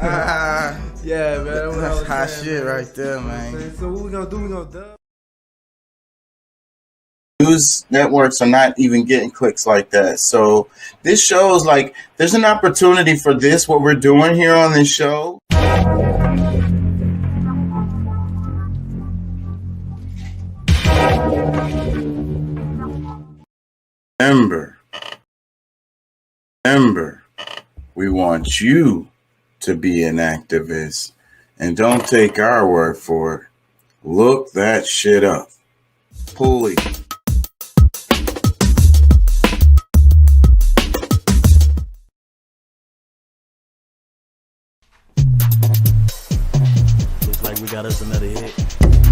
Yeah, man. That's hot shit right there, man. So what we gonna do? We gonna dub. News networks are not even getting clicks like that. So this shows like there's an opportunity for this, what we're doing here on this show. Remember, we want you to be an activist, and don't take our word for it. Look that shit up. Pulley. Looks like we got us another hit.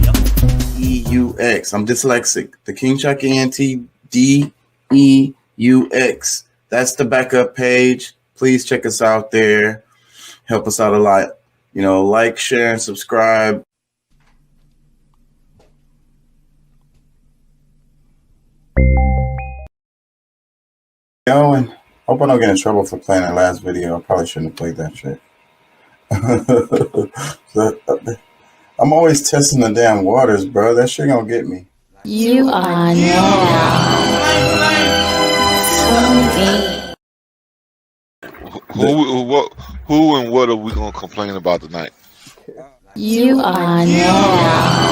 Yep. EUX. I'm dyslexic. The King Chuck ENT DEUX. That's the backup page. Please check us out there. Help us out a lot. You know, like, share, and subscribe. And hope I don't get in trouble for playing that last video. I probably shouldn't have played that shit. I'm always testing the damn waters, bro. That shit gonna get me. You are now Who and what are we gonna complain about tonight? You are now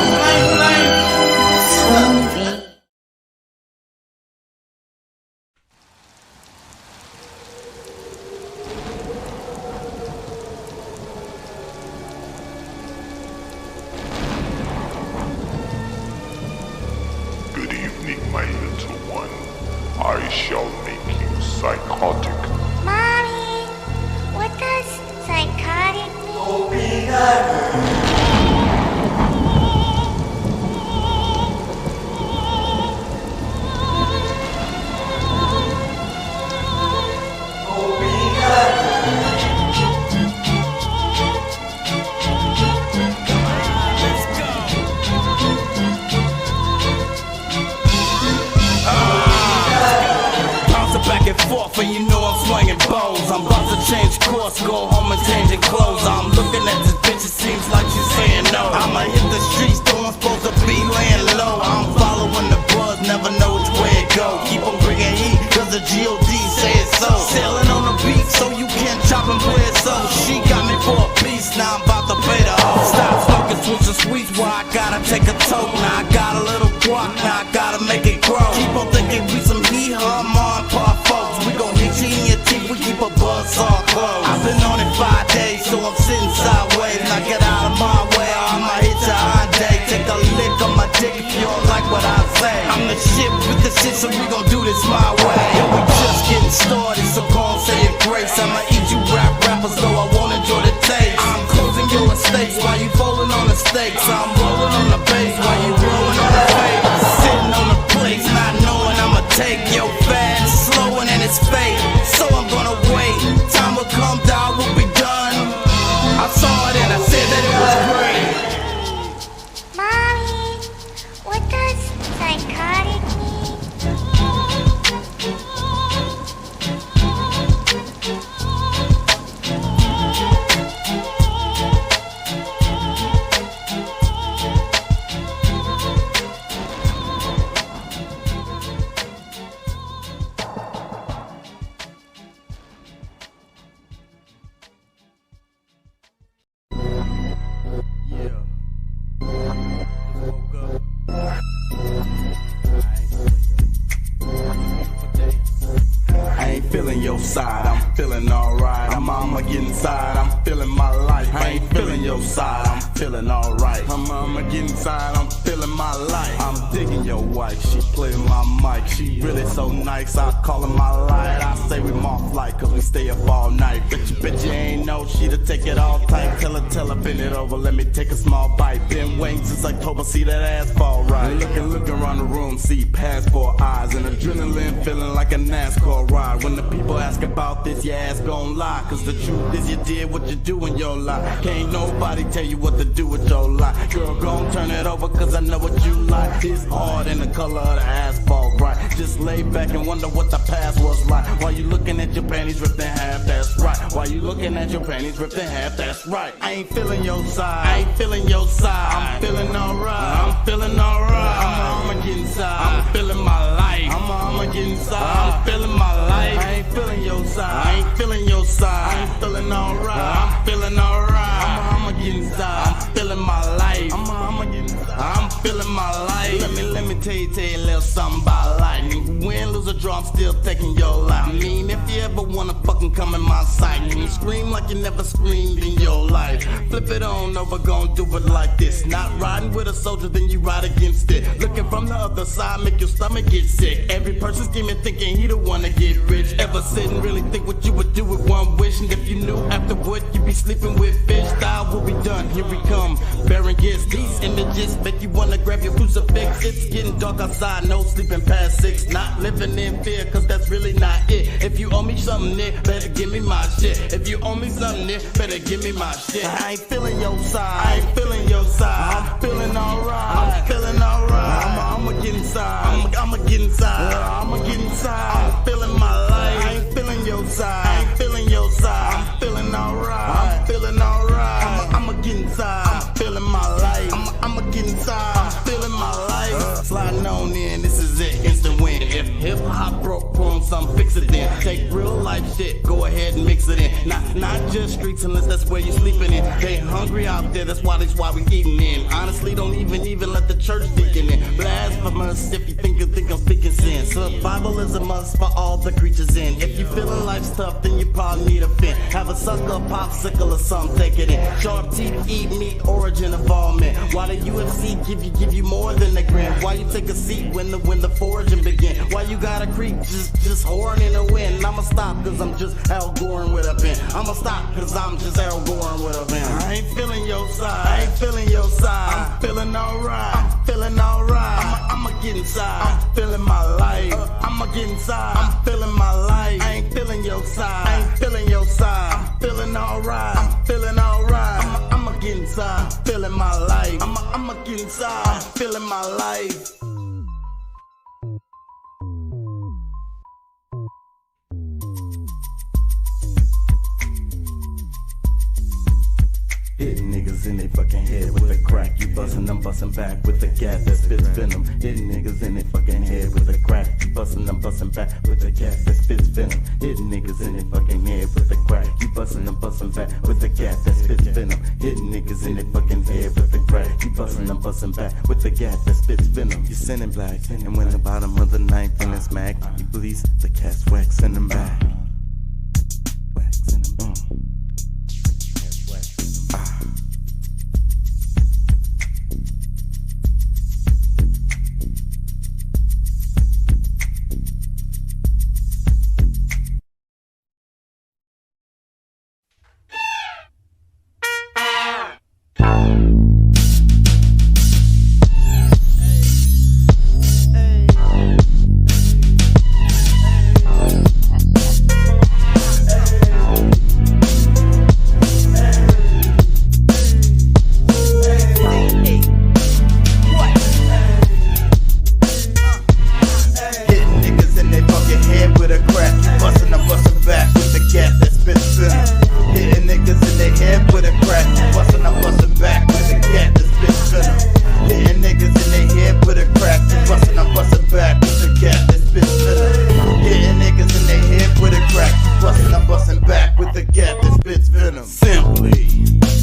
Good evening, my little one. I shall make you psychotic. Mommy, what does psychotic mean? For you know I'm swinging bows. I'm about to change course, go home and changing clothes. I'm looking at this bitch, it seems like she's saying no. I'ma hit the streets, though I'm supposed to be laying low. I'm following the buzz, never know which way it go. Keep on bringing heat, cause the G.O.D. say it so. Sailing on the beat, so you can't chop and play it so. She got me for a piece, now I'm about to pay the hoe. Stop smoking, switch the sweets, why I gotta take a toke. Now I got a little guac, now I gotta make it grow. Keep on thinking we some hee-haw, mom, pa folks. We gon' hit you in your teeth, we keep a buzz all closed. I've been on it 5 days, so I'm sitting sideways. Now get out of my way, or I'ma hit your Hyundai. Take a lick on my dick if you don't like what I say. I'm the shit with the shit, so we gon' do this my way. And we just getting started, so go on, say your grace. I'ma eat you rappers, though I won't enjoy the taste. I'm closing your estates while you falling on the stakes. I'm rolling on the bass while you rolling on the face. Sitting on the place, not knowing I'ma take your fast, slowing and it's fake. So I'm gonna wait, time will come, down will be done. I saw it and I said that it was great. Mommy, what does psychotic Side, I'm feeling alright. I'ma get inside, I'm feeling my life. I ain't feeling your side, I'm feeling alright. I'ma get inside, I'm feeling my life. I'm digging your wife, she play my mic. She really so nice, I call her my light. I say we off light, cause we stay up all night. Bet you ain't know she to take it all tight. Tell her, bend it over, let me take a small bite. Been waiting since October, see that ass fall right. Looking around the room, see past 4 eyes. And adrenaline feeling like a NASCAR ride. When the people ask about this, your ass gon' lie. Cause the truth is you did what you do in your life. Can't nobody tell you what to do with your life. Girl, gon' turn it over cause I know what you like. It's hard in the color of the asphalt. right. Just lay back and wonder what the past was like. While you looking at your panties ripped in half, that's right. While you looking at your panties ripped in half, that's right. I ain't feeling your side, I ain't feeling your side. I'm feeling alright, I'm feeling alright. I'ma get inside, I'm feeling my life. I'ma get inside, I'm feeling my life. I ain't feeling your side, I ain't feeling your side. I ain't feeling alright, I'm feeling alright. I'ma get inside, I'm feeling my life. I'ma get inside, I'm feeling my life. Let me tell you a little something about life. Nigga, win, lose or draw, I'm still taking your life. I mean, if you ever wanna fucking come in my sight, you scream like you never screamed in your life. Flip it on over, gon' do it like this. Not riding with a soldier, then you ride against it. Looking from the other side, make your stomach get sick. Every person scheming, thinking he the one to get rich. Ever sit and really think what you would do with one wish? And if you knew afterward, you'd be sleeping with fish. Style will be done, here we come. Bearing gifts, these images make you wanna grab your crucifix. It's getting dark outside, no sleeping past 6. Not living in fear, cause that's really not it. If you owe me something, Nick, better give me my shit. If you owe me something, Nick, better give me my shit. I ain't feeling your side, I ain't feeling your side. I'm feeling alright, I'm feeling alright. I'ma get inside, I'ma get inside, I'ma get inside. I'm feeling my life, I ain't feeling your side, I ain't feeling your side. I'm feeling alright, I'm feeling alright. I'ma get inside, I'm feeling my life. I'ma get inside, I'm feeling my life. Sliding on in, this is it, instant win. If hip hop broke on some, fix it then. Take real life shit, go ahead and mix it in. Not just streets unless that's where you sleeping in. They hungry out there, that's why we eating in. Honestly, don't even let the church deacon in. Blasphemous if you think I'm speaking sin. Survival is a must for all the creatures in. If you feeling life's tough, then you probably need a fin. Have a sucker, popsicle or something, take it in. Sharp teeth, eat meat, origin involvement. Why the UFC give you more than a grin? Why you take a seat when the foraging begin? Why you gotta creep just horn in the wind? I'ma stop cause I'm just Al Goring with a pen. I'ma stop cause I'm just Al Goring with a pen. I ain't feeling your side, I ain't feeling your side. I'm feeling alright, I'm feeling alright. I'ma get inside, I'm feeling my life. I'ma get inside, I'm feeling my life. I ain't feeling your side, I ain't feeling your side. I'm feeling alright, I'm feeling alright. I'ma get inside, I'm feeling my life. I'ma get inside, I'm feeling my life. Hitting niggas in they fucking head with a crack. You bustin', I'm bustin' back with a gas that spits venom. Hitting niggas in they fucking head with a crack. You bustin', I'm bustin' back with a gas that spits venom. Hitting niggas in they fucking head with a crack. You bustin', I'm bustin' back with a gas that spits venom. Hitting niggas in they fucking head with a crack. You bustin', I'm bustin' back with a gas that spits venom. You sending black, and when the bottom of the ninth and it's smack, you bleeds the cat's wax, send them back. Wax, send them back.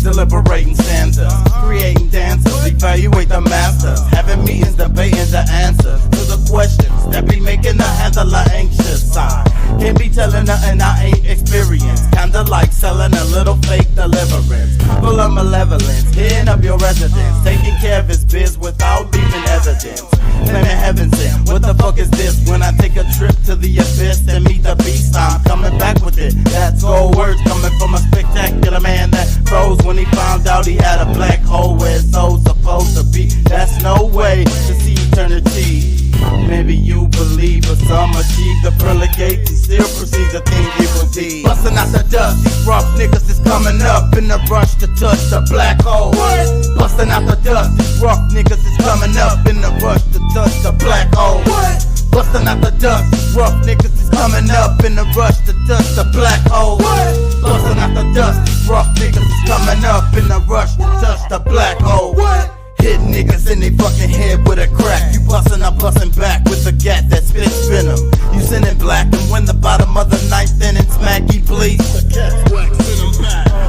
Deliberating stanzas, creating dancers, evaluate the masters, having meetings, debating the answers to the questions that be making the handler anxious. I can't be telling nothing I ain't experienced, kinda like selling a little fake deliverance, full of malevolence, hitting up your residence, taking care of his biz without leaving evidence. Claiming heaven sent, what the fuck is this? When I take a trip to the abyss and meet the beast, I'm coming back with it. That's gold words coming from a spectacular man that froze when he found out he had a black hole where his soul's supposed to be. That's no way to see eternity. Maybe you believe, but some achieve the pearly gate and still perceive the thing it will be. Busting out the dust, these rough niggas is coming up in the rush to touch the black hole. What? Busting out the dust, these rough niggas is coming up in the rush to touch the black hole. What? Busting out the dust. Rough niggas is coming up in the rush to touch the black hole. Busting out the dust. Rough niggas is coming up in the rush to touch the black hole. Hit niggas in they fucking head with a crack. You bustin', I'm bustin' back with a gat that spits venom. You sending black and when the bottom of the ninth inning smacky please.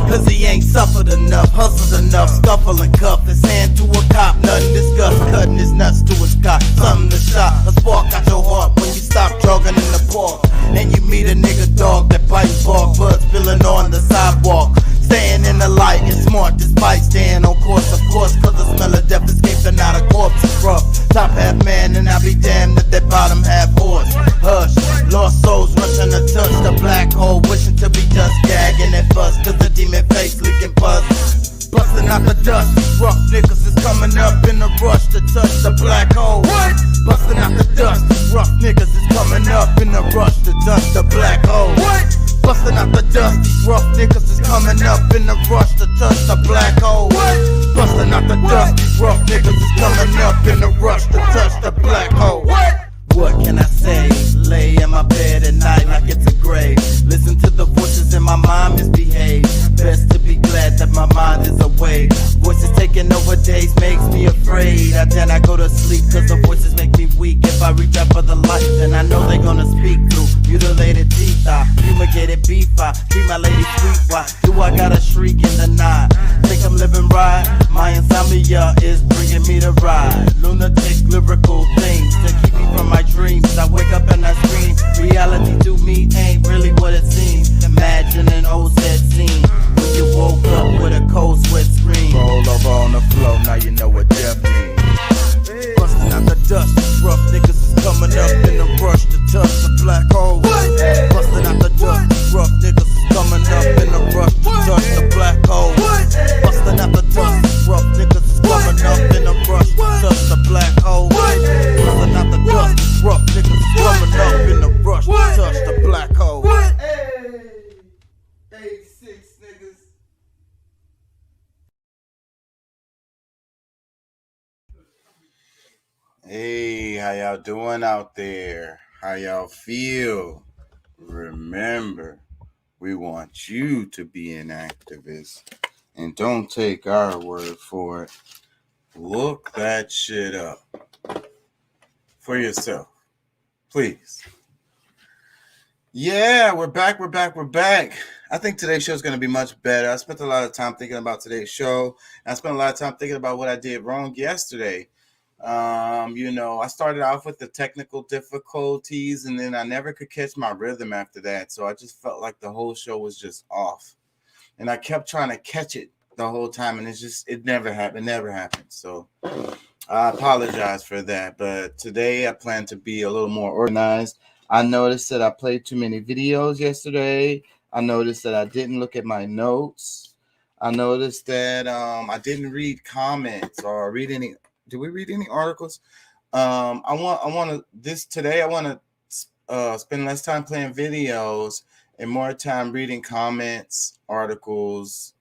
Cause he ain't suffered enough, hustled enough, scuffle and cuff his hand to a cop, nothing discuss, cutting his nuts to his cock, something to shot, a spark out your heart when you stop jogging in the park. And you meet a nigga dog that bites bark, blood spilling on the sidewalk. Staying in the light is smart despite staying on course, of course, cause the smell of death escapes and not a corpse is rough. Top half man and I'll be damned if that bottom half horse. Hush, lost souls rushing to touch the black hole, wishing to be just gagging and fuss, cause the demon face leaking pus. Busting out the dust, rough niggas is coming up in a rush to touch the black hole. Busting out the dust, rough niggas is coming up in a rush to touch the black hole. Busting out the dust, these rough niggas is coming up in a rush to touch the black hole. Busting out the dust, these rough niggas is coming up in a rush to touch the black hole. What can I say? Lay in my bed at night like it's a grave. Listen to the voices in my mind misbehave. Best to be glad that my mind is away. Voices taking over days makes me afraid. Then I go to sleep cause the voices make me weak. If I reach out for the light, then I know they gonna speak through mutilated teeth. I fumigated beef. I treat my lady sweet. Why do I gotta shriek in the night? Think I'm living right? My insomnia is bringing me to ride. Lunatic lyrical things to keep me from my dreams. I wake up and I scream. Reality to me ain't really what it seems. Imagine an old set scene when you woke up with a cold sweat scream. Roll over on the floor, now you know what death means. Busting out the dust, rough niggas is coming up in a rush to touch the black hole. Busting out the dust, rough niggas is coming up in a rush to touch the black hole. Busting out the dust, rough niggas is coming up in a rush to touch the black hole. Busting out the dust, rough niggas is coming up in a rush to touch the black hole. Hey, 6 niggas. Hey, how y'all doing out there? How y'all feel? Remember, we want you to be an activist. And don't take our word for it. Look that shit up for yourself. Please. Yeah, we're back. I think today's show is going to be much better. I spent a lot of time thinking about today's show. I spent a lot of time thinking about what I did wrong yesterday. I started off with the technical difficulties and then I never could catch my rhythm after that. So I just felt like the whole show was just off and I kept trying to catch it the whole time. And it never happened. So I apologize for that. But today I plan to be a little more organized. I noticed that I played too many videos yesterday. I noticed that I didn't look at my notes. I noticed that I didn't read comments or read any. Did we read any articles? I want to spend less time playing videos and more time reading comments, articles,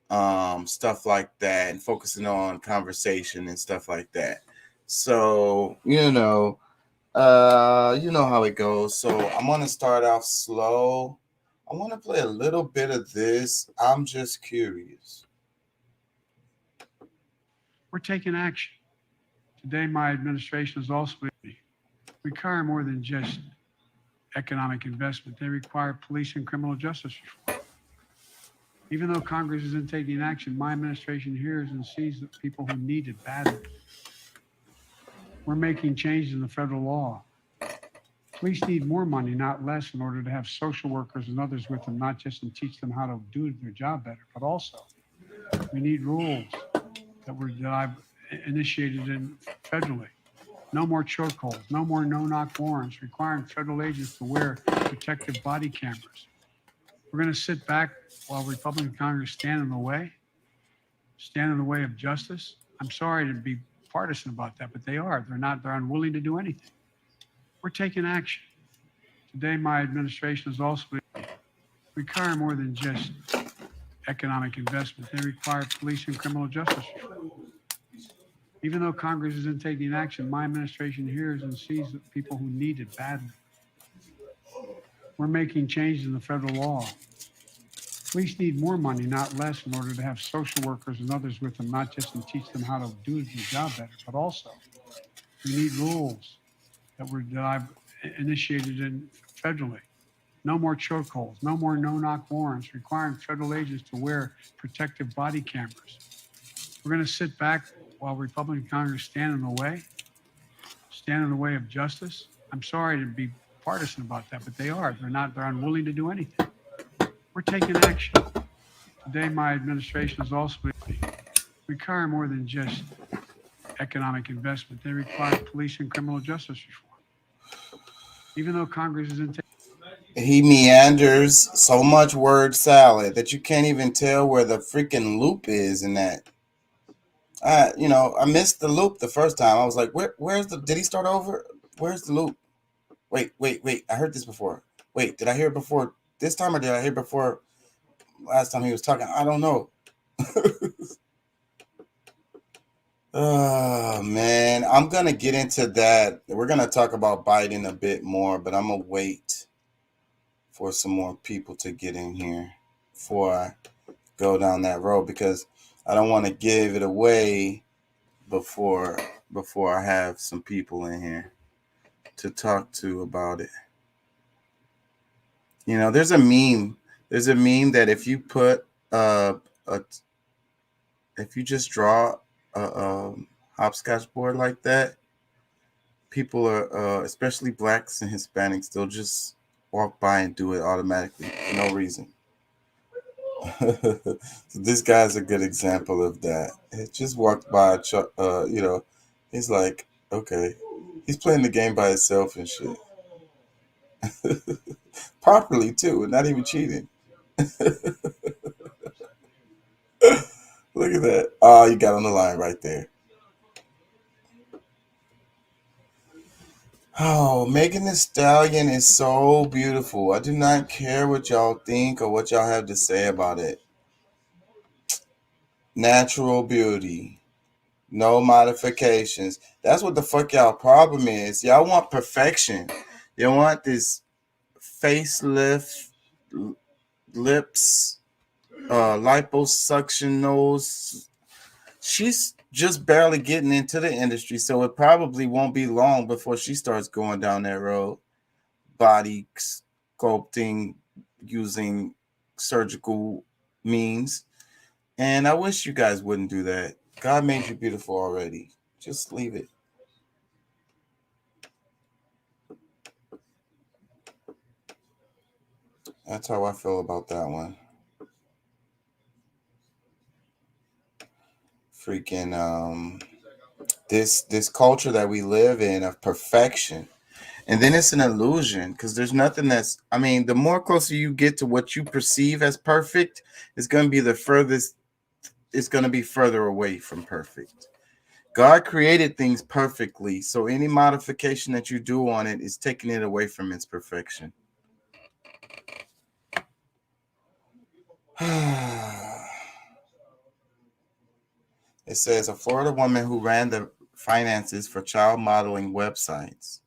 stuff like that, and focusing on conversation and stuff like that. So, you know how it goes. So I'm going to start off slow. I want to play a little bit of this. I'm just curious. We're taking action. Today, my administration is also require more than just economic investment. They require police and criminal justice reform. Even though Congress isn't taking action, my administration hears and sees the people who need it badly. We're making changes in the federal law. Police need more money, not less, in order to have social workers and others with them, not just to teach them how to do their job better, but also we need rules that I've initiated federally. No more chokeholds, no more no-knock warrants, requiring federal agents to wear protective body cameras. We're going to sit back while Republican Congress stand in the way of justice. I'm sorry to be partisan about that, but they are. They're unwilling to do anything. We're taking action. Today, my administration is also require more than just economic investment. They require police and criminal justice reform. Even though Congress isn't taking action, my administration hears and sees the people who need it badly. We're making changes in the federal law. Police need more money, not less, in order to have social workers and others with them, not just to teach them how to do the job better, but also we need rules that I've initiated federally. No more chokeholds, no more no-knock warrants, requiring federal agents to wear protective body cameras. We're going to sit back while Republican Congress stand in the way of justice. I'm sorry to be partisan about that, but they are. They're unwilling to do anything. We're taking action. Today, my administration is also require more than just economic investment. They require police and criminal justice reform. Even though Congress isn't He meanders so much word salad that you can't even tell where the freaking loop is in that. I missed the loop the first time. I was like, where's did he start over? Where's the loop? Wait. I heard this before. Wait, did I hear it before this time or did I hear it before last time he was talking? I don't know. Oh, man. I'm going to get into that. We're going to talk about Biden a bit more, but I'm going to wait for some more people to get in here before I go down that road because I don't want to give it away before I have some people in here to talk to about it. There's a meme that if you put if you just draw a hopscotch board like that, people are especially blacks and Hispanics, they'll just walk by and do it automatically for no reason. So this guy's a good example of that. He just walked by, he's like, okay, he's playing the game by himself and shit. Properly too, not even cheating. Look at that. Oh, you got on the line right there. Oh, Megan Thee Stallion is so beautiful. I do not care what y'all think or what y'all have to say about it. Natural beauty. No modifications. That's what the fuck y'all problem is. Y'all want perfection. You want this facelift, lips, liposuction nose. She's just barely getting into the industry, so it probably won't be long before she starts going down that road. Body sculpting using surgical means. And I wish you guys wouldn't do that. God made you beautiful already. Just leave it. That's how I feel about that one. Freaking this culture that we live in of perfection. And then it's an illusion because there's nothing the more closer you get to what you perceive as perfect, it's going to be it's going to be further away from perfect. God created things perfectly, so any modification that you do on it is taking it away from its perfection. It says a Florida woman who ran the finances for child modeling websites.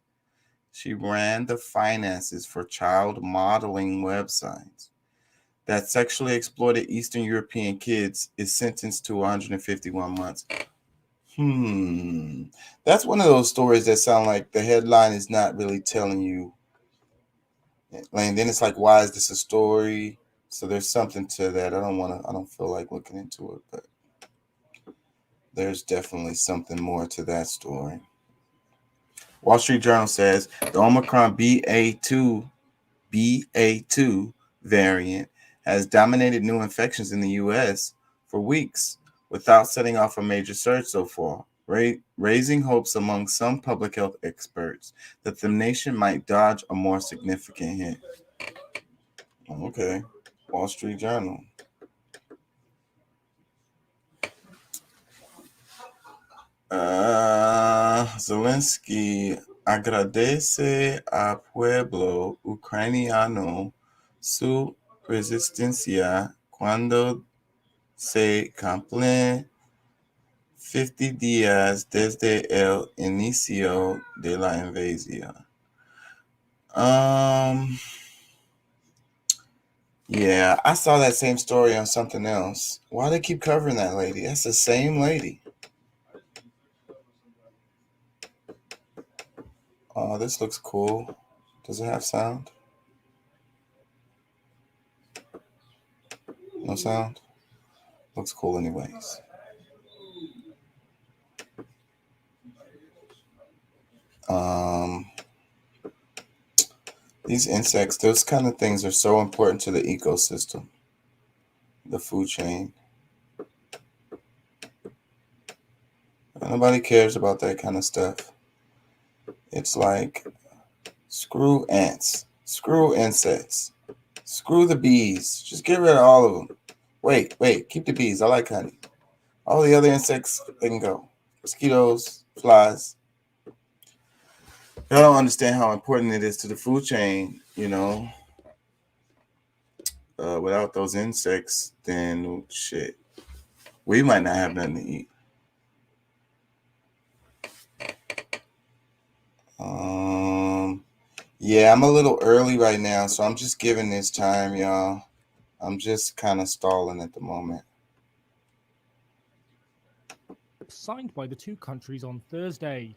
She ran the finances for child modeling websites that sexually exploited Eastern European kids is sentenced to 151 months. That's one of those stories that sound like the headline is not really telling you. And then it's like, why is this a story? So there's something to that. I don't feel like looking into it, but there's definitely something more to that story. Wall Street Journal says the Omicron BA2 variant has dominated new infections in the U.S. for weeks without setting off a major surge so far, raising hopes among some public health experts that the nation might dodge a more significant hit. Okay, Wall Street Journal. Zelensky agradece a pueblo ucraniano su resistencia cuando se cumplen 50 días desde el inicio de la invasión. Yeah, I saw that same story on something else. Why do they keep covering that lady? That's the same lady. Oh, this looks cool. Does it have sound? No sound? Looks cool anyways. These insects, those kind of things are so important to the ecosystem, the food chain. Nobody cares about that kind of stuff. It's like, screw ants, screw insects, screw the bees. Just get rid of all of them. Wait, keep the bees. I like honey. All the other insects, they can go. Mosquitoes, flies. I don't understand how important it is to the food chain, you know. Without those insects, then shit, we might not have nothing to eat. Yeah, I'm a little early right now, so I'm just giving this time, y'all. I'm just kind of stalling at the moment. Signed by the two countries on Thursday.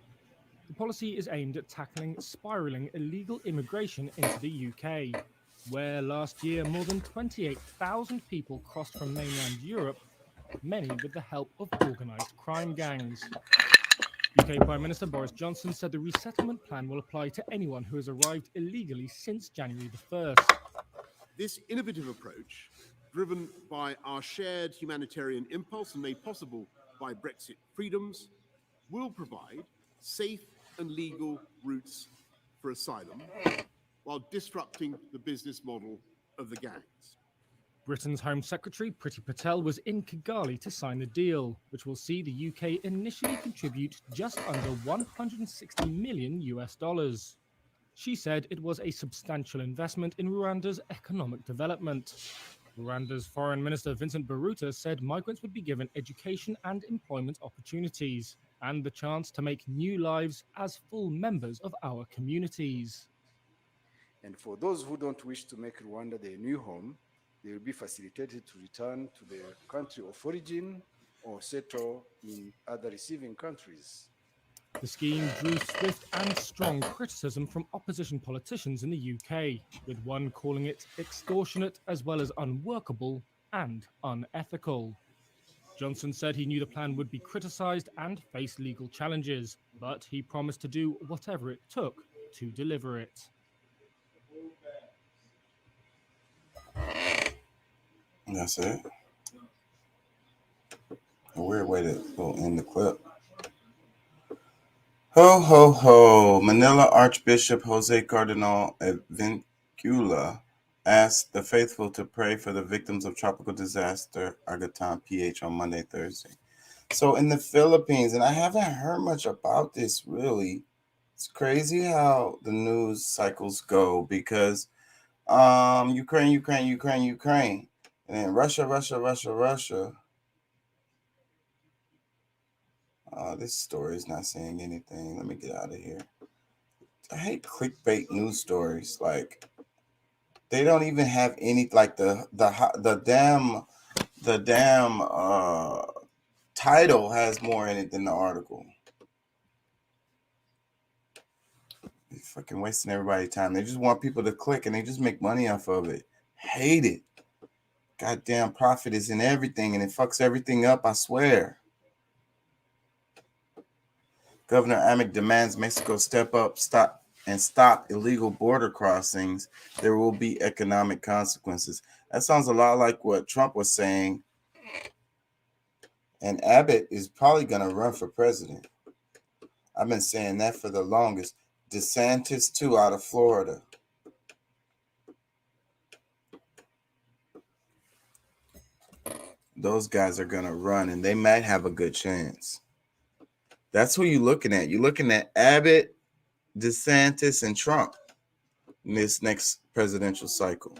The policy is aimed at tackling spiraling illegal immigration into the UK, where last year more than 28,000 people crossed from mainland Europe, many with the help of organised crime gangs. UK Prime Minister Boris Johnson said the resettlement plan will apply to anyone who has arrived illegally since January the 1st. This innovative approach, driven by our shared humanitarian impulse and made possible by Brexit freedoms, will provide safe and legal routes for asylum while disrupting the business model of the gangs. Britain's Home Secretary Priti Patel was in Kigali to sign the deal, which will see the UK initially contribute just under $160 million. She said it was a substantial investment in Rwanda's economic development. Rwanda's Foreign Minister Vincent Biruta said migrants would be given education and employment opportunities and the chance to make new lives as full members of our communities. And for those who don't wish to make Rwanda their new home, they will be facilitated to return to their country of origin or settle in other receiving countries. The scheme drew swift and strong criticism from opposition politicians in the UK, with one calling it extortionate as well as unworkable and unethical. Johnson said he knew the plan would be criticised and face legal challenges, but he promised to do whatever it took to deliver it. That's it. A weird way to go end the clip. Ho, ho, ho. Manila Archbishop Jose Cardinal Vincula asked the faithful to pray for the victims of tropical disaster Agatan PH on Monday, Thursday. So in the Philippines, and I haven't heard much about this really. It's crazy how the news cycles go because Ukraine. And then Russia. This story is not saying anything. Let me get out of here. I hate clickbait news stories. Like they don't even have any. Like the damn title has more in it than the article. They're fucking wasting everybody's time. They just want people to click and they just make money off of it. Hate it. Goddamn profit is in everything and it fucks everything up, I swear. Governor Amick demands Mexico stop illegal border crossings. There will be economic consequences. That sounds a lot like what Trump was saying. And Abbott is probably going to run for president. I've been saying that for the longest. DeSantis, too, out of Florida. Those guys are going to run, and they might have a good chance. That's who you're looking at. You're looking at Abbott, DeSantis, and Trump in this next presidential cycle.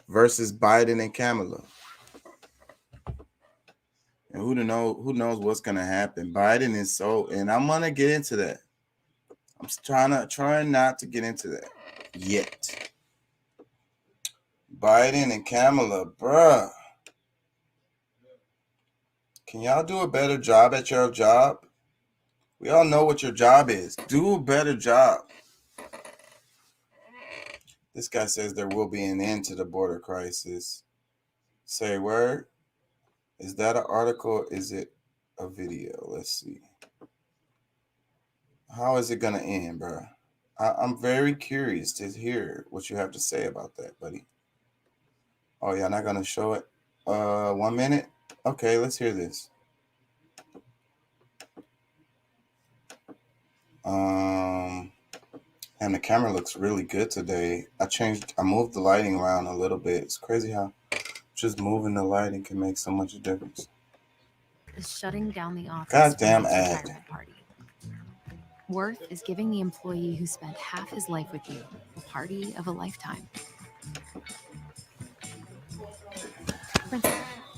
Versus Biden and Kamala. And who knows what's gonna happen. Biden is so, and I'm gonna get into that. I'm trying not to get into that yet. Biden and Kamala, bruh. Can y'all do a better job at your job? We all know what your job is. Do a better job. This guy says there will be an end to the border crisis. Say word. Is that an article? Is it a video? Let's see. How is it going to end, bro? I'm very curious to hear what you have to say about that, buddy. Oh, y'all not going to show it? 1 minute? Okay, let's hear this. And the camera looks really good today. I moved the lighting around a little bit. It's crazy how just moving the lighting can make so much difference. Is shutting down the office. Goddamn for his ad. retirement party. Worth is giving the employee who spent half his life with you a party of a lifetime.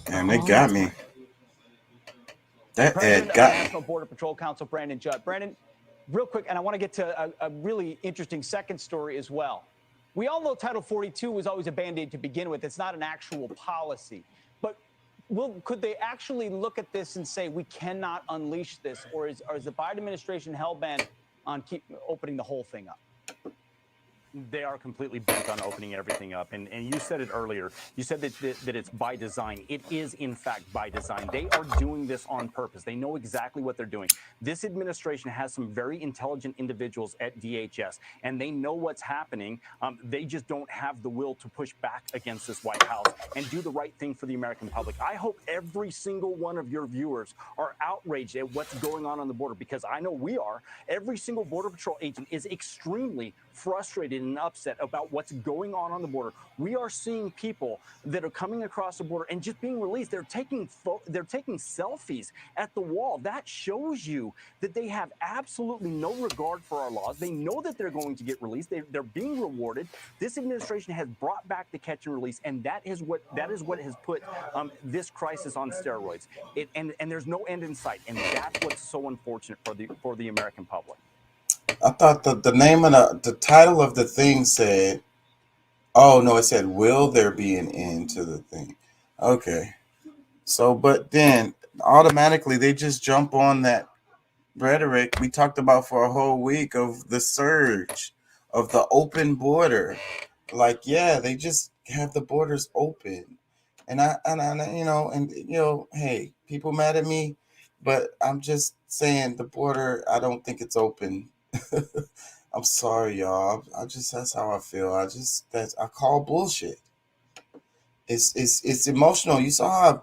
And they got me. That ad got me. National Border Patrol Counsel Brandon Judd. Brandon, real quick, and I want to get to a really interesting second story as well. We all know Title 42 was always a Band-Aid to begin with. It's not an actual policy. But could they actually look at this and say, we cannot unleash this? Or is the Biden administration hell-bent on opening the whole thing up? They are completely bent on opening everything up. And you said it earlier. You said that it's by design. It is, in fact, by design. They are doing this on purpose. They know exactly what they're doing. This administration has some very intelligent individuals at DHS, and they know what's happening. They just don't have the will to push back against this White House and do the right thing for the American public. I hope every single one of your viewers are outraged at what's going on the border, because I know we are. Every single Border Patrol agent is extremely frustrated and upset about what's going on the border. We are seeing people that are coming across the border and just being released. They're taking selfies at the wall. That shows you that they have absolutely no regard for our laws. They know that they're going to get released. They're being rewarded. This administration has brought back the catch and release, and that is what has put this crisis on steroids. And there's no end in sight, and that's what's so unfortunate for the American public. I thought the name of the title of the thing said, oh no, it said, will there be an end to the thing? Okay. So, but then automatically they just jump on that rhetoric we talked about for a whole week of the surge of the open border. Like, yeah, they just have the borders open. And I hey, people mad at me, but I'm just saying the border, I don't think it's open. I'm sorry, y'all. That's how I feel. I call bullshit. It's emotional. You saw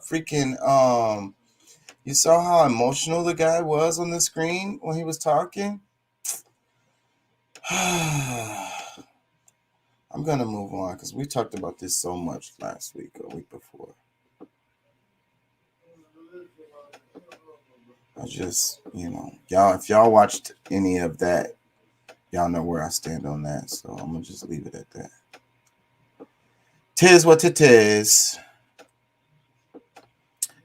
how emotional the guy was on the screen when he was talking. I'm gonna move on because we talked about this so much last week or week before. Y'all, if y'all watched any of that, y'all know where I stand on that. So I'm gonna just leave it at that. Tis what it is.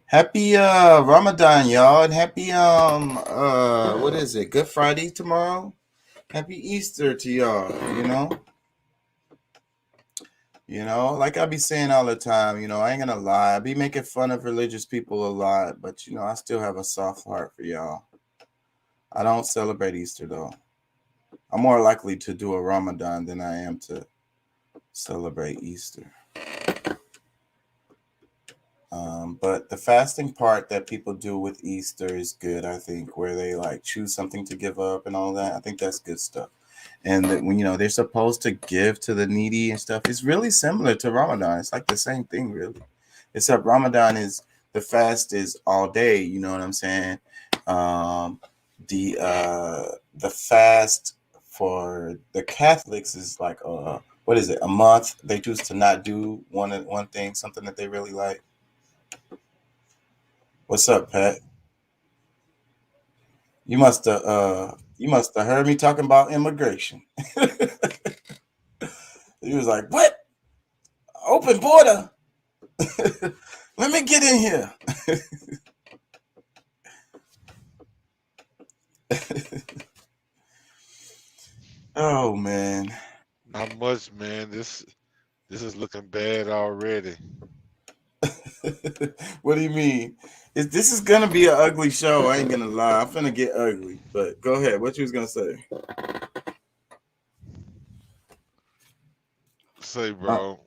Happy Ramadan, y'all, and happy what is it? Good Friday tomorrow. Happy Easter to y'all. Like I be saying all the time, I ain't gonna lie. I be making fun of religious people a lot, but I still have a soft heart for y'all. I don't celebrate Easter though. I'm more likely to do a Ramadan than I am to celebrate Easter. But the fasting part that people do with Easter is good, I think, where they choose something to give up and all that. I think that's good stuff. And that when they're supposed to give to the needy and stuff, it's really similar to Ramadan. It's like the same thing, really. Except Ramadan the fast is all day. You know what I'm saying? The fast for the Catholics is like what is it? A month. They choose to not do one thing, something that they really like. What's up, Pat? You must have heard me talking about immigration. He was like, "What? Open border? Let me get in here." Oh man. Not much, man. This is looking bad already. What do you mean? This is gonna be an ugly show. I ain't gonna lie. I'm finna get ugly. But go ahead. What you was gonna say? Say, bro.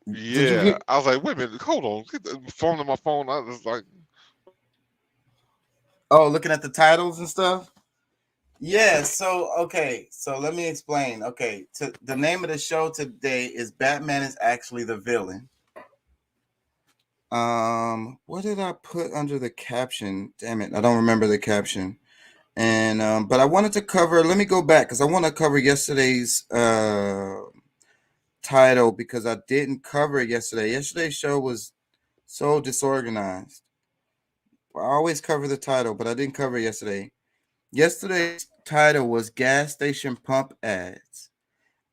Did you Yeah, get? I was like, wait a minute, hold on. Get the phone on my phone. I was like, Oh, looking at the titles and stuff. Yeah. So okay. So let me explain. Okay. The name of the show today is Batman is Actually the Villain. What did I put under the caption? Damn it, I don't remember the caption. And but I wanted to cover. Let me go back because I want to cover yesterday's title because I didn't cover it yesterday. Yesterday's show was so disorganized. I always cover the title, but I didn't cover it yesterday. Yesterday's title was gas station pump ads.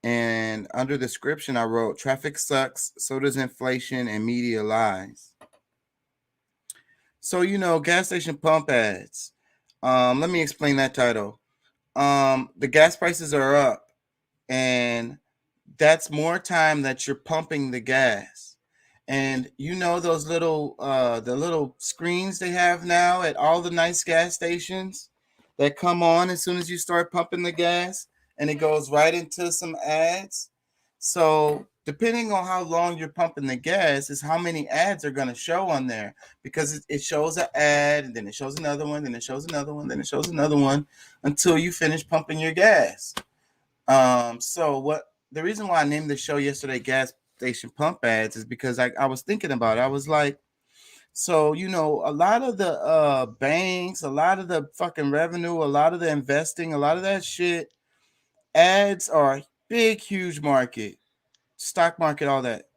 And under the description, I wrote traffic sucks, so does inflation, and media lies. So, gas station pump ads. Let me explain that title. The gas prices are up, and that's more time that you're pumping the gas. And those little the little screens they have now at all the nice gas stations that come on as soon as you start pumping the gas, and it goes right into some ads. So depending on how long you're pumping the gas is how many ads are going to show on there, because it shows an ad, and then it shows another one, then it shows another one, then it shows another one until you finish pumping your gas. So the reason why I named the show yesterday Gas Station Pump Ads is because I was thinking about it. I was like, so, a lot of the banks, a lot of the fucking revenue, a lot of the investing, a lot of that shit, ads are a big, huge market, stock market, all that,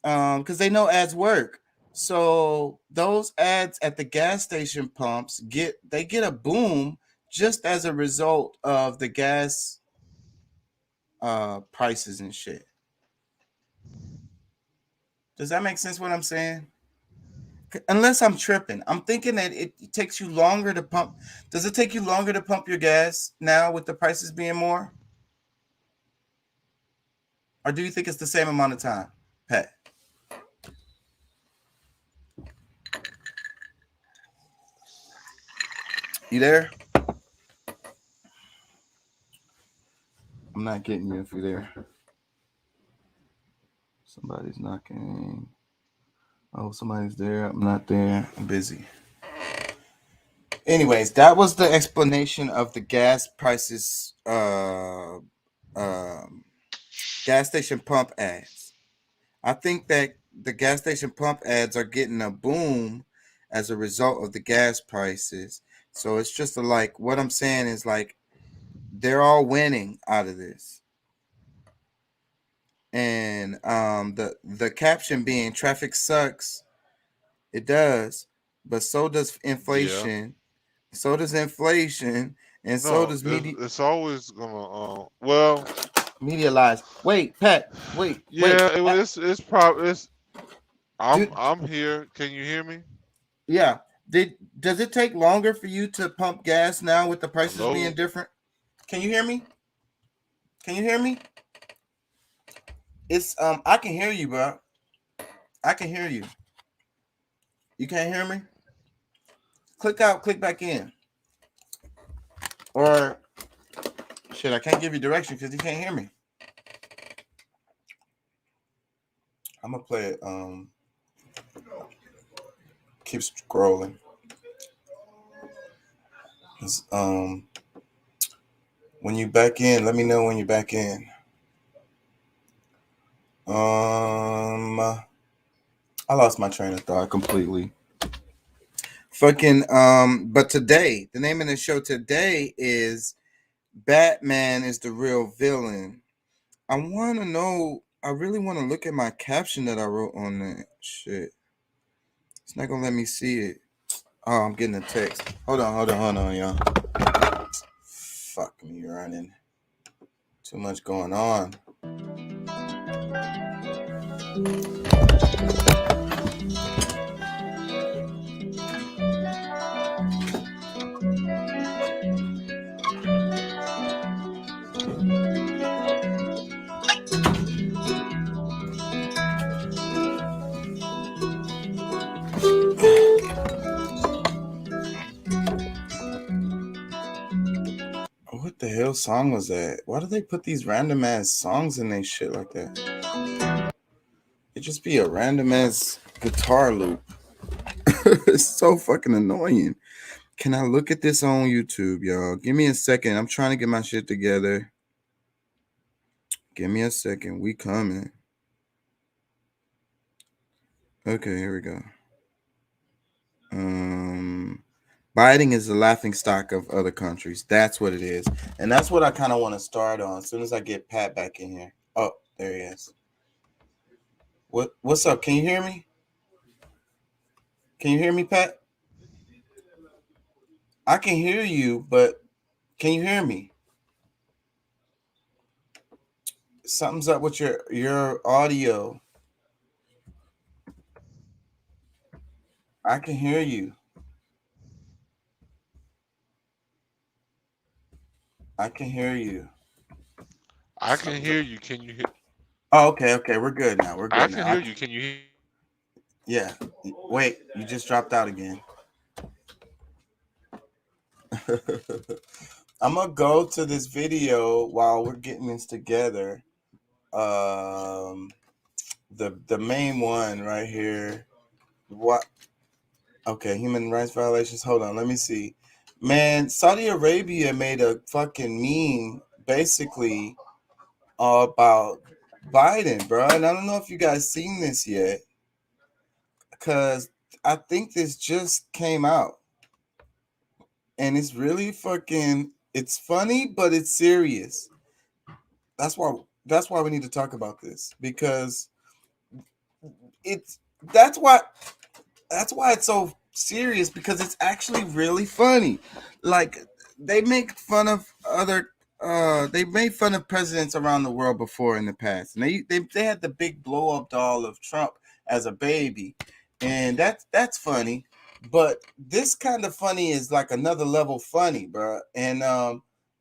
because they know ads work. So those ads at the gas station pumps get a boom just as a result of the gas prices and shit. Does that make sense what I'm saying? Unless I'm tripping. I'm thinking that it takes you longer to pump. Does it take you longer to pump your gas now with the prices being more? Or do you think it's the same amount of time, Pat? You there? I'm not getting you if you're there. Somebody's knocking. Oh, somebody's there. I'm not there. I'm busy. Anyways, that was the explanation of the gas prices, gas station pump ads. I think that the gas station pump ads are getting a boom as a result of the gas prices. So it's just what I'm saying is they're all winning out of this. And the caption being traffic sucks, it does, but so does inflation. yeah. So does inflation, and so does media. It's always gonna. Well, media lies. Wait, Pat. Wait. Yeah, Wait. it's probably. I'm here. Can you hear me? Yeah. Does it take longer for you to pump gas now with the prices being different? Can you hear me? Can you hear me? It's I can hear you, bro. I can hear you. You can't hear me? Click out, click back in. Or shit, I can't give you direction because you can't hear me. I'm gonna play it. Keep scrolling. When you back in, let me know when you're back in. I lost my train of thought completely. But today, the name of the show today is Batman is the Real Villain. I really want to look at my caption that I wrote on that shit. It's not gonna let me see it. Oh, I'm getting a text. Hold on, y'all. Fuck me running. Too much going on. hell song was that? Why do they put these random ass songs in their shit like that? It just be a random ass guitar loop. It's so fucking annoying. Can I look at this on YouTube, y'all? Give me a second. I'm trying to get my shit together. Give me a second. We coming. Okay, here we go. Biden is the laughing stock of other countries. That's what it is. And that's what I kind of want to start on as soon as I get Pat back in here. Oh, there he is. What's up? Can you hear me? Can you hear me, Pat? I can hear you, but can you hear me? Something's up with your audio. I can hear you. I can hear you. I can hear you. Can you hear? Oh, okay. We're good now. We're good I now. can hear you. Can you hear? Yeah. Wait, you just dropped out again. I'm gonna go to this video while we're getting this together. The main one right here. What? Okay, human rights violations. Hold on, let me see. Man, Saudi Arabia made a fucking meme basically about Biden, bro. And I don't know if you guys seen this yet, because I think this just came out. And it's really fucking, it's funny, but it's serious. That's why we need to talk about this, because that's why it's so serious, because it's actually really funny. Like, they make fun of they made fun of presidents around the world before in the past, and they had the big blow up doll of Trump as a baby, and that's funny. But this kind of funny is like another level funny, bro. And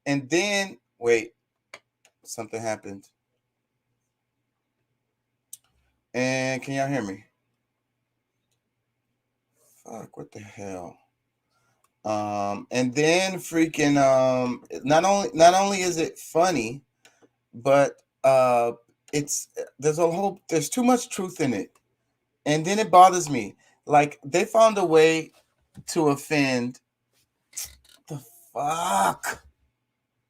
then wait, something happened. And can y'all hear me? Fuck, what the hell? And then freaking not only is it funny, but there's too much truth in it. And then it bothers me. Like, they found a way to offend. The fuck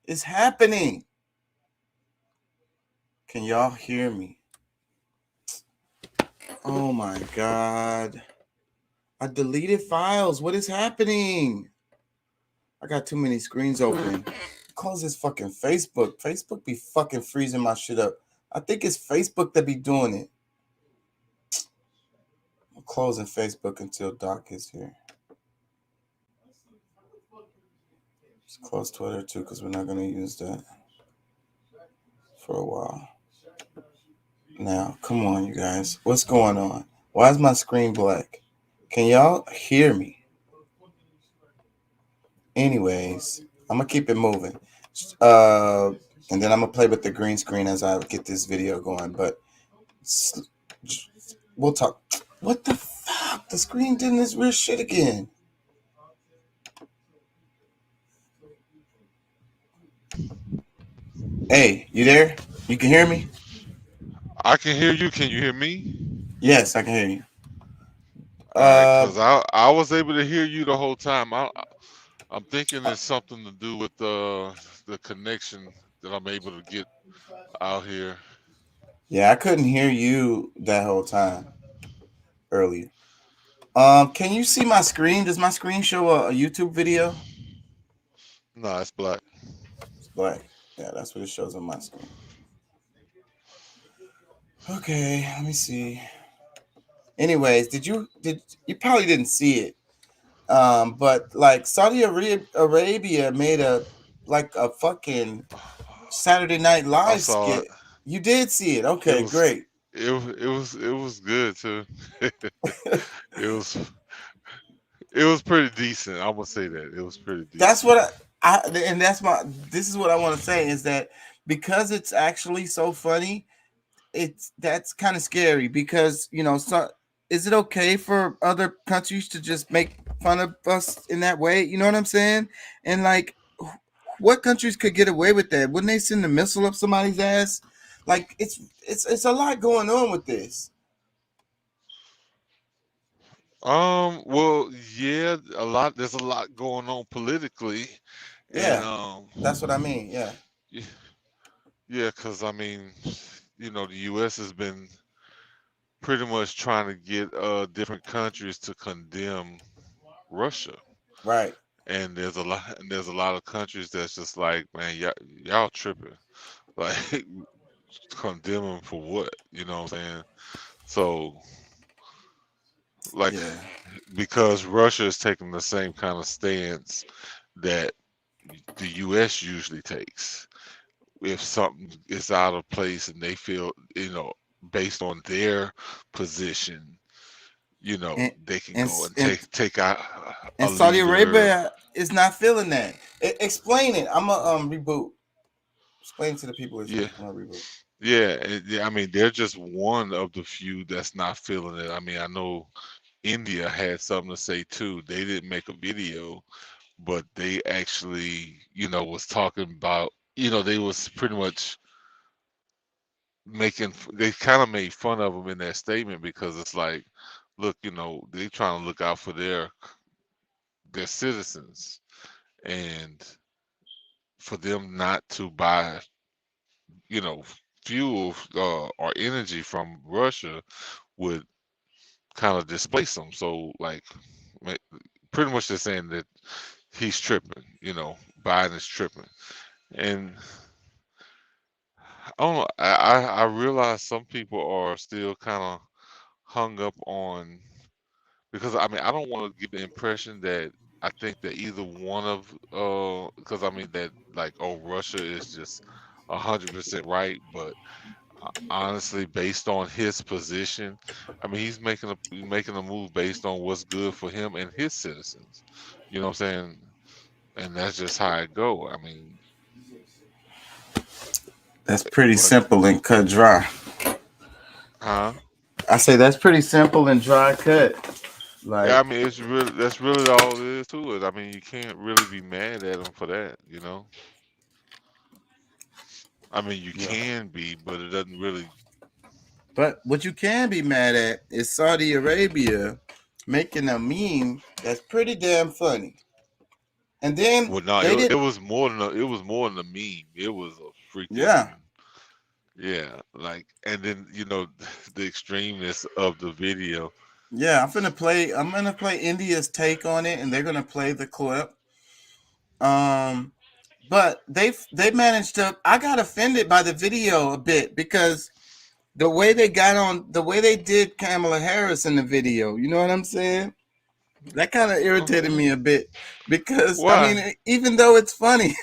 is happening? Can y'all hear me? Oh my God. I deleted files. What is happening? I got too many screens open. Close this fucking Facebook. Facebook be fucking freezing my shit up. I think it's Facebook that be doing it. I'm closing Facebook until Doc is here. Let's close Twitter too, because we're not going to use that for a while. Now, come on, you guys. What's going on? Why is my screen black? Can y'all hear me? Anyways, I'm going to keep it moving. And then I'm going to play with the green screen as I get this video going. But we'll talk. What the fuck? The screen did this weird shit again. Hey, you there? You can hear me? I can hear you. Can you hear me? Yes, I can hear you. Because I was able to hear you the whole time. I'm thinking it's something to do with the connection that I'm able to get out here. Yeah, I couldn't hear you that whole time earlier. Can you see my screen? Does my screen show a YouTube video? No, it's black. It's black. Yeah, that's what it shows on my screen. Okay, let me see. Anyways, you probably didn't see it. But like Saudi Arabia made a fucking Saturday Night Live skit. You did see it. Okay, great. It was good too. It was pretty decent. I'm gonna say that. It was pretty decent. That's what this is what I want to say, is that because it's actually so funny, that's kind of scary, because so is it okay for other countries to just make fun of us in that way? You know what I'm saying? And like, what countries could get away with that? Wouldn't they send a missile up somebody's ass? Like it's a lot going on with this. Well, yeah, there's a lot going on politically. Yeah, And that's what I mean. Yeah. yeah, because I mean, the U.S. has been pretty much trying to get different countries to condemn Russia. Right. And there's a lot of countries that's just like, man, y'all tripping. Like, condemn them for what? You know what I'm saying? So, like, because Russia is taking the same kind of stance that the U.S. usually takes. If something is out of place and they feel, based on their position, they can go and take out. And Saudi Arabia is not feeling that. Explain it. I'm gonna reboot. Explain to the people. Yeah. I'm gonna reboot. Yeah, I mean, they're just one of the few that's not feeling it. I mean, I know India had something to say too. They didn't make a video, but they actually, was talking about, they was pretty much they kind of made fun of them in that statement because it's like, look, they trying to look out for their citizens, and for them not to buy, fuel or energy from Russia would kind of displace them. So, like, pretty much they're saying that he's tripping, Biden is tripping. And I don't know, I realize some people are still kind of hung up on, because I mean, I don't want to give the impression that I think that either one of because I mean that, like, oh, Russia is just 100% right, but honestly, based on his position, I mean, he's making a move based on what's good for him and his citizens. You know what I'm saying? And that's just how it go. I mean, that's pretty simple and cut dry. Huh? I say that's pretty simple and dry cut. Like, yeah, I mean, that's really all there is to it. I mean, you can't really be mad at him for that, I mean, you can be, but it doesn't really. But what you can be mad at is Saudi Arabia making a meme that's pretty damn funny. And then it was more than a meme. It was a freaking like, and then the extremeness of the video. Yeah, I'm gonna play India's take on it, and they're gonna play the clip. But they managed to. I got offended by the video a bit because the way they did Kamala Harris in the video. You know what I'm saying? That kind of irritated me a bit because Why? I mean, even though it's funny,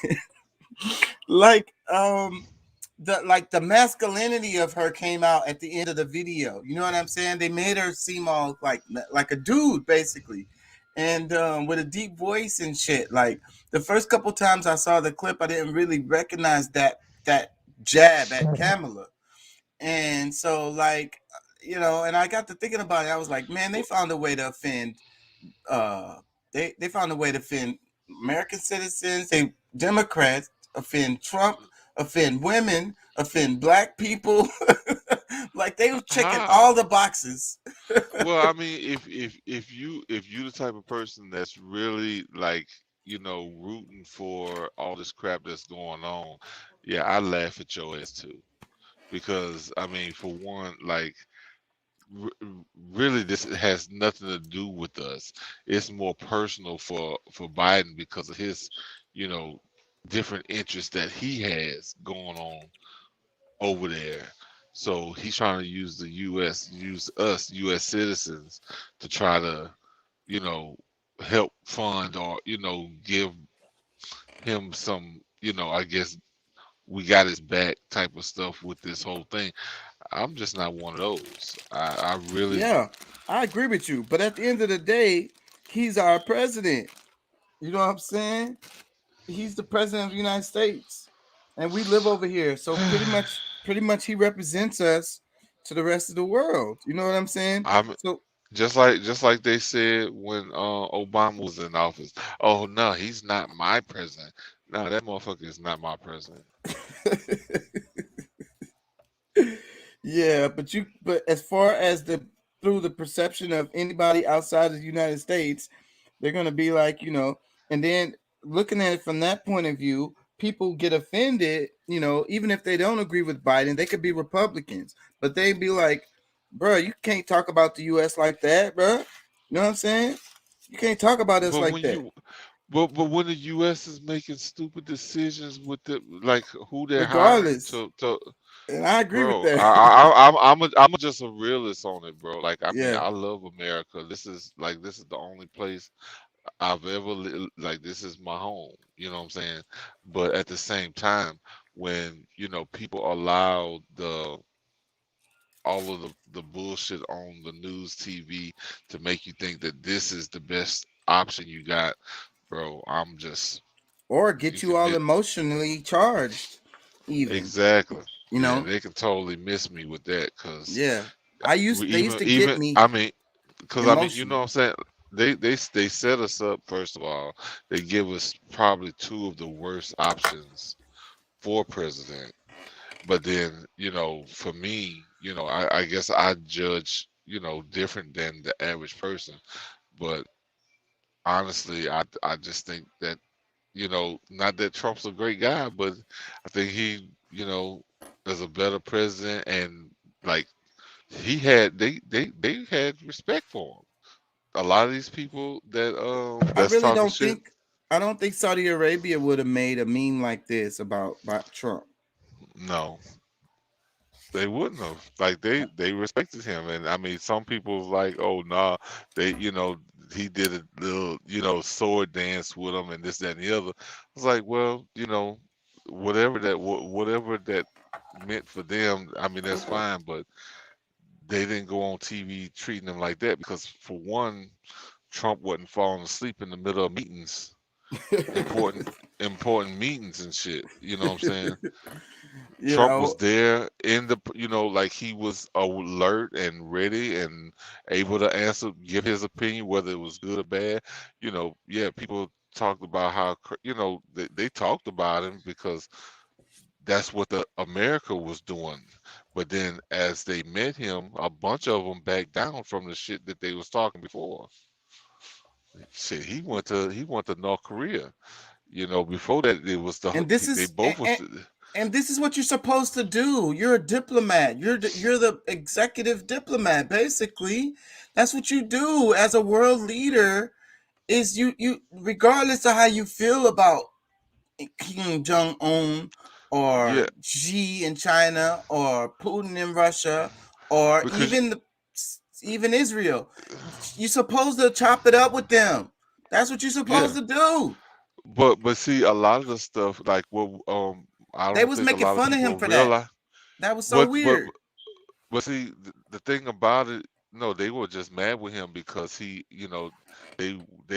like the masculinity of her came out at the end of the video. You know what I'm saying? They made her seem all like a dude basically, and with a deep voice and shit. Like the first couple times I saw the clip, I didn't really recognize that jab at Kamala, and so like and I got to thinking about it. I was like, man, they found a way to offend. They found a way to offend American citizens, Democrats, offend Trump, offend women, offend black people. Like they were checking all the boxes. Well, I mean, if you the type of person that's really like rooting for all this crap that's going on, yeah, I laugh at your ass too, because I mean, for one, like. Really, this has nothing to do with us. It's more personal for Biden because of his, different interests that he has going on over there. So he's trying to use us U.S. citizens to try to, help fund or give him some, I guess we got his back type of stuff with this whole thing. I'm just not one of those. I really. Yeah, I agree with you. But at the end of the day, he's our president. You know what I'm saying? He's the president of the United States, and we live over here. So pretty much, he represents us to the rest of the world. You know what I'm saying? So just like they said when Obama was in office. Oh no, he's not my president. Nah, that motherfucker is not my president. Yeah, but as far as through the perception of anybody outside of the United States, they're gonna be like, and then looking at it from that point of view, people get offended, even if they don't agree with Biden, they could be Republicans, but they'd be like, bro, you can't talk about the US like that, bro. You know what I'm saying? You can't talk about us But like when that. you but when the US is making stupid decisions with the like who they're Regardless. hiring to And I agree with bro, that. I'm just a realist on it, bro. Like I mean, Yeah. I love America. This is the only place I've ever like this is my home. You know what I'm saying? But at the same time, when people allow all of the bullshit on the news TV to make you think that this is the best option you got, bro, I'm just Or get you can all miss emotionally charged, even. exactly. You Yeah, know? they can totally miss me with that because Yeah. They used to get even me I mean, because I mean, you know emotional. what I'm saying? They set us up. First of all, they give us probably two of the worst options for president. But then, for me, I guess I judge, different than the average person. But honestly, I just think that, not that Trump's a great guy, but I think he, is a better president, and like they had respect for him. A lot of these people I that's really talking don't shit, think I don't think Saudi Arabia would have made a meme like this about Trump. no, they wouldn't have. Like they respected him, and I mean, some people like, oh nah, they he did a little sword dance with him and this that and the other. It's like, well, whatever that meant for them. I mean, that's fine, but they didn't go on TV treating him like that because for one, Trump wasn't falling asleep in the middle of meetings, important meetings and shit. You know what I'm saying? You Trump was know, there in the, like he was alert and ready and able to give his opinion, whether it was good or bad. Yeah, people talked about how, they talked about him because that's what the America was doing. But then as they met him, a bunch of them backed down from the shit that they was talking before. Shit, he went to North Korea. Before that it was and this they is both was. and this is what you're supposed to do. You're a diplomat. You're the executive diplomat. Basically, that's what you do as a world leader. Is you regardless of how you feel about Kim Jong Un Yeah, or Xi in China or Putin in Russia or because even Israel, you're supposed to chop it up with them. That's what you're supposed yeah, to do. but see, a lot of the stuff like what I They don't was think a making lot of fun of him people for that. realize. That was so But but weird. but see, the thing about it, no, they were just mad with him because they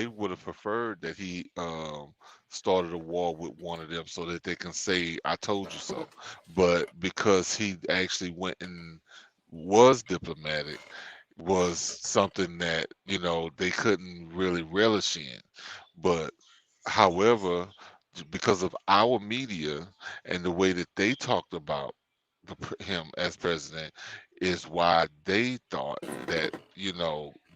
would have preferred that he started a war with one of them so that they can say I told you so. But because he actually went and was diplomatic was something that they couldn't really relish in. But however, because of our media and the way that they talked about him as president, is why they thought that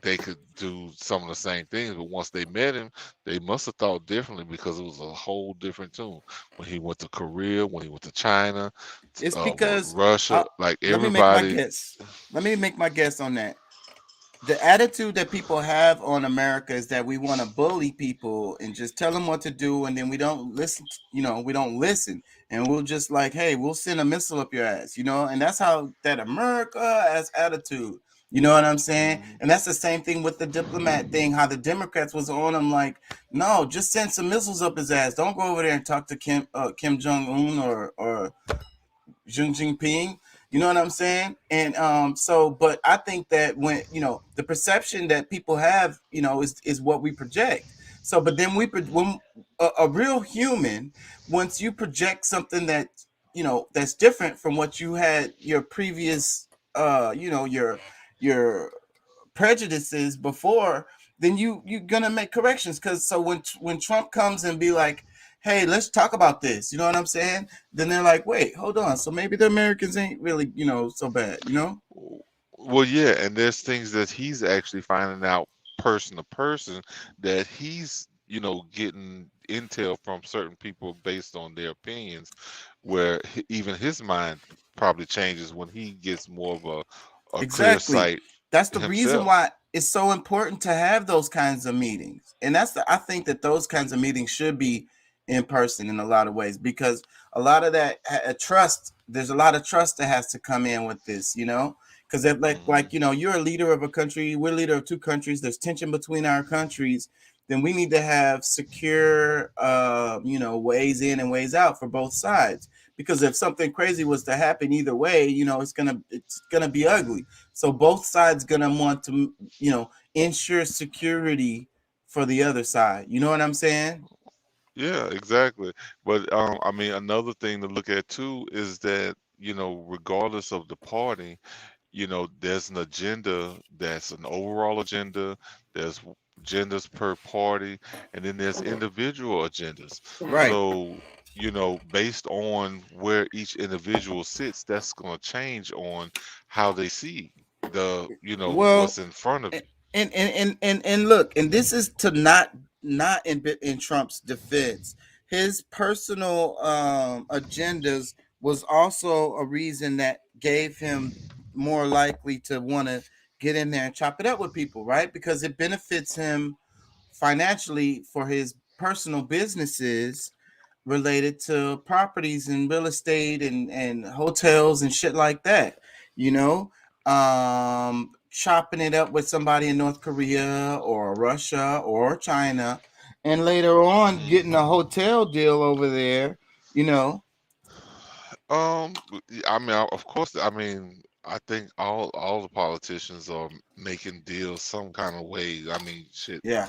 they could do some of the same things. But once they met him, they must have thought differently because it was a whole different tune. When he went to Korea, when he went to China, It's because Russia, like let me make my everybody. guess. Let me make my guess on that. The attitude that people have on America is that we want to bully people and just tell them what to do, and then we don't listen. We don't listen, and we'll just like, hey, we'll send a missile up your ass, and that's how that America has attitude. You know what I'm saying? And that's the same thing with the diplomat thing. How the Democrats was on him, like, no, just send some missiles up his ass. Don't go over there and talk to Kim Jong Un or Xi Jinping. You know what I'm saying? And but I think that when the perception that people have, is what we project. So, but then when a real human, once you project something that that's different from what you had your previous, your prejudices before, then you're gonna make corrections. Because so when Trump comes and be like, hey, let's talk about this. You know what I'm saying? Then they're like, wait, hold on. So maybe the Americans ain't really, so bad, Well, yeah, and there's things that he's actually finding out person to person that he's, getting intel from certain people based on their opinions, where even his mind probably changes when he gets more of a clear Exactly. sight That's the reason himself. why it's so important to have those kinds of meetings. And I think that those kinds of meetings should be in person in a lot of ways, because a lot of that trust, there's a lot of trust that has to come in with this, because if like you're a leader of a country, we're a leader of two countries, there's tension between our countries, then we need to have secure ways in and ways out for both sides. Because if something crazy was to happen either way, it's gonna be ugly. So both sides gonna want to, ensure security for the other side. You know what I'm saying? Yeah, exactly. But I mean, another thing to look at too is that, regardless of the party, there's an agenda that's an overall agenda. There's agendas per party, and then there's individual agendas. Right. So, based on where each individual sits, that's going to change on how they see the, what's in front of you. And look, and this is to not in Trump's defense. His personal agendas was also a reason that gave him more likely to want to get in there and chop it up with people, right? Because it benefits him financially for his personal businesses related to properties and real estate and hotels and shit like that, chopping it up with somebody in North Korea or Russia or China, and later on getting a hotel deal over there, I mean, of course, I mean, I think all the politicians are making deals some kind of way. I mean, shit. Yeah.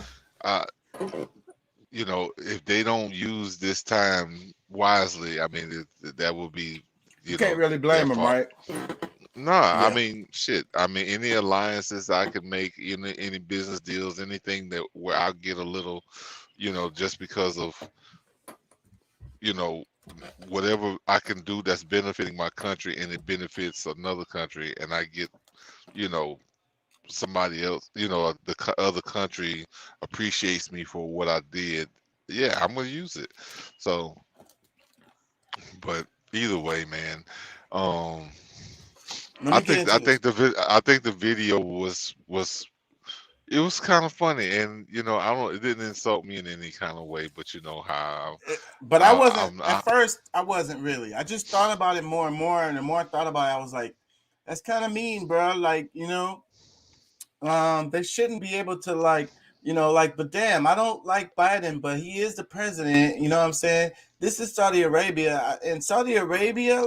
If they don't use this time wisely, I mean, that will be. You can't really blame them, right? No, I mean, shit. I mean, any alliances I could make, any business deals, anything that where I'll get a little, just because of, whatever I can do that's benefiting my country and it benefits another country, and I get, somebody else, the other country appreciates me for what I did. Yeah, I'm gonna use it. So, but either way, man, I think the video was it was kind of funny, and it didn't insult me in any kind of way, but you know how. But I wasn't at first. I wasn't really. I just thought about it more and more, and the more I thought about it, I was like, "That's kind of mean, bro." Like, they shouldn't be able to but damn, I don't like Biden, but he is the president. You know what I'm saying? This is Saudi Arabia, and Saudi Arabia,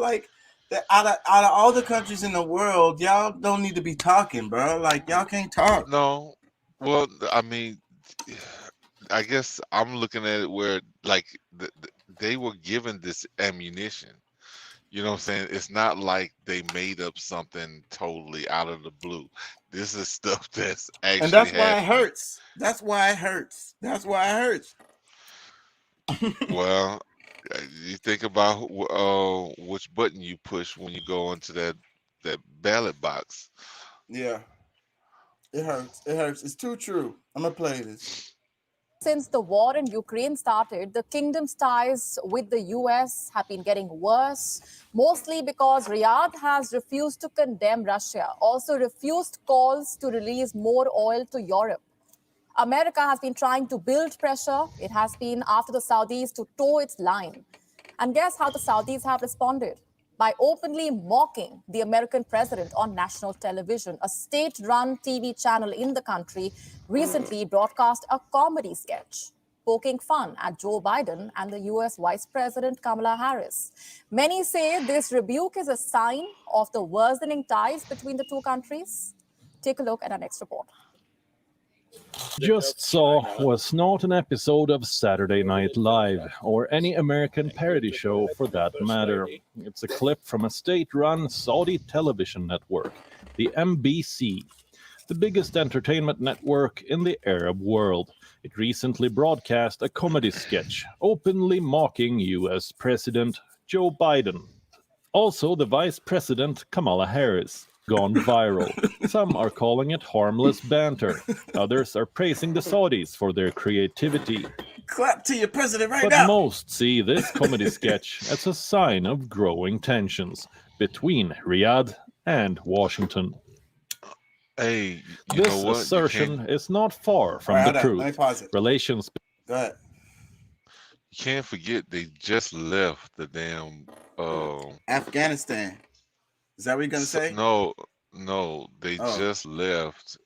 out of all the countries in the world, y'all don't need to be talking, bro. Like, y'all can't talk. No, well, I mean, I guess I'm looking at it where they were given this ammunition. You know what I'm saying? It's not like they made up something totally out of the blue. This is stuff that's actually and that's why happening. it hurts. That's why it hurts. That's why it hurts. Well, you think about which button you push when you go into that ballot box. Yeah, it hurts. It hurts. It's too true. I'm gonna play this. Since the war in Ukraine started, the kingdom's ties with the US have been getting worse, mostly because Riyadh has refused to condemn Russia, also refused calls to release more oil to Europe. America has been trying to build pressure. It has been after the Saudis to toe its line. And guess how the Saudis have responded? By openly mocking the American president on national television. A state-run TV channel in the country recently broadcast a comedy sketch poking fun at Joe Biden and the US Vice President Kamala Harris. Many say this rebuke is a sign of the worsening ties between the two countries. Take a look at our next report. Just Saw was not an episode of Saturday Night Live, or any American parody show for that matter. It's a clip from a state-run Saudi television network, the MBC. the biggest entertainment network in the Arab world. It recently broadcast a comedy sketch openly mocking US President Joe Biden. Also, the Vice President Kamala Harris, gone viral. Some are calling it harmless banter. Others are praising the Saudis for their creativity. Clap to your president right But now. most see this comedy sketch as a sign of growing tensions between Riyadh and Washington. Hey, This assertion is not far from Alright, the hold on. Let me truth. pause it. Relations. Go ahead. You can't forget they just left the damn Afghanistan. Is that what you're gonna say? no, they Oh. just left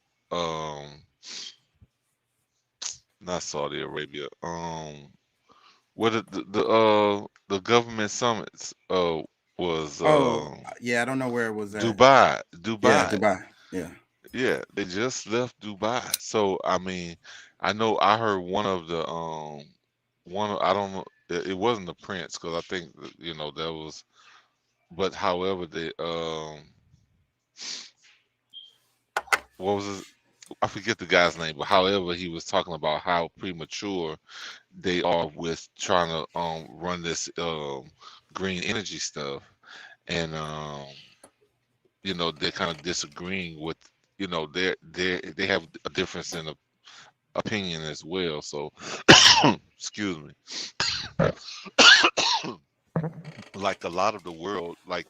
not Saudi Arabia. What the government summits was Yeah, I don't know where it was at. Dubai. Yeah, Dubai. Yeah. Yeah, they just left Dubai. So I mean, I know I heard one of the I don't know, it wasn't the prince because I think that was, but however they what was his, I forget the guy's name, but however he was talking about how premature they are with trying to run this green energy stuff, and they're kind of disagreeing with they have a difference in opinion as well. So excuse me. Like a lot of the world, like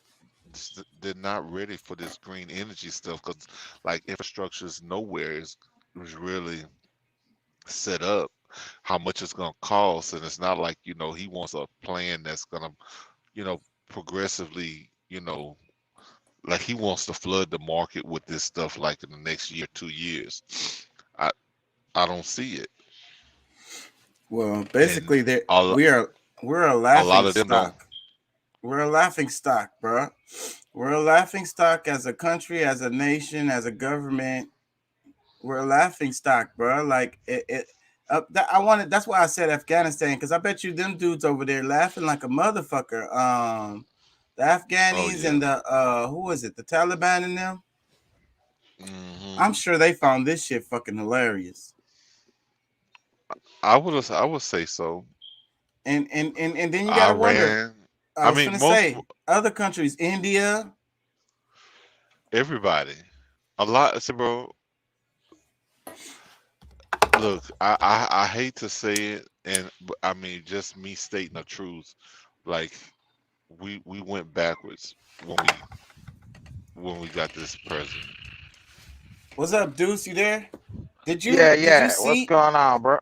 they're not ready for this green energy stuff because like infrastructure is nowhere is really set up how much it's going to cost, and it's not like he wants a plan that's going to progressively like he wants to flood the market with this stuff like in the next year 2 years. I don't see it. Well, basically, And we're a laughing lot of them don't. stock. We're a laughing stock, bro. We're a laughing stock as a country, as a nation, as a government. We're a laughing stock, bro. Like that's why I said Afghanistan, because I bet you them dudes over there laughing like a motherfucker. The Afghanis and the who is it? The Taliban and them. I'm sure they found this shit fucking hilarious. I would say so. And then you gotta wonder. I was gonna say other countries, India, everybody, a lot. So, bro, look, I hate to say it, but I mean just me stating the truth. Like we went backwards when we got this president. What's up, Deuce? You there? Did you? Yeah. Did you see, What's going on, bro?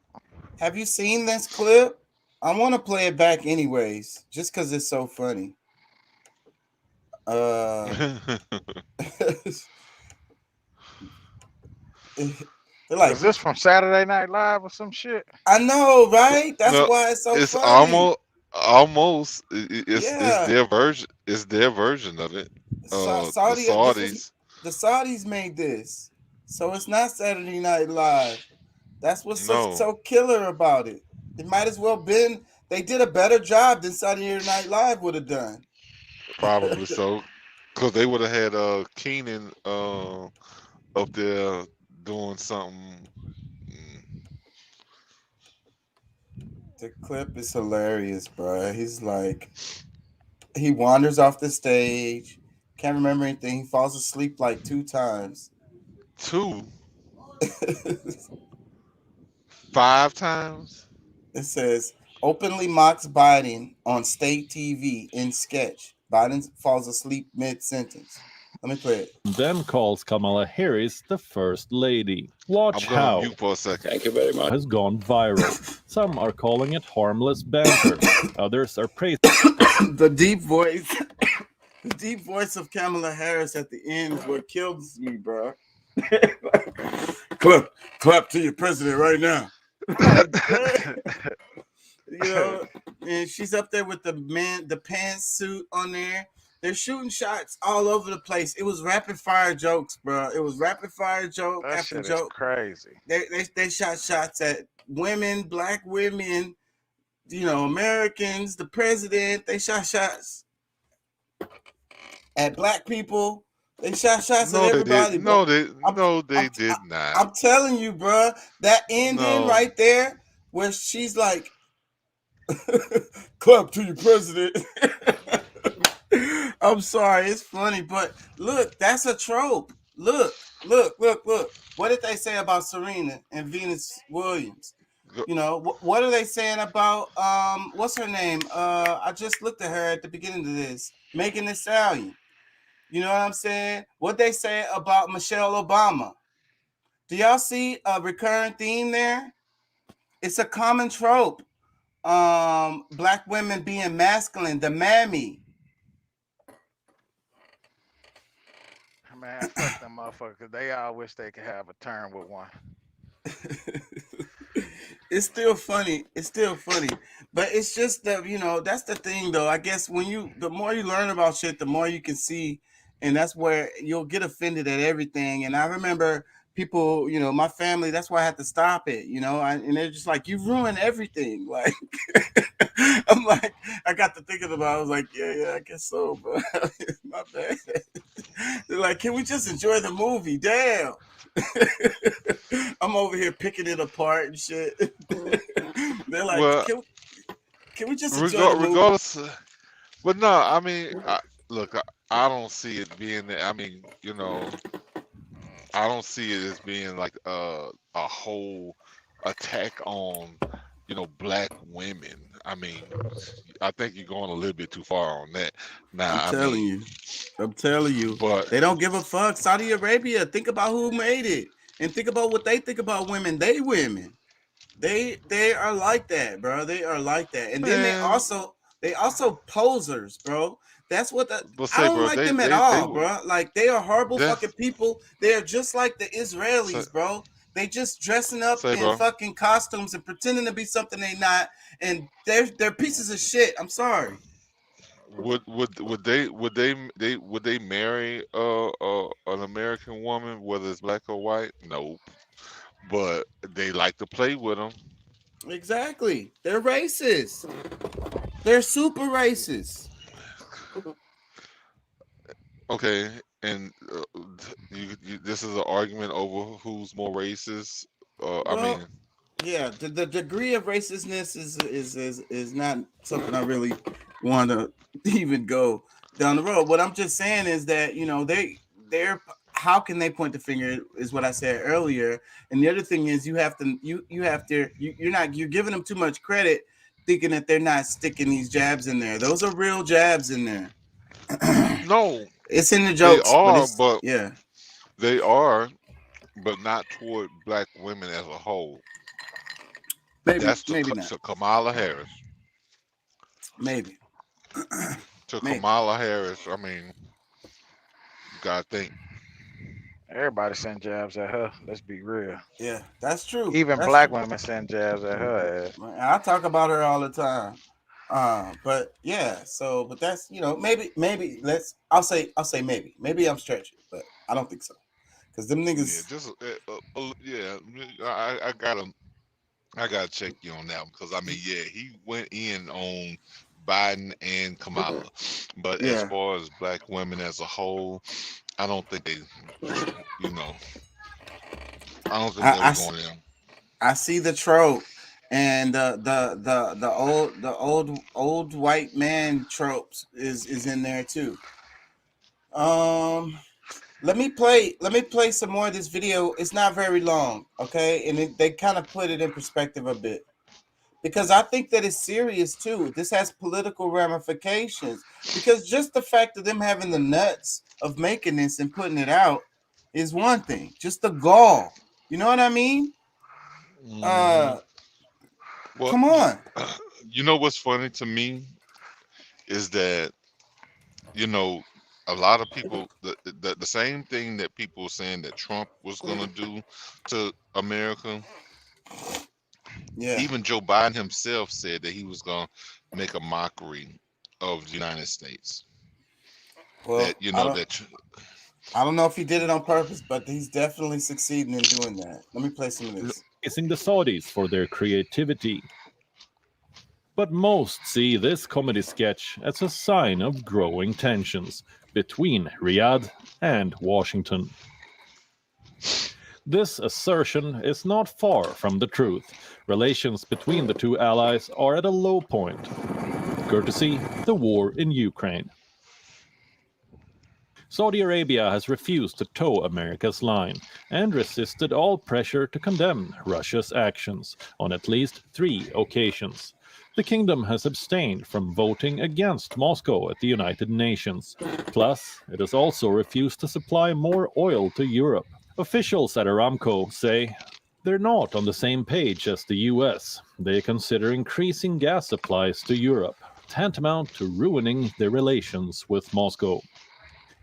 Have you seen this clip? I want to play it back anyways, just because it's so funny. They're like, is this from Saturday Night Live or some shit? I know, right? That's No, why it's so it's funny. almost it's their version. It's their version of it. The Saudis. The Saudis made this, so it's not Saturday Night Live. That's what's so killer about it. It might as well been. They did a better job than Saturday Night Live would have done. Probably so, because they would have had Keenan up there doing something. The clip is hilarious, bro. He's like, he wanders off the stage, can't remember anything. He falls asleep like 2 times. 2? 5 times? It says, openly mocks Biden on state TV in sketch. Biden falls asleep mid-sentence. Let me play it. Then calls Kamala Harris the First Lady. Watch I'm how mute for a second. Thank you very much. Has gone viral. Some are calling it harmless banter. Others are praising the deep voice. The deep voice of Kamala Harris at the end is what kills me, bro. clap to your president right now. And she's up there with the pantsuit on there. They're shooting shots all over the place. It was rapid fire jokes, bro. It was rapid fire joke That after shit joke. is crazy. They shot shots at women, black women, Americans, the president. They shot shots at black people. They shot shots No, at they everybody, did. bro. No, they did not. I'm telling you, bro. That ending No. right there, where she's like, "Clap to your president." I'm sorry, it's funny, but look, that's a trope. Look. What did they say about Serena and Venus Williams? You know, what are they saying about what's her name? I just looked at her at the beginning of this, Megan Thee Stallion. You know what I'm saying? What they say about Michelle Obama? Do y'all see a recurring theme there? It's a common trope. Black women being masculine, the mammy. Man, fuck them motherfuckers. They all wish they could have a turn with one. It's still funny. But it's just that, you know, that's the thing though. I guess the more you learn about shit, the more you can see, and that's where you'll get offended at everything. And I remember people, you know, my family, that's why I had to stop it, you know, and they're just like, you ruined everything. Like, I'm like, I got to thinking about it. I was like, yeah, I guess so, bro. My bad. They're like, can we just enjoy the movie? Damn. I'm over here picking it apart and shit. They're like, Well, can we just enjoy the movie? regardless, but no, I mean, look, I don't see it being that. I mean, you know, I don't see it as being like a whole attack on, you know, black women. I mean, I think you're going a little bit too far on that. Now, I'm telling you, but they don't give a fuck. Saudi Arabia, think about who made it, and think about what they think about women. They women, they are like that, bro. They are like that, and then they also posers, bro. That's what I don't bro, like them at all, bro. Like they are horrible fucking people. They are just like the Israelis, bro. They just dressing up in bro. fucking costumes and pretending to be something they not, and they're pieces of shit. I'm sorry. Would they marry an American woman, whether it's black or white? No, but they like to play with them. Exactly. They're racist. They're super racist. Okay, and this is an argument over who's more racist. I mean, yeah, the degree of racistness is not something I really want to even go down the road. What I'm just saying is that, you know, they're how can they point the finger is what I said earlier. And the other thing is you're giving them too much credit, thinking that they're not sticking these jabs in there. Those are real jabs in there. No, it's in the jokes. They are, but not toward black women as a whole. That's to Kamala Harris. Maybe. Kamala Harris, I mean, you gotta think. Everybody send jabs at her. Let's be real. Yeah, that's true. Even black women send jabs at her ass. I talk about her all the time. But yeah, but that's, you know, maybe I'll say maybe I'm stretching, but I don't think so, because them niggas. I gotta check you on that one, because I mean, yeah, he went in on Biden and Kamala, but as far as black women as a whole, I don't think they, you know, I don't think they're going in. I see the trope. And the old white man tropes is in there too. Let me play some more of this video. It's not very long, okay? And they kind of put it in perspective a bit, because I think that it's serious too. This has political ramifications, because just the fact of them having the nuts of making this and putting it out is one thing. Just the gall, you know what I mean? Well, come on. You know what's funny to me is that, you know, a lot of people, the same thing that people were saying that Trump was going to do to America. Yeah. Even Joe Biden himself said that he was going to make a mockery of the United States. Well, that, you know, I don't know if he did it on purpose, but he's definitely succeeding in doing that. Let me play some of this. Praising the Saudis for their creativity. But most see this comedy sketch as a sign of growing tensions between Riyadh and Washington. This assertion is not far from the truth. Relations between the two allies are at a low point, courtesy the war in Ukraine. Saudi Arabia has refused to toe America's line and resisted all pressure to condemn Russia's actions on at least 3 occasions. The kingdom has abstained from voting against Moscow at the United Nations. Plus, it has also refused to supply more oil to Europe. Officials at Aramco say they're not on the same page as the US. They consider increasing gas supplies to Europe, tantamount to ruining their relations with Moscow.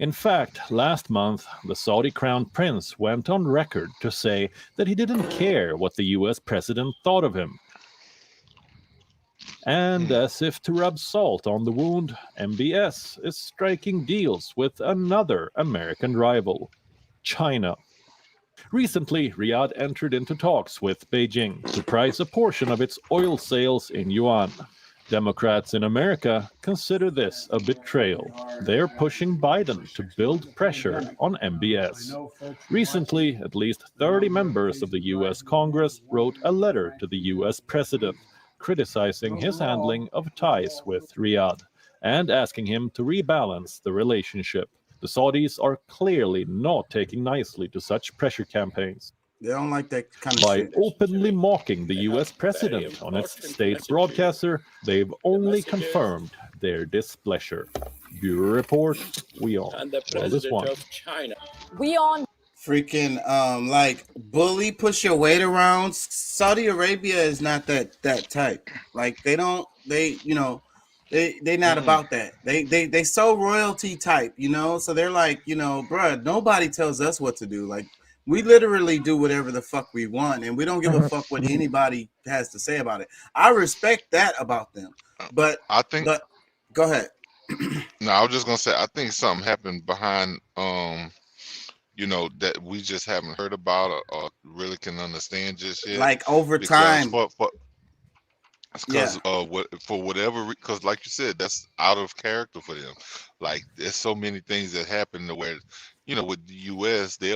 In fact, last month, the Saudi Crown Prince went on record to say that he didn't care what the US president thought of him. And as if to rub salt on the wound, MBS is striking deals with another American rival, China. Recently, Riyadh entered into talks with Beijing to price a portion of its oil sales in yuan. Democrats in America consider this a betrayal. They're pushing Biden to build pressure on MBS. Recently, at least 30 members of the U.S. Congress wrote a letter to the U.S. president criticizing his handling of ties with Riyadh and asking him to rebalance the relationship. The Saudis are clearly not taking nicely to such pressure campaigns. They don't like that kind of By shit. openly mocking the U.S. president on its state broadcaster, they've only confirmed their displeasure. Bureau Report, we on this one. We on Freaking like bully, push your weight around. Saudi Arabia is not that type. Like they not about that. They so royalty type, so they're like, bruh, nobody tells us what to do. Like we literally do whatever the fuck we want, and we don't give a fuck what anybody has to say about it. I respect that about them, but go ahead. No, I was just gonna say I think something happened behind that we just haven't heard about or really can understand just yet. Like over time. Because for whatever, because like you said, that's out of character for them. Like there's so many things that happen to where, with the U.S. they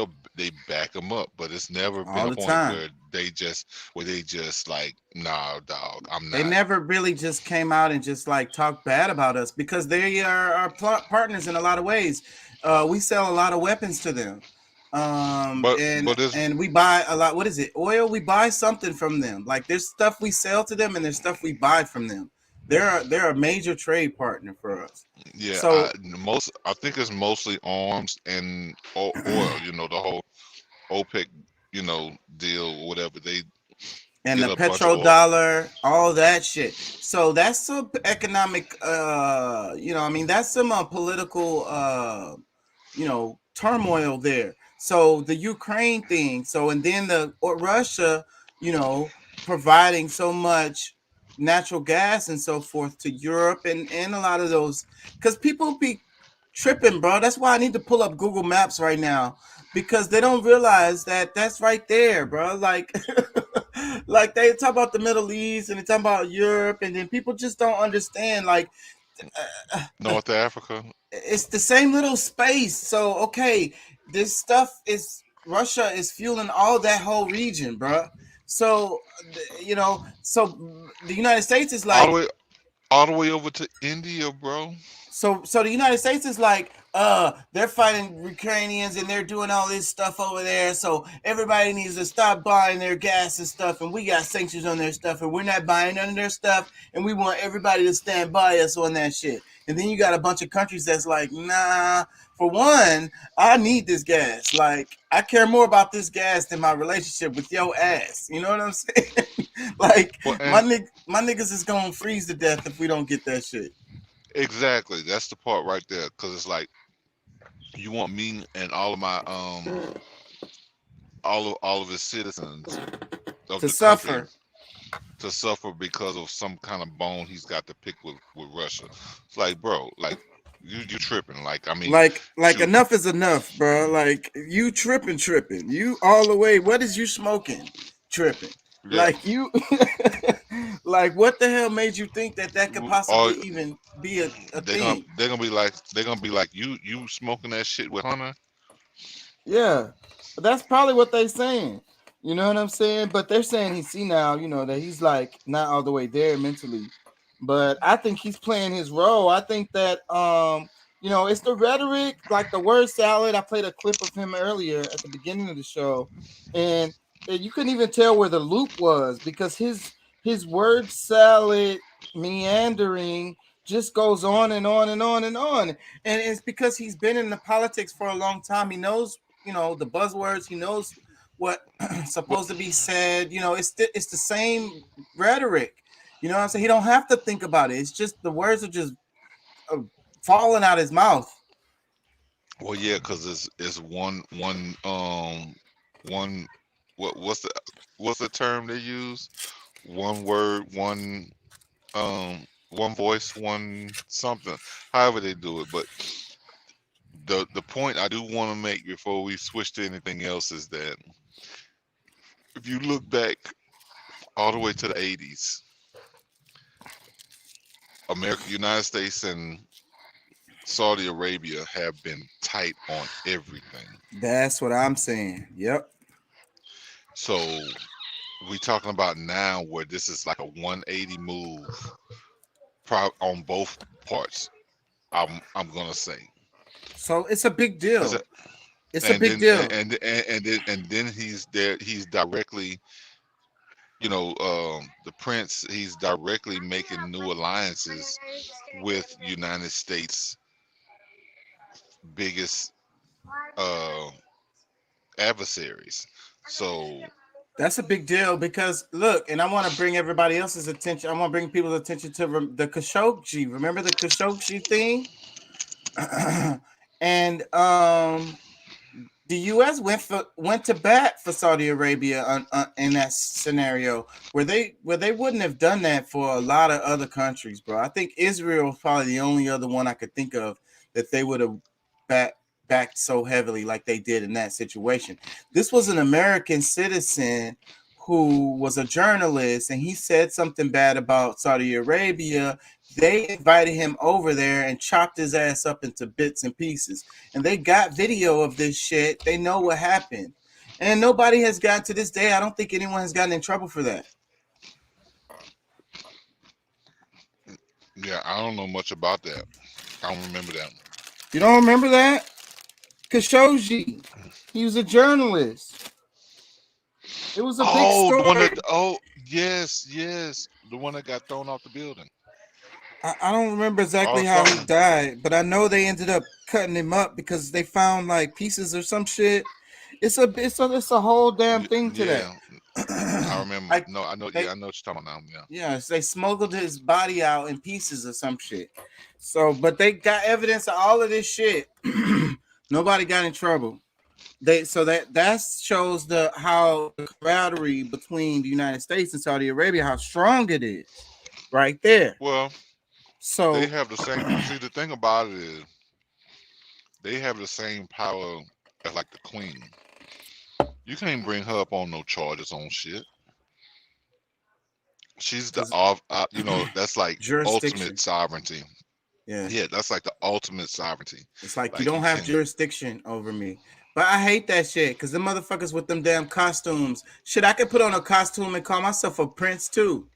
back them up, but it's never been a point where they just like, nah, dog, I'm not. They never really just came out and just like talked bad about us because they are our partners in a lot of ways. We sell a lot of weapons to them. And we buy a lot. What is it? Oil. We buy something from them. Like there's stuff we sell to them, and there's stuff we buy from them. They're a major trade partner for us. Yeah. So I think it's mostly arms and oil. The whole OPEC, deal, whatever they. And the petrodollar, all that shit. So that's some economic. That's some political. Turmoil there. So the Ukraine thing. And then Russia, providing so much natural gas and so forth to Europe and a lot of those, because people be tripping, bro. That's why I need to pull up Google Maps right now, because they don't realize that that's right there, bro. Like, like they talk about the Middle East and they talk about Europe, and then people just don't understand, like, North Africa. It's the same little space. So, okay, this stuff Russia is fueling all that whole region, bro. So, so the United States is like all the way over to India, bro. So the United States is like, they're fighting Ukrainians and they're doing all this stuff over there. So everybody needs to stop buying their gas and stuff. And we got sanctions on their stuff and we're not buying none of their stuff. And we want everybody to stand by us on that shit. And then you got a bunch of countries that's like, nah, for one, I need this gas. Like, I care more about this gas than my relationship with your ass. You know what I'm saying? Like, my niggas is going to freeze to death if we don't get that shit. Exactly. That's the part right there. Because it's like, you want me and all of my, all of his citizens to suffer. To suffer because of some kind of bone he's got to pick with Russia. It's like, bro, like you tripping. Like, I mean, like enough is enough, bro. Like you tripping. You all the way. What is you smoking? Tripping. Yeah. Like you, like what the hell made you think that that could possibly even be a thing? They're gonna be like you smoking that shit with Hunter. Yeah, but that's probably what they're saying. You know what I'm saying? But they're saying he's senile, you know, that he's like not all the way there mentally. But I think he's playing his role. I think that you know, it's the rhetoric, like the word salad. I played a clip of him earlier at the beginning of the show, and you couldn't even tell where the loop was because his word salad meandering just goes on and on and on and on. And it's because he's been in the politics for a long time. He knows, you know, the buzzwords. He knows what supposed to be said. You know, it's the same rhetoric. You know what I'm saying? He don't have to think about it. It's just the words are just falling out his mouth. Well, yeah, because it's one what's the term they use? One word, one voice, one something. However they do it, but the point I do want to make before we switch to anything else is that if you look back all the way to the 80s, United States and Saudi Arabia have been tight on everything. That's what I'm saying. Yep. So we talking about now where this is like a 180 move on both parts. I'm gonna say. So it's a big deal. It's a big deal. deal. And then he's there. He's directly, you know, the prince. He's directly making new alliances with United States' biggest adversaries. So that's a big deal because look, and I want to bring everybody else's attention. I want to bring people's attention to the Khashoggi. Remember the Khashoggi thing? And the U.S. went to bat for Saudi Arabia in that scenario where they wouldn't have done that for a lot of other countries, bro. I think Israel was probably the only other one I could think of that they would have backed so heavily like they did in that situation. This was an American citizen who was a journalist, and he said something bad about Saudi Arabia. They invited him over there and chopped his ass up into bits and pieces. And they got video of this shit. They know what happened. And nobody has gotten to this day. I don't think anyone has gotten in trouble for that. Yeah, I don't know much about that. I don't remember that. You don't remember that? Khashoggi. He was a journalist. It was a big story. Yes. The one that got thrown off the building. I don't remember exactly how he died, but I know they ended up cutting him up because they found like pieces or some shit. It's a whole damn thing to that. I remember. I know what you're talking about now. Yeah, they smuggled his body out in pieces or some shit. So, but they got evidence of all of this shit. Nobody got in trouble. That shows how the camaraderie between the United States and Saudi Arabia, how strong it is, right there. Well, so they have the same. See, the thing about it is, they have the same power as like the Queen. You can't bring her up on no charges on shit. She's the that's like ultimate sovereignty. Yeah, that's like the ultimate sovereignty. It's like you don't have jurisdiction over me. But I hate that shit because the motherfuckers with them damn costumes. Shit, I could put on a costume and call myself a prince too.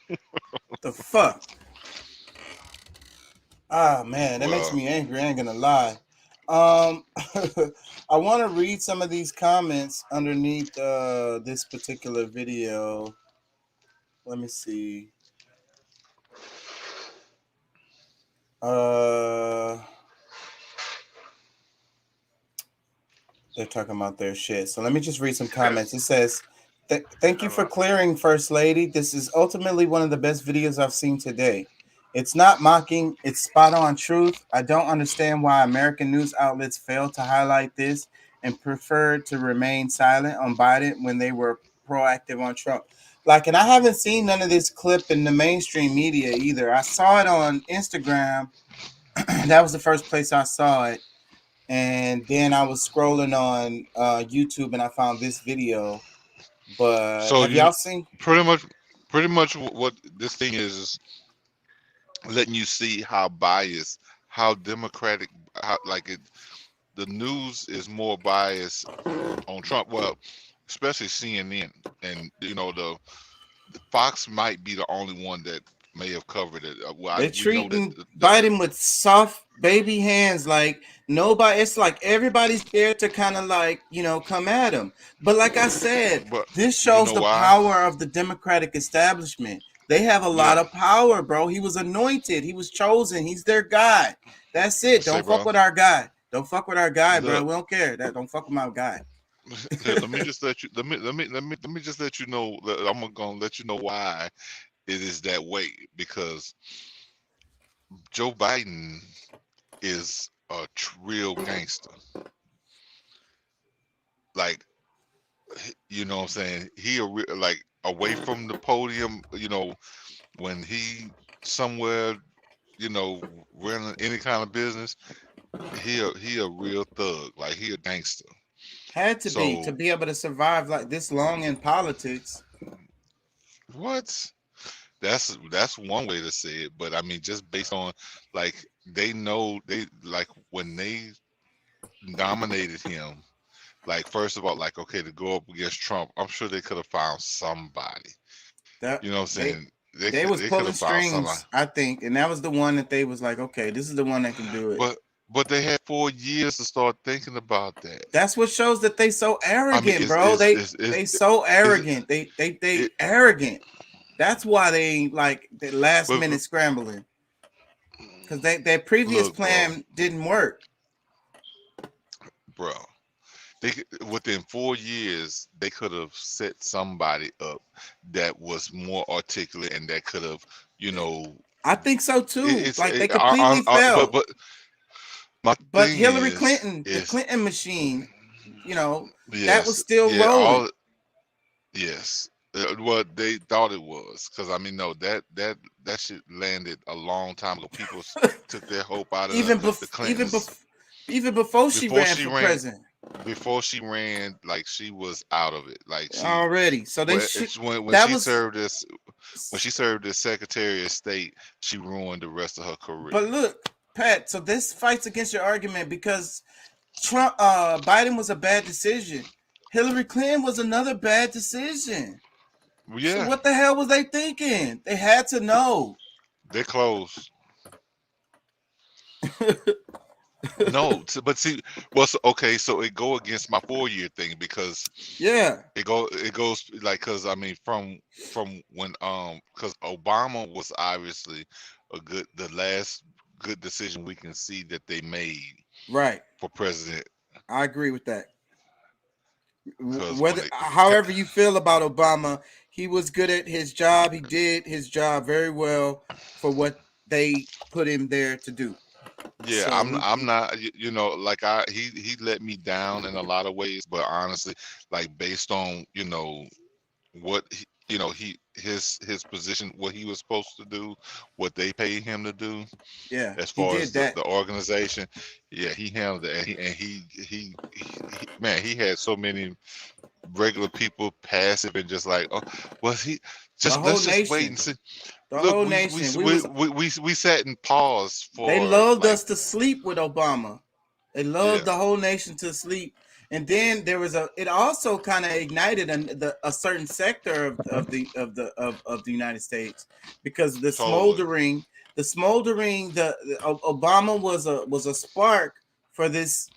What the fuck? Ah, man, that makes me angry. I ain't gonna lie. I want to read some of these comments underneath this particular video. Let me see. They're talking about their shit. So let me just read some comments. It says, thank you for clearing, First Lady. This is ultimately one of the best videos I've seen today. It's not mocking. It's spot on truth. I don't understand why American news outlets failed to highlight this and preferred to remain silent on Biden when they were proactive on Trump. And I haven't seen none of this clip in the mainstream media either. I saw it on Instagram. That was the first place I saw it. And then I was scrolling on YouTube and I found this video. But So have you y'all seen? pretty much what this thing is letting you see how biased, how democratic, how like it. The news is more biased on Trump. Well, especially CNN, and the Fox might be the only one that may have covered it. They're We know that treating Biden with soft baby hands, like nobody. It's like everybody's scared to kind of like come at him. But like I said, but this you shows know the why? power of the Democratic establishment. They have a lot Yeah. of power, bro. He was anointed. He was chosen. He's their guy. That's it. Say, Don't fuck bro. with our guy. Don't fuck with our guy, bro. Look, We don't care. That don't fuck with my guy. here, let me just let you let me just let you know that I'm gonna let you know why it is that way, because Joe Biden is a real gangster. Like, you know what I'm saying? Like away from the podium, when he somewhere, running any kind of business, he a real thug. Like he a gangster. Had to be So able to survive like this long in politics. what? That's one way to say it, but I mean, just based on like they know they like when they nominated him. Like first of all, like okay, to go up against Trump, I'm sure they could have found somebody. That You know what I'm they saying? they was They could pulling have found somebody. strings, I think, and that was the one that they was like, okay, this is the one that can do it. But they had 4 years to start thinking about that. That's what shows that they so I mean, arrogant, bro. They so arrogant. They arrogant. That's why they ain't like the last But- minute scrambling. Because their previous Look, plan didn't work. bro. Within 4 years, they could have set somebody up that was more articulate and that could have, I think so too. They it- completely failed. But my But thing Hillary is- Clinton, the is- Clinton machine, that yes, was still yeah, rolling. Yes. Well, they thought it was, because I mean, no, that shit landed a long time ago. People took their hope out of the Clintons. Even before she ran for president. Before she ran, like she was out of it. Like she Already. So they when that she was served as Secretary of State, she ruined the rest of her career. But look, Pat, so this fights against your argument because Biden was a bad decision. Hillary Clinton was another bad decision. Yeah. So what the hell was they thinking? They had to know. They're closed. No, but see, okay, so it go against my 4-year thing because it goes like because I mean from when because Obama was obviously the last good decision we can see that they made right for president. I agree with that. However you feel about Obama, he was good at his job. He did his job very well for what they put him there to do. Yeah, So I'm not, like he let me down in a lot of ways, but honestly, like based on, what his position, what he was supposed to do, what they paid him to do. Yeah, as he far did as that. the organization, yeah, he handled it, and he man, he had so many regular people passive and just like, oh, well, he just let's just wait and see. The Look, whole nation. we sat and paused for. They loved like, us to sleep with Obama. They loved the whole nation to sleep. And then there was it also kind of ignited a certain sector of the United States because the smoldering, Obama was a spark for this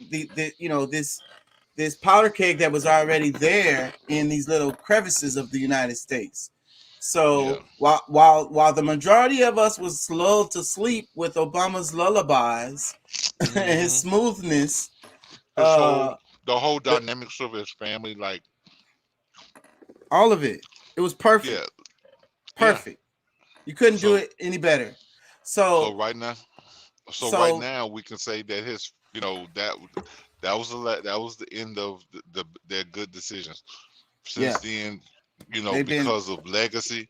this powder keg that was already there in these little crevices of the United States. So while the majority of us was lulled to sleep with Obama's lullabies and his smoothness, the whole dynamics of his family, like all of it, it was perfect. Yeah, perfect. You couldn't do it any better. So right now we can say that his, that was the end of their good decisions. Since then, because of legacy,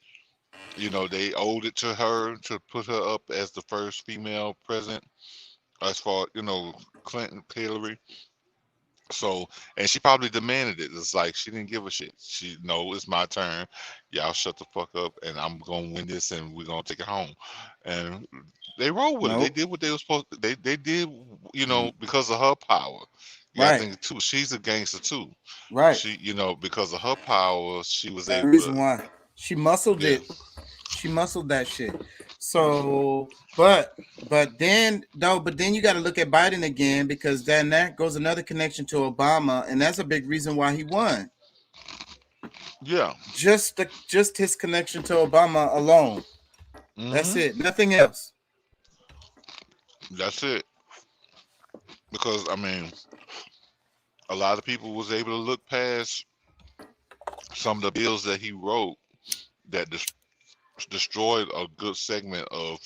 they owed it to her to put her up as the first female president. As far Clinton, Hillary, So, and she probably demanded it. It's like she didn't give a shit. She no, it's my turn. Y'all shut the fuck up, and I'm gonna win this, and we're gonna take it home. And they rolled with it. They Nope. did what they were supposed to. They did, because of her power. You gotta Right. think too. She's a gangster too. Right. She, because of her power, she was The able reason to. why she muscled Yeah. it. She muscled that shit. So, but then you got to look at Biden again, because then that goes another connection to Obama, and that's a big reason why he won. Yeah. Just his connection to Obama alone. That's Mhm. it. Nothing else. That's it. Because I mean, a lot of people was able to look past some of the bills that he wrote that destroyed a good segment of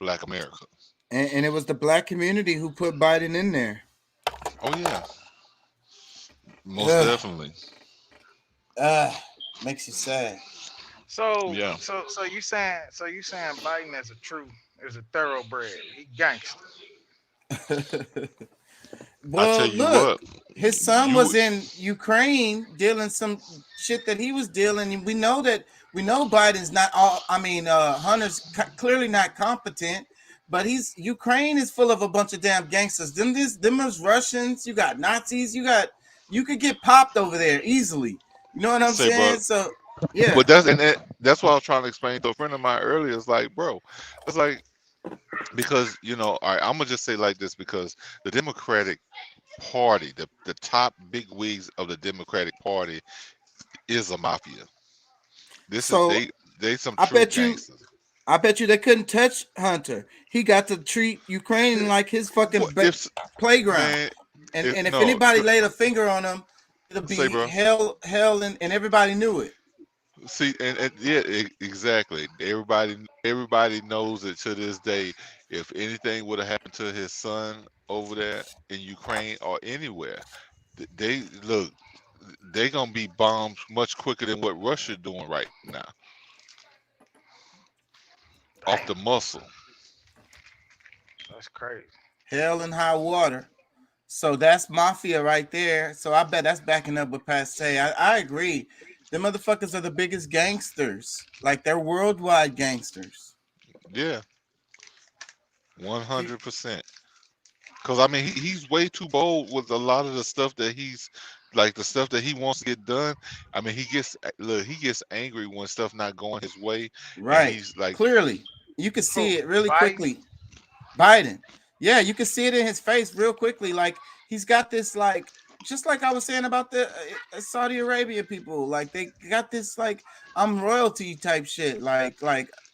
Black America. And it was the black community who put Biden in there. Oh yeah, most Ugh. definitely. Makes you sad. So Yeah. so you saying Biden is a thoroughbred. He gangster. Well, tell you look, what, his son you was in Ukraine dealing some shit that he was dealing, and we know Biden's not all. I mean, Hunter's clearly not competent, but Ukraine is full of a bunch of damn gangsters. Them is Russians. You got Nazis. You could get popped over there easily. You know what I'm say, saying? bro. So yeah, But that's what I was trying to explain to a friend of mine earlier. It's like, bro, it's like because all right, I'm gonna just say like this because the Democratic Party, the top big wigs of the Democratic Party, is a mafia. This is so they some I true bet you. gangsters. I bet you they couldn't touch Hunter. He got to treat Ukraine like his fucking What if playground. man? And if No, anybody laid a finger on him, it'll say, be bro. hell, and everybody knew it. See, and yeah, exactly. Everybody knows it to this day. If anything would have happened to his son over there in Ukraine or anywhere, they look, they gonna be bombed much quicker than what Russia doing right now. Off the muscle. That's crazy. Hell and high water. So that's mafia right there. So I bet that's backing up with Passe. I agree. Them motherfuckers are the biggest gangsters. Like they're worldwide gangsters. Yeah, 100%. Because I mean, he's way too bold with a lot of the stuff that he's like the stuff that he wants to get done. I mean, he gets angry when stuff not going his way, and Right. he's like, Clearly. You can see it really Biden? quickly. Biden. Yeah, you can see it in his face real quickly. Like he's got this like just like I was saying about the Saudi Arabia people, like they got this like I'm royalty type shit. Like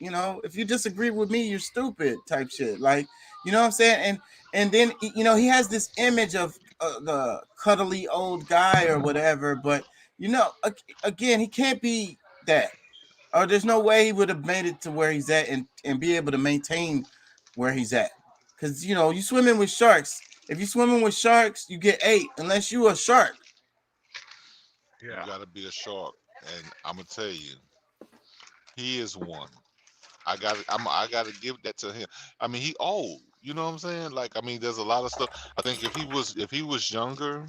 if you disagree with me, you're stupid type shit. Like you know what I'm saying? And then he has this image of the cuddly old guy or whatever. But again, he can't be that. Or there's no way he would have made it to where he's at and be able to maintain where he's at. Because you swimming with sharks. If you swimming with sharks, you get ate unless you a shark. you gotta be a shark, and I'm gonna tell you, he is one. I gotta give that to him. I mean, he old. You know what I'm saying? Like, I mean, there's a lot of stuff. I think if he was younger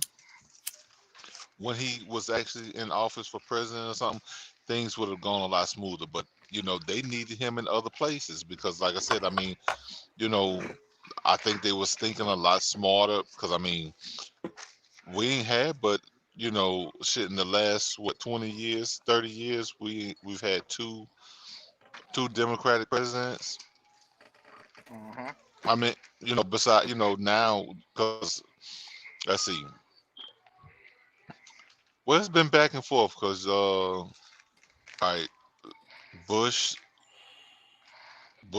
when he was actually in office for president or something, things would have gone a lot smoother. But they needed him in other places because, like I said, I mean, I think they was thinking a lot smarter. Because I mean, we ain't had, but shit in the last 20 years, 30 years, we've had two Democratic presidents. Mm-hmm. I mean, besides, now, because, let's see. Well, it's been back and forth because, all right, Bush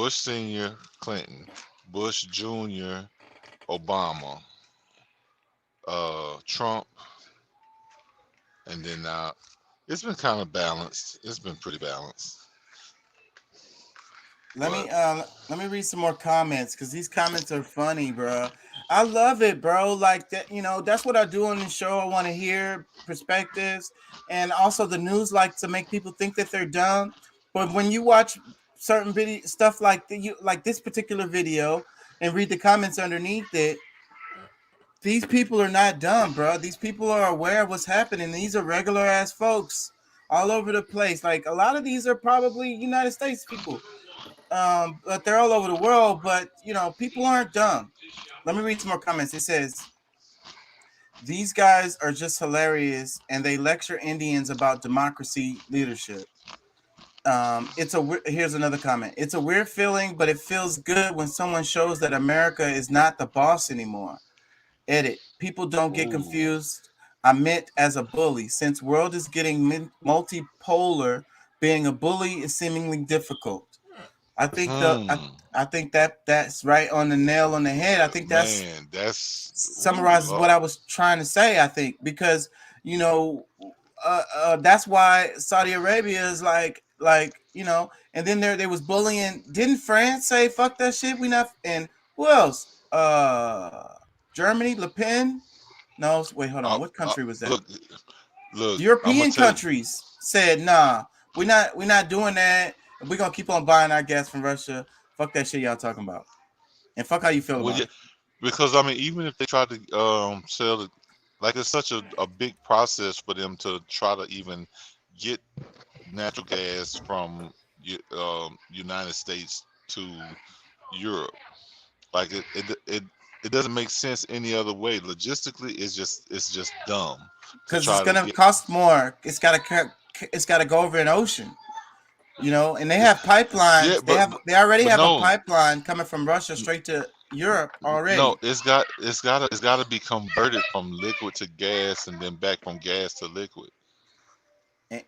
Sr., Clinton, Bush Jr., Obama, Trump, and then now it's been kind of balanced. It's been pretty balanced. Let me read some more comments because these comments are funny, bro. I love it, bro. Like that, that's what I do on the show. I want to hear perspectives, and also the news like to make people think that they're dumb. But when you watch certain video stuff like like this particular video and read the comments underneath it, these people are not dumb, bro. These people are aware of what's happening. These are regular ass folks all over the place. Like a lot of these are probably United States people, but they're all over the world. But people aren't dumb. Let me read some more comments. It says, these guys are just hilarious, and they lecture Indians about democracy leadership. Here's another comment. It's a weird feeling, but it feels good when someone shows that America is not the boss anymore. Edit. People don't get confused. I meant as a bully. Since world is getting multipolar, being a bully is seemingly difficult. I think I think that's right on the nail on the head. I think that's summarizes what I was trying to say. I think because that's why Saudi Arabia is like and then there was bullying. Didn't France say fuck that shit? We not, and who else? Germany, Le Pen. No, wait, hold on. What country was that? Look, European countries said, nah, we're not doing that. We're gonna keep on buying our gas from Russia. Fuck that shit y'all talking about. And fuck how you feel about it. Because even if they try to sell it, like it's such a big process for them to try to even get natural gas from United States to Europe. Like it doesn't make sense any other way. Logistically, it's just dumb. Because it's gonna cost more. It's gotta go over an ocean. And they have pipelines. Yeah, they already have a pipeline coming from Russia straight to Europe already. No, it's got to be converted from liquid to gas and then back from gas to liquid.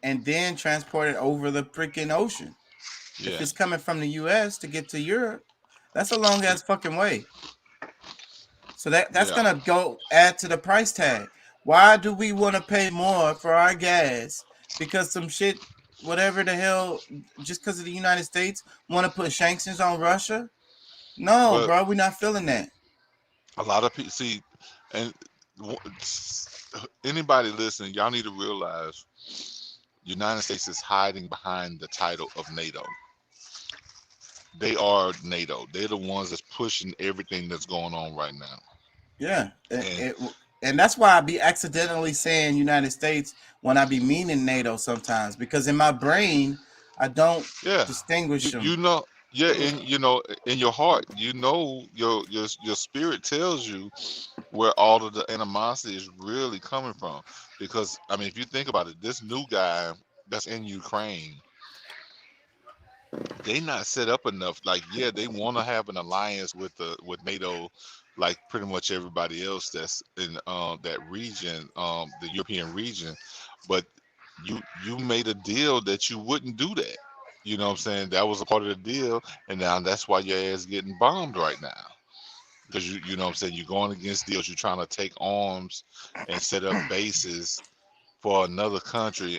And then transported over the freaking ocean. Yeah. If it's coming from the US to get to Europe, that's a long ass fucking way. So that's gonna go add to the price tag. Why do we want to pay more for our gas? Because some shit, whatever the hell, just because of the United States want to put sanctions on Russia? No, bro, we're not feeling that. A lot of people see, and anybody listening, y'all need to realize United States is hiding behind the title of NATO. They are NATO. They're the ones that's pushing everything that's going on right now. Yeah, and that's why I be accidentally saying United States when I be meaning NATO sometimes, because in my brain I don't distinguish them. In your heart, your spirit tells you where all of the animosity is really coming from. Because if you think about it, this new guy that's in Ukraine, they not set up enough. Like, they want to have an alliance with NATO, like pretty much everybody else that's in that region, the European region. But you made a deal that you wouldn't do that. You know what I'm saying? That was a part of the deal, and now that's why your ass getting bombed right now. Because you know what I'm saying, you're going against deals, you're trying to take arms and set up bases for another country,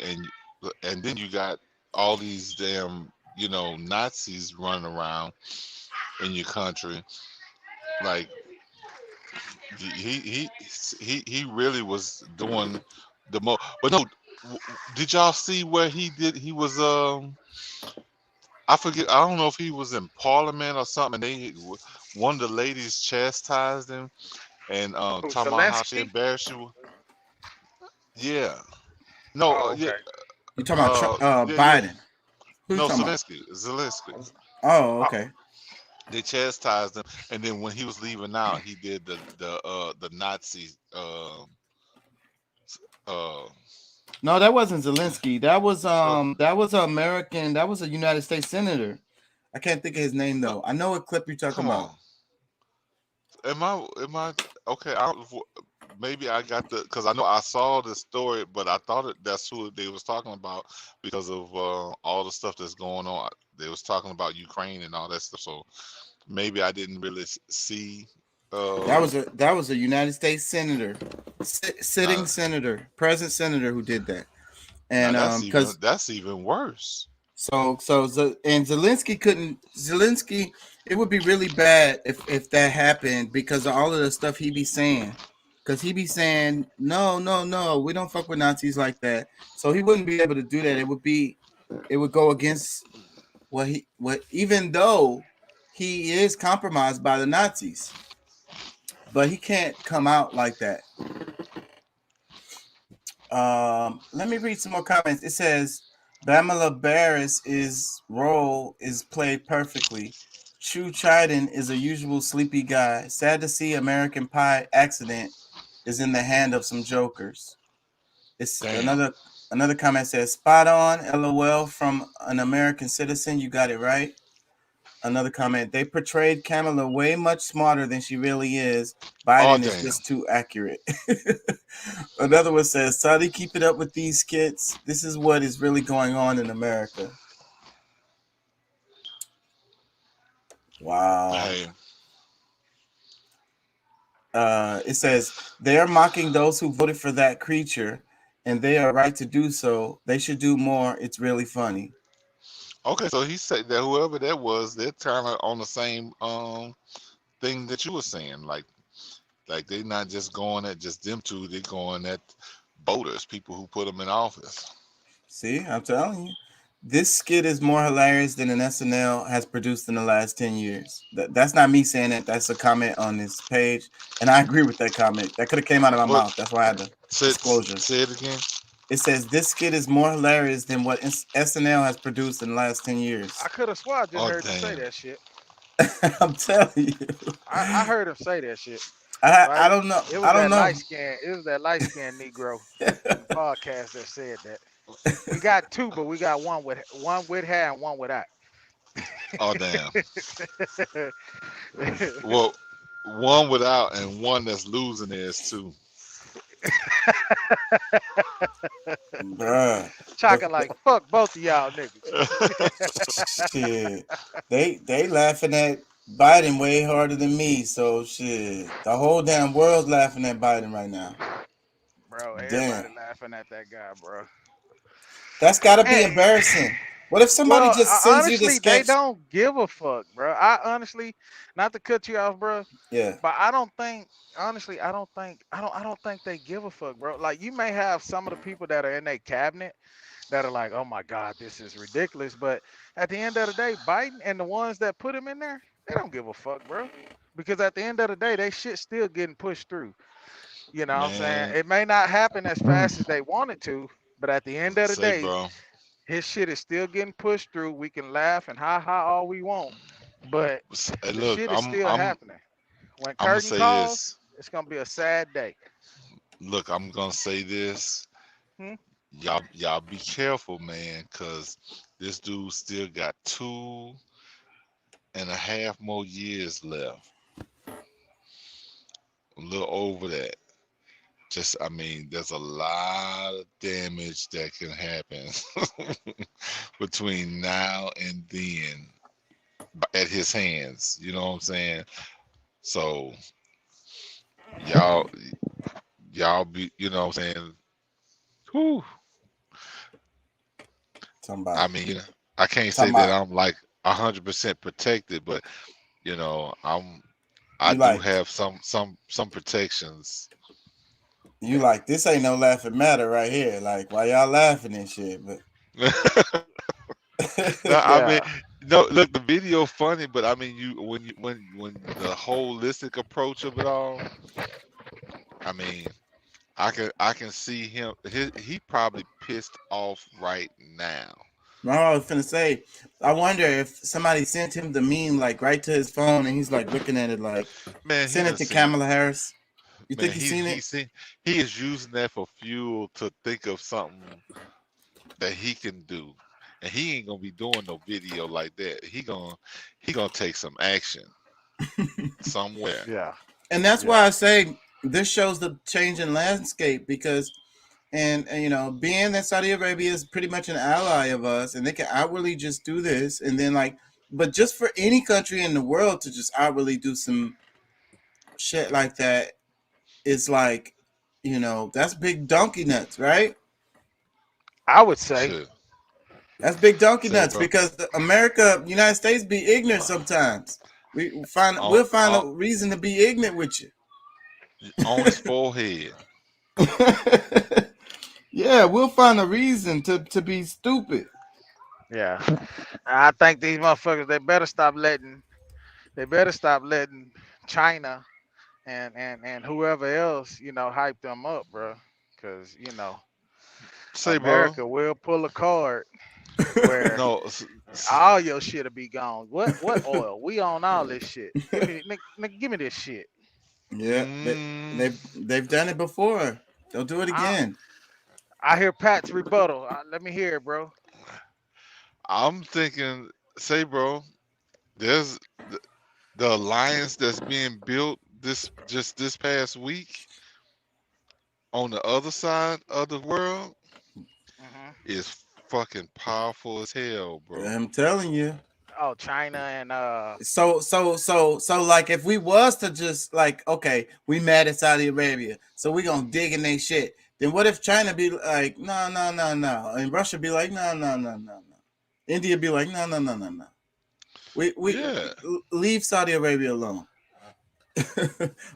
and then you got all these damn Nazis running around in your country. Like he really was doing the most. But no, did y'all see where he was I forget, I don't know if he was in Parliament or something, and one of the ladies chastised him and talking about how she embarrassed you. Yeah. No, You talking about Biden? No, Zelensky. Oh, okay. They chastised him, and then when he was leaving out, he did the Nazi. No, that wasn't Zelensky. That was American. That was a United States senator. I can't think of his name though. I know what clip you're talking about. Am I okay? Maybe I got because I know I saw the story, but I thought that's who they was talking about because of all the stuff that's going on. They was talking about Ukraine and all that stuff. So maybe I didn't really see. That was a United States senator, sitting senator, present senator who did that, and because that's even worse. So Zelensky couldn't. Zelensky, it would be really bad if that happened because of all of the stuff he be saying. Because he be saying no, we don't fuck with Nazis like that. So he wouldn't be able to do that. It would go against what even though he is compromised by the Nazis. but he can't come out like that. Let me read some more comments. It says Bamela Barris' role is played perfectly. Chu Chiden is a usual sleepy guy. Sad to see American Pie accident is in the hand of some jokers. It's another comment says spot on, LOL from an American citizen. You got it right. Another comment, they portrayed Kamala way much smarter than she really is. Biden is just too accurate. Another one says, Saudi, keep it up with these skits. This is what is really going on in America. Wow. Hey. It says, they are mocking those who voted for that creature, and they are right to do so. They should do more. It's really funny. Okay, so he said that whoever that was, they're kind of on the same thing that you were saying. Like they're not just going at just them two, they're going at voters, people who put them in office. See, I'm telling you. This skit is more hilarious than an SNL has produced in the last 10 years. That's not me saying it. That's a comment on this page. And I agree with that comment. That could have came out of my mouth. That's why I had the disclosure. Say it again. It says this skit is more hilarious than what SNL has produced in the last 10 years. I could have swore I just heard him say that shit. I'm telling you. I heard him say that shit. I don't know. It was I don't know. It was that light skinned Negro podcast that said that. We got two, but we got one with hair and one without. Oh damn. Well, one without and one that's losing theirs too. Bruh. Talking like fuck both of y'all niggas. Shit. They laughing at Biden way harder than me. So shit. The whole damn world's laughing at Biden right now. Bro, everybody laughing at that guy, bro. That's gotta be embarrassing. What if somebody just sends you the sketch? They don't give a fuck, bro. I honestly, not to cut you off, bro. Yeah. But I don't think they give a fuck, bro. Like you may have some of the people that are in their cabinet that are like, oh my God, this is ridiculous. But at the end of the day, Biden and the ones that put him in there, they don't give a fuck, bro. Because at the end of the day, they shit still getting pushed through. You know what I'm saying? It may not happen as fast as they want it to, but at the end of the day, bro, his shit is still getting pushed through. We can laugh and ha ha all we want, but hey, the look, shit is still happening. When I'm gonna curtain say calls, this. it's gonna be a sad day. Look, I'm gonna say this. Y'all be careful, man, cause this dude still got 2.5 more years left. A little over that. I mean, there's a lot of damage that can happen between now and then at his hands. You know what I'm saying? So y'all be, you know what I'm saying? Whew. I mean, you know, I can't say that I'm like 100% protected, but you know, I do have some protections. You like, this ain't no laughing matter right here. Like, why y'all laughing and shit? But no, I mean, no, look, the video funny, but I mean, when the holistic approach of it all, I mean, I can see him. He probably pissed off right now. No, I was finna say, I wonder if somebody sent him the meme like right to his phone, and he's like looking at it like, man, send it to Kamala Harris. You Man, think he's seen it? He is using that for fuel to think of something that he can do, and he ain't gonna be doing no video like that. He gonna take some action somewhere. Yeah, and that's why I say this shows the changing landscape because, and you know, being that Saudi Arabia is pretty much an ally of us, and they can outwardly just do this, and then like, but just for any country in the world to just outwardly do some shit like that. It's like, you know, that's big donkey nuts, right? I would say that's big donkey nuts because America, United States, be ignorant sometimes. We'll find a reason to be ignorant with you. On his forehead. Yeah, we'll find a reason to be stupid. Yeah, I think these motherfuckers they better stop letting China and whoever else, you know, hype them up, bro. Because you know, Say, bro. America will pull a card where No, all your shit'll be gone. What oil? We on all this shit. Give me, nigga, give me this shit. Yeah, they've done it before. They'll do it again. I hear Pat's rebuttal. Let me hear it, bro. I'm thinking, say, bro, there's the alliance that's being built this past week on the other side of the world is fucking powerful as hell, bro. I'm telling you. Oh, China and So like if we was to just like, okay, we mad at Saudi Arabia, so we gonna dig in their shit. Then what if China be like, no, and Russia be like, no. India be like, no. We leave Saudi Arabia alone.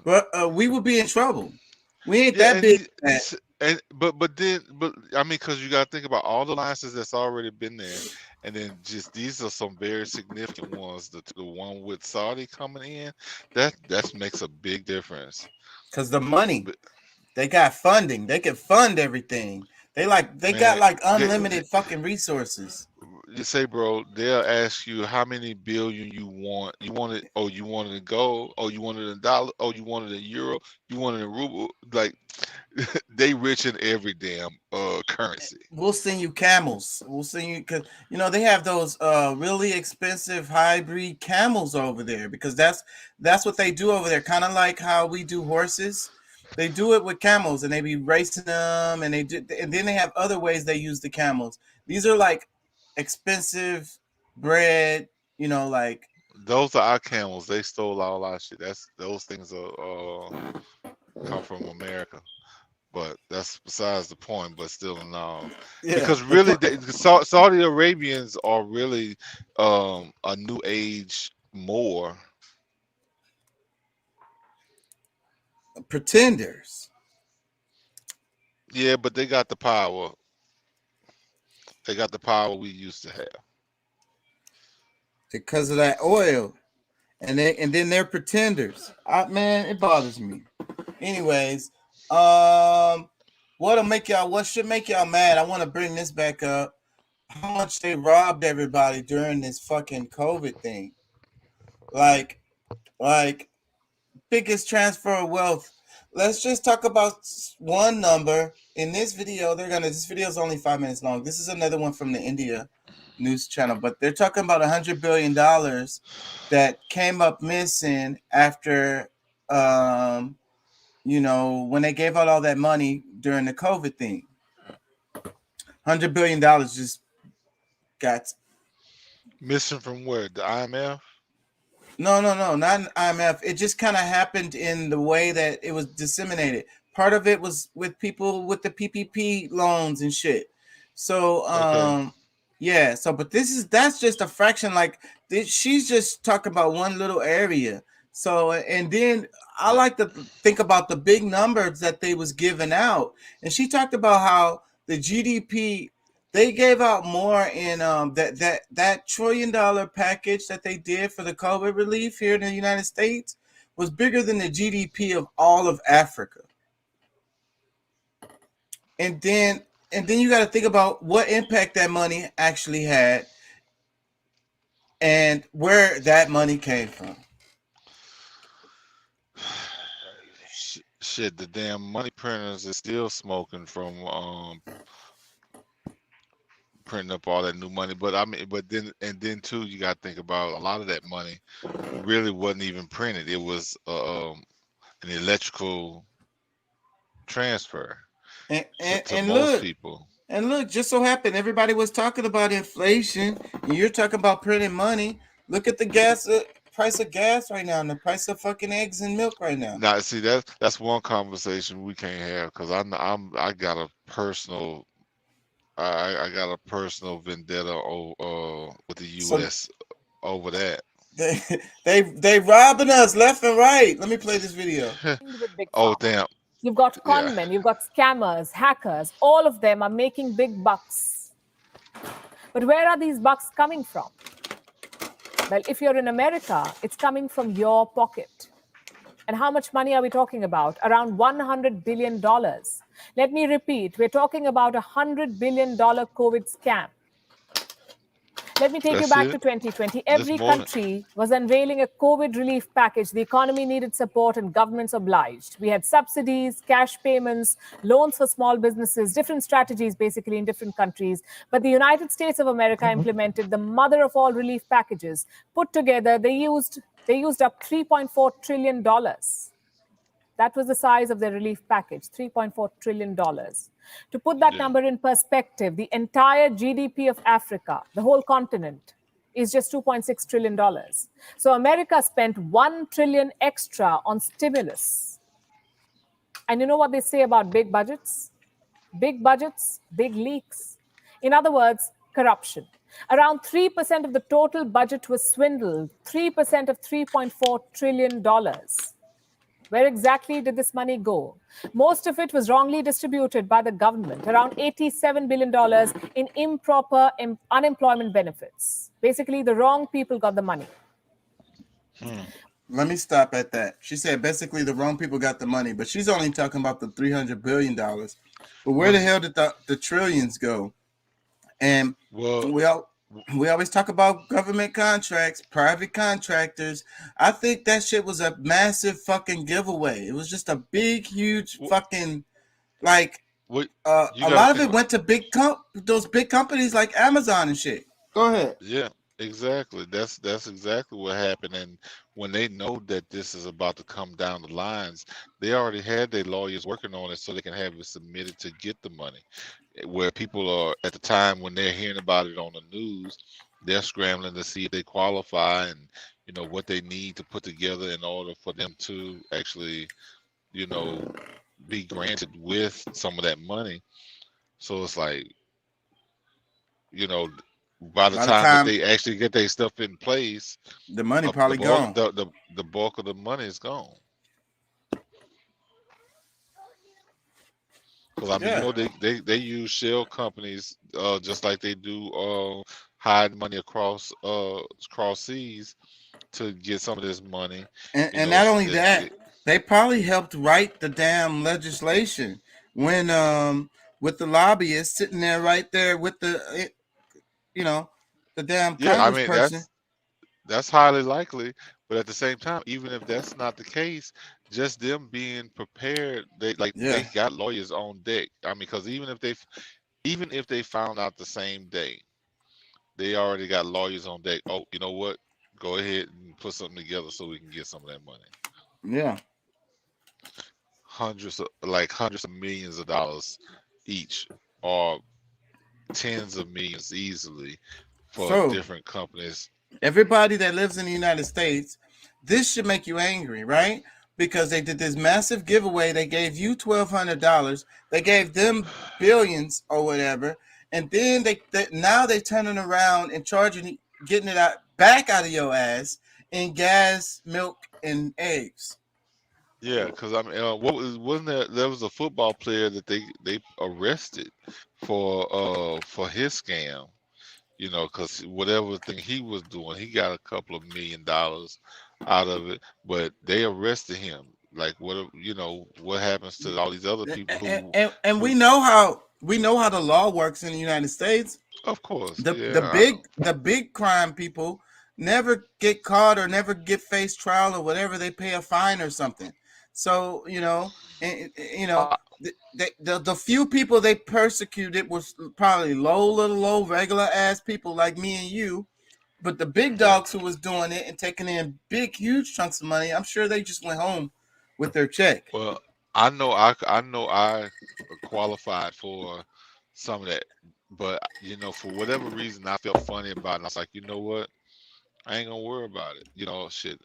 But we would be in trouble. We ain't that big. But I mean, because you got to think about all the alliances that's already been there, and then just these are some very significant ones. The one with Saudi coming in, that makes a big difference. Because the money, they got funding. They can fund everything. They got like unlimited fucking resources. You say, bro, they'll ask you how many billion you want. You want it? Oh, you want it in gold? Oh, you want it in dollar? Oh, you want it in euro? You want it in ruble? Like they rich in every damn currency. We'll send you camels. We'll send you, because you know they have those really expensive hybrid camels over there, because that's what they do over there. Kind of like how we do horses. They do it with camels, and they be racing them, and and then they have other ways they use the camels. These are like expensive bread, you know, like those are our camels. They stole all our shit. Those things are come from America, but that's besides the point. But still, no, because really, Saudi Arabians are really a new age more pretenders. Yeah, but they got the power. They got the power we used to have because of that oil, and then they're pretenders. Man, it bothers me. Anyways, what should make y'all mad? I want to bring this back up. How much they robbed everybody during this fucking COVID thing. Like biggest transfer of wealth. Let's just talk about one number. In this video, this video is only 5 minutes long. This is another one from the India news channel, but they're talking about $100 billion that came up missing after, you know, when they gave out all that money during the COVID thing. $100 billion just got missing from where? The IMF? No, not an IMF. It just kind of happened in the way that it was disseminated. Part of it was with people with the PPP loans and shit. So, yeah. So, but that's just a fraction. Like she's just talking about one little area. So, and then I like to think about the big numbers that they was giving out. And she talked about how the GDP, they gave out more in that $1 trillion package that they did for the COVID relief here in the United States was bigger than the GDP of all of Africa. And then you got to think about what impact that money actually had and where that money came from. Shit, the damn money printers are still smoking from printing up all that new money. But I mean, then too, you got to think about a lot of that money really wasn't even printed. It was an electrical transfer. And look, people. And look, just so happened everybody was talking about inflation, and you're talking about printing money. Look at the gas price of gas right now, and the price of fucking eggs and milk right now. Now, see, that's one conversation we can't have because I got a personal vendetta with the U.S. over that. They robbing us left and right. Let me play this video. Oh damn. You've got conmen, you've got scammers, hackers, all of them are making big bucks. But where are these bucks coming from? Well, if you're in America, it's coming from your pocket. And how much money are we talking about? Around $100 billion. Let me repeat, we're talking about a $100 billion COVID scam. Let me take you That's back it. to 2020. This Every morning. country was unveiling a COVID relief package. The economy needed support and governments obliged. We had subsidies, cash payments, loans for small businesses, different strategies basically in different countries. But the United States of America implemented the mother of all relief packages. Put together, they used up $3.4 trillion. That was the size of their relief package, $3.4 trillion. To put that number in perspective, the entire GDP of Africa, the whole continent, is just $2.6 trillion. So America spent $1 trillion extra on stimulus. And you know what they say about big budgets? Big budgets, big leaks. In other words, corruption. Around 3% of the total budget was swindled, 3% of $3.4 trillion. Where exactly did this money go? Most of it was wrongly distributed by the government, around $87 billion in improper unemployment benefits. Basically, the wrong people got the money. Let me stop at that. She said basically the wrong people got the money, but she's only talking about the $300 billion. But where the hell did the trillions go? And we always talk about government contracts, private contractors. I think that shit was a massive fucking giveaway. It was just a big, huge fucking like. A lot of it went to those big companies like Amazon and shit. Go ahead. Yeah, exactly. That's exactly what happened. And when they know that this is about to come down the lines, they already had their lawyers working on it so they can have it submitted to get the money. Where people are at the time when they're hearing about it on the news, they're scrambling to see if they qualify and you know what they need to put together in order for them to actually, you know, be granted with some of that money. So it's like, you know, by the time that they actually get their stuff in place, the money probably gone. The bulk of the money is gone. Because I mean, you know, they use shell companies just like they do hide money across seas to get some of this money. And not only that, they probably helped write the damn legislation when with the lobbyists sitting there right there with the you know the damn congressperson. I mean that's highly likely, but at the same time, even if that's not the case, just them being prepared, they got lawyers on deck. I mean, because even if they found out the same day, they already got lawyers on deck. Oh, you know what? Go ahead and put something together so we can get some of that money. Yeah, hundreds of millions of dollars each, or tens of millions easily for different companies. Everybody that lives in the United States, this should make you angry, right? Because they did this massive giveaway. They gave you $1,200. They gave them billions or whatever. And then now they're turning around and getting it back out of your ass in gas, milk, and eggs. Yeah, because I mean, wasn't there was a football player that they arrested for his scam. You know, because whatever thing he was doing, he got a couple of $1 million out of it, but they arrested him. Like, what happens to all these other people and we know how the law works in the United States. Of course, the big crime people never get caught or never get face trial or whatever. They pay a fine or something. So the few people they persecuted was probably low regular ass people like me and you, but the big dogs who was doing it and taking in big huge chunks of money, I'm sure they just went home with their check. Well, I know I qualified for some of that, but you know, for whatever reason, I felt funny about it. And I was like, you know what, I ain't gonna worry about it. You know, shit.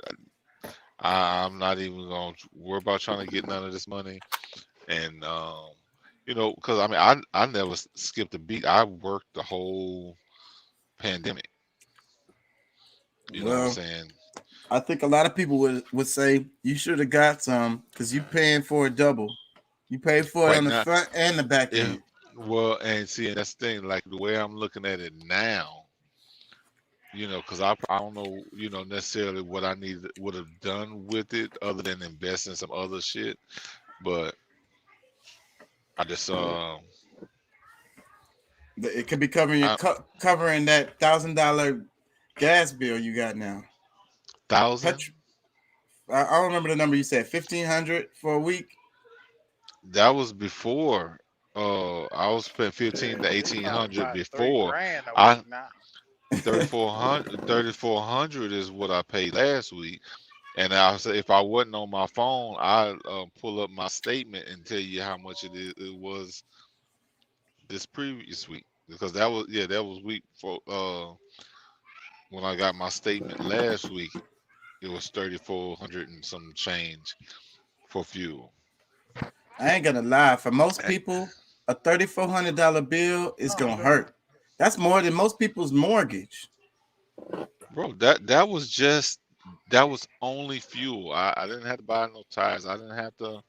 I'm not even gonna worry about trying to get none of this money. And you know, because I mean, I never skipped a beat. I worked the whole pandemic. You know what I'm saying? I think a lot of people would say you should have got some because you're paying for it double. You pay for it on the front and the back end. Well, and see, and that's the thing. Like the way I'm looking at it now, you know, because I don't know, you know, necessarily what I would have done with it other than invest in some other shit. But I just It could be covering covering that $1,000 gas bill you got now. 1,000. I don't remember the number you said. 1,500 for a week. That was before. I was paying 1,500 to 1,800 before. I 3,400 is what I paid last week. And I said if I wasn't on my phone, I'd pull up my statement and tell you how much it was this previous week, because that was week for when I got my statement last week. It was 3,400 and some change for fuel. I ain't gonna lie. For most people, a $3,400 bill is gonna hurt. That's more than most people's mortgage. Bro, that was only fuel. I didn't have to buy no tires. I didn't have to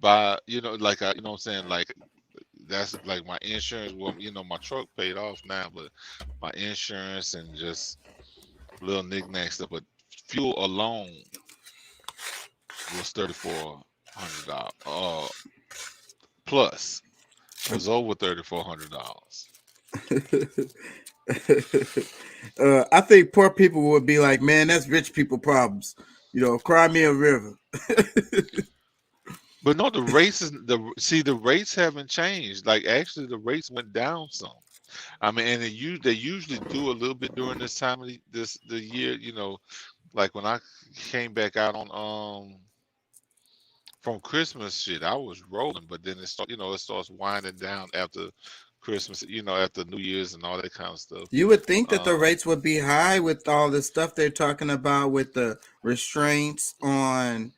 buy, you know, like you know what I'm saying, like that's like my insurance. Well, you know, my truck paid off now, but my insurance and just little knick-knack stuff. But fuel alone was $3,400. Plus was over $3,400. I think poor people would be like, man, that's rich people problems. You know, cry me a river. But no, the rates haven't changed. Like actually, the rates went down some. I mean, and they usually do a little bit during this time of the year. You know, like when I came back out on from Christmas shit, I was rolling, but then it starts winding down after Christmas. You know, after New Year's and all that kind of stuff. You would think that the rates would be high with all the stuff they're talking about with the restraints on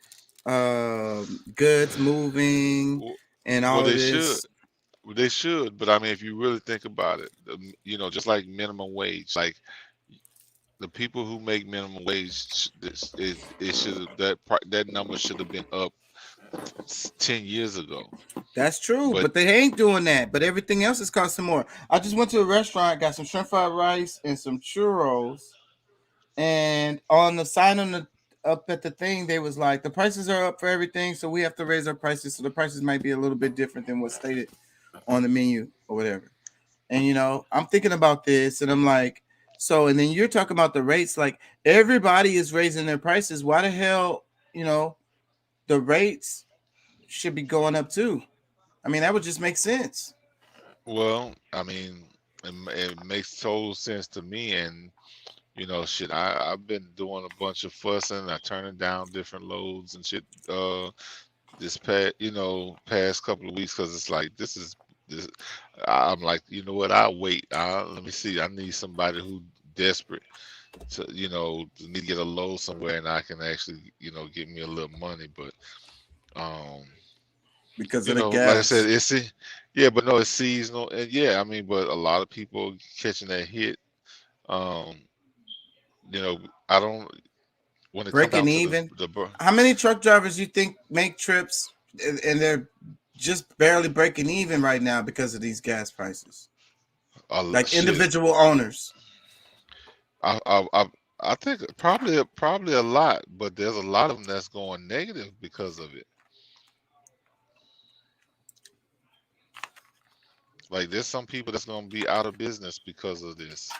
goods moving and all of this. They should, but I mean, if you really think about it, you know, just like minimum wage, like the people who make minimum wage, that number should have been up 10 years ago. That's true, but they ain't doing that. But everything else is costing more. I just went to a restaurant, got some shrimp fried rice and some churros, and on the sign up at the thing, they was like, the prices are up for everything, so we have to raise our prices. So the prices might be a little bit different than what's stated on the menu or whatever. And you know, I'm thinking about this, and I'm like, so, and then you're talking about the rates, like everybody is raising their prices. Why the hell, you know, the rates should be going up too? I mean, that would just make sense. Well, I mean, it makes total sense to me, and you know, shit, I've been doing a bunch of fussing. I turning down different loads and shit. This past couple of weeks, because it's like this. I'm like, you know what? I'll wait. Let me see. I need somebody who desperate to, you know, need to get a load somewhere, and I can actually, you know, get me a little money. But because you of the know, gas. like I said, it's seasonal, and yeah, I mean, but a lot of people catching that hit. You know, I don't. When it Breaking even. How many truck drivers you think make trips and they're just barely breaking even right now because of these gas prices? Like individual owners. I think probably a lot, but there's a lot of them that's going negative because of it. Like there's some people that's going to be out of business because of this.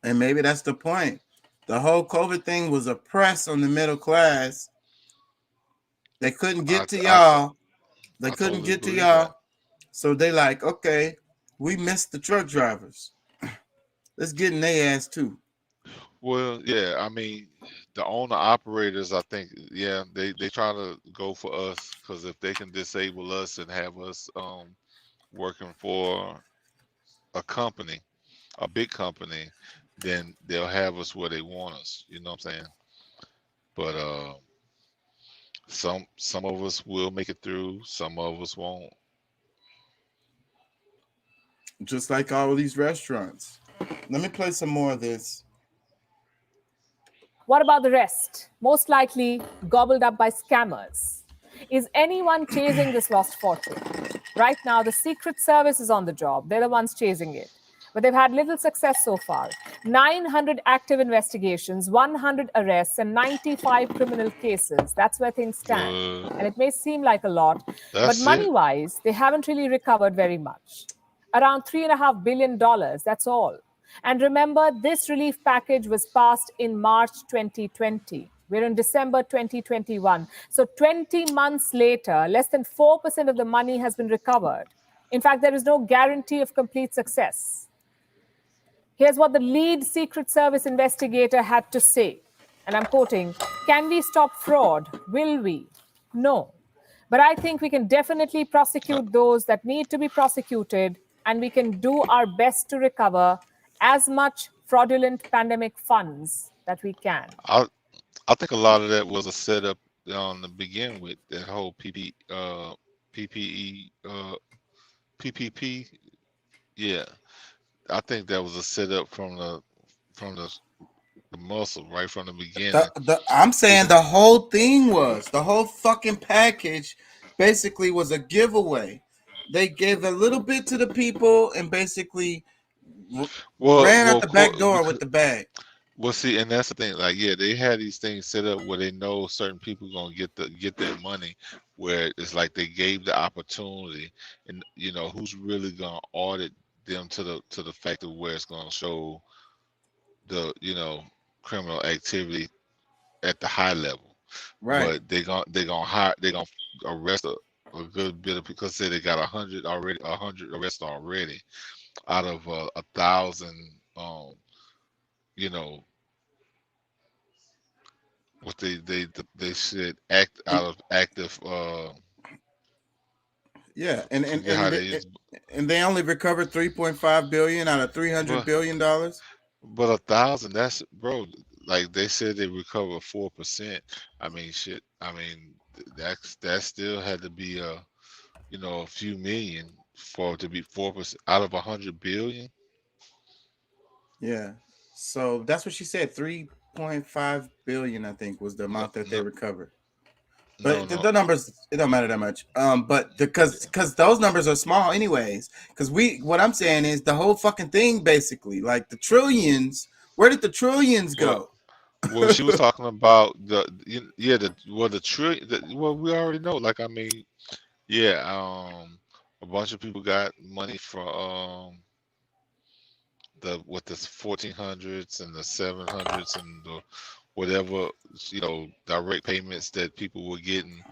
And maybe that's the point. The whole COVID thing was a press on the middle class. They couldn't get to y'all. They couldn't get to y'all. So they like, okay, we missed the truck drivers. Let's get in their ass too. Well, yeah, I mean, the owner operators, I think, yeah, they try to go for us, because if they can disable us and have us working for a company, a big company, then they'll have us where they want us. You know what I'm saying? But some of us will make it through, some of us won't. Just like all of these restaurants. Let me play some more of this. What about the rest? Most likely gobbled up by scammers. Is anyone chasing this lost fortune? Right now, the Secret Service is on the job. They're the ones chasing it. But they've had little success so far. 900 active investigations, 100 arrests, and 95 criminal cases. That's where things stand. And it may seem like a lot, but That's it. money-wise, they haven't really recovered very much. Around $3.5 billion, that's all. And remember, this relief package was passed in March 2020. We're in December 2021. So 20 months later, less than 4% of the money has been recovered. In fact, there is no guarantee of complete success. Here's what the lead Secret Service investigator had to say. And I'm quoting, "Can we stop fraud? Will we? No. But I think we can definitely prosecute those that need to be prosecuted, and we can do our best to recover as much fraudulent pandemic funds that we can." I think a lot of that was a setup to begin with. That whole PPP. Yeah, I think that was a setup from the muscle right from the beginning. I'm saying the whole thing was the whole fucking package basically was a giveaway. They gave a little bit to the people and basically ran out the back door with the bag. Well, see, and that's the thing. Like, yeah, they had these things set up where they know certain people gonna get that money. Where it's like they gave the opportunity, and you know who's really gonna audit them to the fact of where it's gonna show the criminal activity at the high level. Right. But they're gonna arrest a good bit of, because say they got 100 arrests already out of 1,000. What they said out of active. Yeah, and they only recovered 3.5 billion out of $300 billion. But 1,000, that's, bro. Like they said, they recovered 4%. I mean, shit. I mean, that still had to be a few million for it to be 4% out of 100 billion. Yeah. So that's what she said. 3.5 billion, I think, was the amount that they recovered. But the numbers, it don't matter that much. But because those numbers are small anyways. Because what I'm saying is the whole fucking thing, basically, like the trillions. Where did the trillions go? Well, she was talking about the trillion. Well, we already know. Like, I mean, yeah, a bunch of people got money for the 1400s and the 700s and the whatever direct payments that people were getting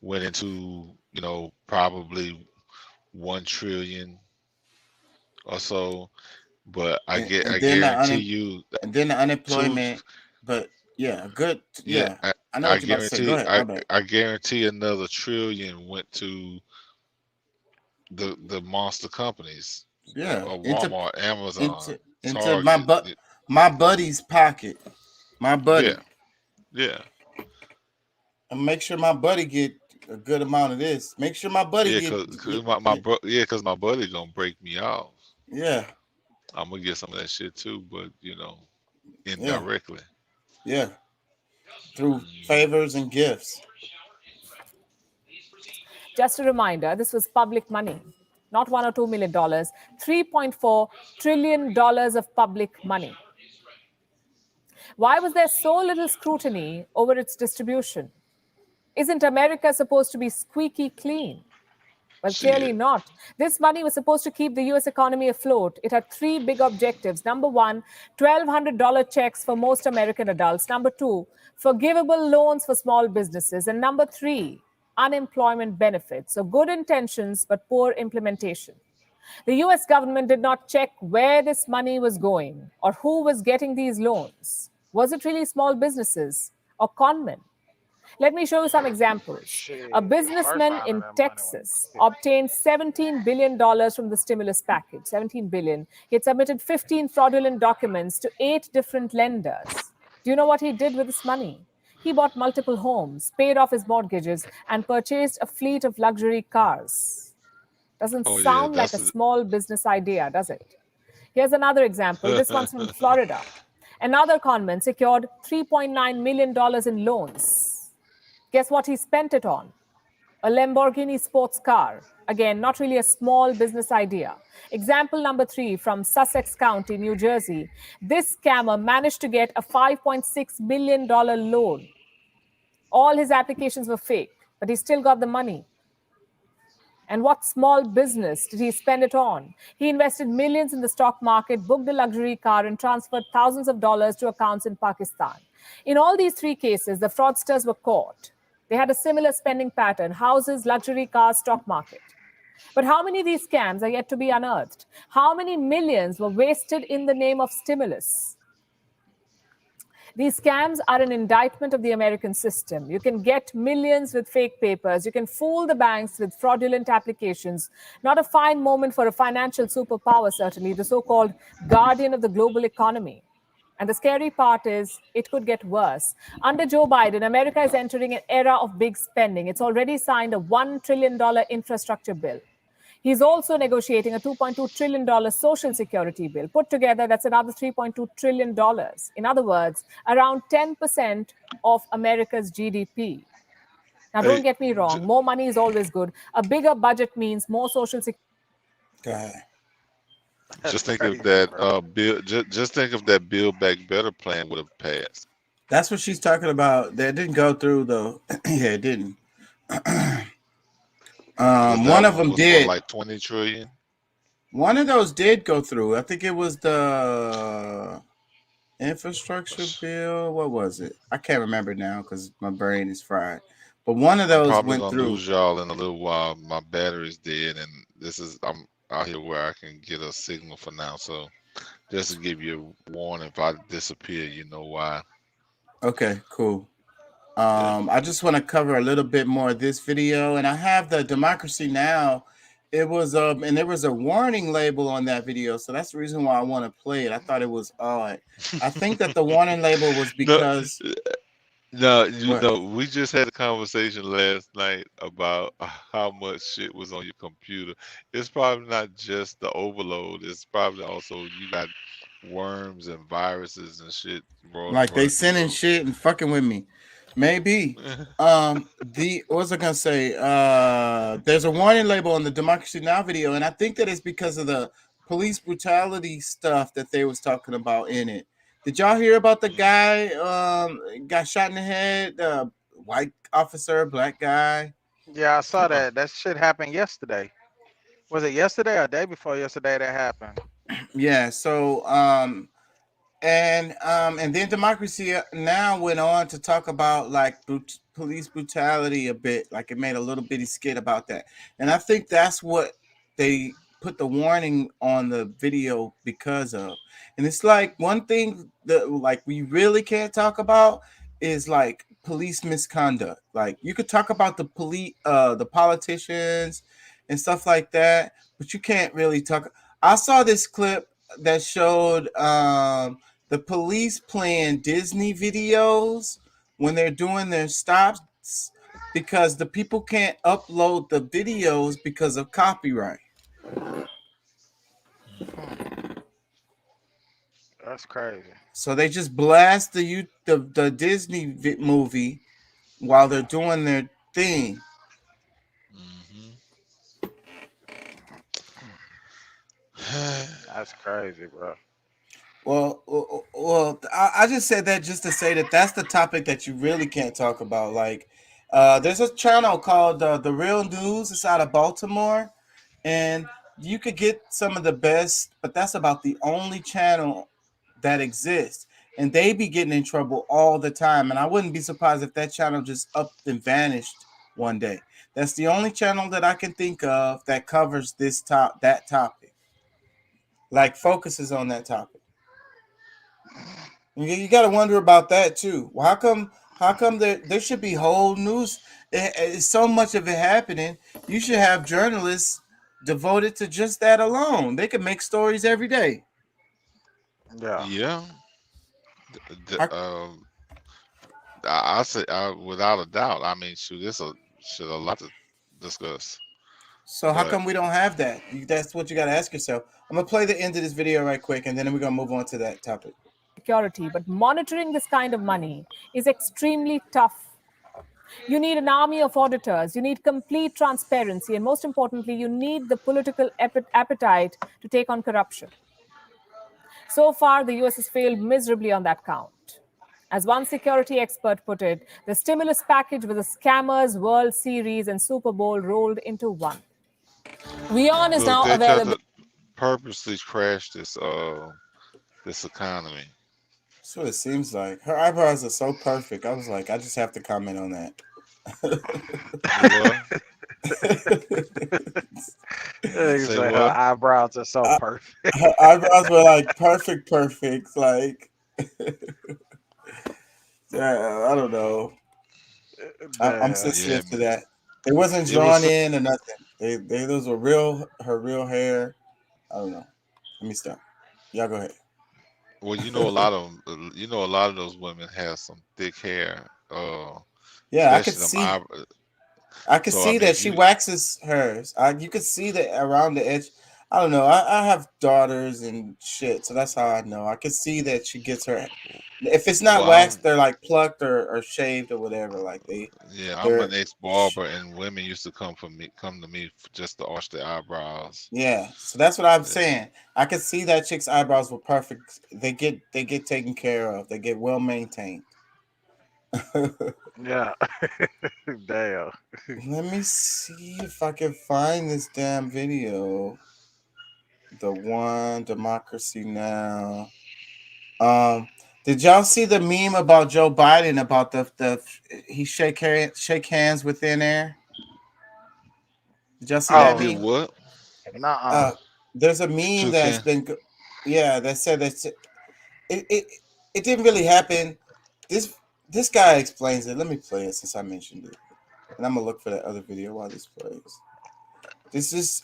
went into probably 1 trillion or so. But I guarantee you, and then the unemployment. But yeah, good. Yeah, I know what you're about to say. Go ahead. I guarantee another 1 trillion went to the monster companies. Yeah, Walmart, Amazon, into my buddy's pocket. My buddy. Yeah. And make sure my buddy get a good amount of this. Make sure my buddy because my buddy gonna break me off. Yeah. I'm gonna get some of that shit too, but indirectly. Yeah. Through favors and gifts. Just a reminder, this was public money. Not $1 or $2 million, $3.4 trillion of public money. Why was there so little scrutiny over its distribution? Isn't America supposed to be squeaky clean? Well, clearly not. This money was supposed to keep the US economy afloat. It had 3 big objectives. Number 1, $1,200 checks for most American adults. Number 2, forgivable loans for small businesses. And number 3, unemployment benefits. So good intentions, but poor implementation. The US government did not check where this money was going or who was getting these loans. Was it really small businesses or conmen? Let me show you some examples. A businessman in Texas obtained $17 billion from the stimulus package, $17 billion. He had submitted 15 fraudulent documents to 8 different lenders. Do you know what he did with this money? He bought multiple homes, paid off his mortgages, and purchased a fleet of luxury cars. Doesn't sound like a small business idea, does it? Here's another example. This one's from Florida. Another conman secured $3.9 million in loans. Guess what he spent it on? a Lamborghini sports car. Again, not really a small business idea. Example number 3 from Sussex County, New Jersey. This scammer managed to get a $5.6 million loan. All his applications were fake, but he still got the money. And what small business did he spend it on? He invested millions in the stock market, booked a luxury car, and transferred thousands of dollars to accounts in Pakistan. In all these 3 cases, the fraudsters were caught. They had a similar spending pattern: houses, luxury cars, stock market. But how many of these scams are yet to be unearthed? How many millions were wasted in the name of stimulus? These scams are an indictment of the American system. You can get millions with fake papers. You can fool the banks with fraudulent applications. Not a fine moment for a financial superpower, certainly, the so-called guardian of the global economy. And the scary part is it could get worse. Under Joe Biden, America is entering an era of big spending. It's already signed a $1 trillion infrastructure bill. He's also negotiating a $2.2 trillion social security bill. Put together, that's another $3.2 trillion. In other words, around 10% of America's GDP. Now, don't get me wrong. More money is always good. A bigger budget means more social security. Just think of that bill. Just think if that Build Back Better plan would have passed. That's what she's talking about. That didn't go through though. Yeah, it didn't. One of them did. Like 20 trillion. One of those did go through. I think it was the infrastructure bill. What was it? I can't remember now because my brain is fried. But one of those Probably went gonna through. lose y'all in a little while. My battery's dead, and I'm out here where I can get a signal for now. So just to give you a warning, if I disappear, you know why. Okay, cool. I just want to cover a little bit more of this video, and I have the Democracy Now! It was and there was a warning label on that video, so that's the reason why I want to play it. I thought it was odd. I think that the warning label was because No, you know, we just had a conversation last night about how much shit was on your computer. It's probably not just the overload. It's probably also you got worms and viruses and shit. like they sending shit and fucking with me. Maybe. What was I gonna say? There's a warning label on the Democracy Now! Video, and I think that it's because of the police brutality stuff that they was talking about in it. Did y'all hear about the guy got shot in the head? White officer, black guy. Yeah, I saw that. That shit happened yesterday. Was it yesterday or day before yesterday that happened? Yeah. So and then Democracy Now! Went on to talk about like police brutality a bit. Like it made a little bitty skit about that, and I think that's what they put the warning on the video because of. And it's like one thing that like we really can't talk about is like police misconduct. Like you could talk about the the politicians and stuff like that, but you can't really talk. I saw this clip that showed the police playing Disney videos when they're doing their stops because the people can't upload the videos because of copyright. That's crazy. So they just blast the Disney movie while they're doing their thing. That's crazy, bro. Well, I just said that just to say that that's the topic that you really can't talk about. Like, there's a channel called The Real News. It's out of Baltimore, and you could get some of the best, but that's about the only channel that exists, and they be getting in trouble all the time. And I wouldn't be surprised if that channel just up and vanished one day. That's the only channel that I can think of that covers that topic, like focuses on that topic. You got to wonder about that too. Well, how come there should be whole news? It's so much of it happening. You should have journalists devoted to just that alone. They could make stories every day. Yeah. I say without a doubt. I mean, shoot, this a lot to discuss. So how come we don't have that? That's what you got to ask yourself. I'm gonna play the end of this video right quick, and then we're gonna move on to that topic. Security, but monitoring this kind of money is extremely tough. You need an army of auditors. You need complete transparency. And most importantly, you need the political appetite to take on corruption. So far, the US has failed miserably on that count. As one security expert put it, the stimulus package was a scammers, World Series, and Super Bowl rolled into one. WION is Look, now they tried available. to purposely crash this this economy. That's what it seems like. Her eyebrows are so perfect. I was like, I just have to comment on that. Say her eyebrows are so perfect. Her eyebrows were like perfect. Like, yeah, I don't know. I'm sensitive to that. It wasn't drawn in or nothing. Those were her real hair. I don't know. Let me stop. Y'all go ahead. Well, you know, a lot of those women have some thick hair. Yeah, I could especially see. them I could So, I see mean, that she waxes hers. You could see that around the edge. I don't know. I have daughters and shit, so that's how I know. I could see that she gets her. If it's not Well, waxed, they're like plucked or shaved or whatever. Like Yeah, I'm they're- an ex-barber, and women used to come to me just to arch their eyebrows. Yeah, so that's what I'm saying. I could see that chick's eyebrows were perfect. They get taken care of. They get well maintained. Yeah. Damn. Let me see if I can find this damn video. The one Democracy Now. Did y'all see the meme about Joe Biden about the he shake hands with thin air? Did y'all see that meme? What? Nuh-uh. There's a meme Shook that's hands. been that said that it didn't really happen. This guy explains it. Let me play it since I mentioned it. And I'm gonna look for that other video while this plays.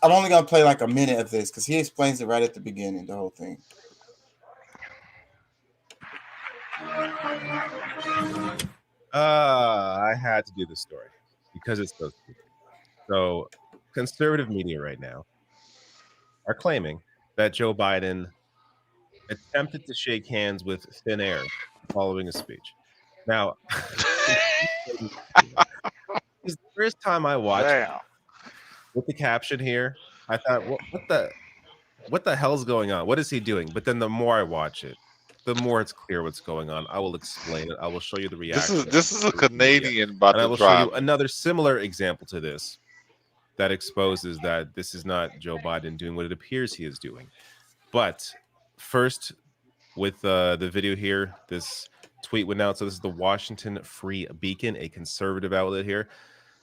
I'm only gonna play like a minute of this because he explains it right at the beginning, the whole thing. I had to do this story because it's so stupid. So, conservative media right now are claiming that Joe Biden attempted to shake hands with thin air following a speech. Now, it's the first time I watched it with the caption here, I thought, what the hell's going on? What is he doing? But then the more I watch it, the more it's clear what's going on. I will explain it. I will show you the reaction. This is a Canadian about And I to will show drive. you another similar example to this that exposes that this is not Joe Biden doing what it appears he is doing. But first, with the video here, this tweet went out. So this is the Washington Free Beacon, a conservative outlet here,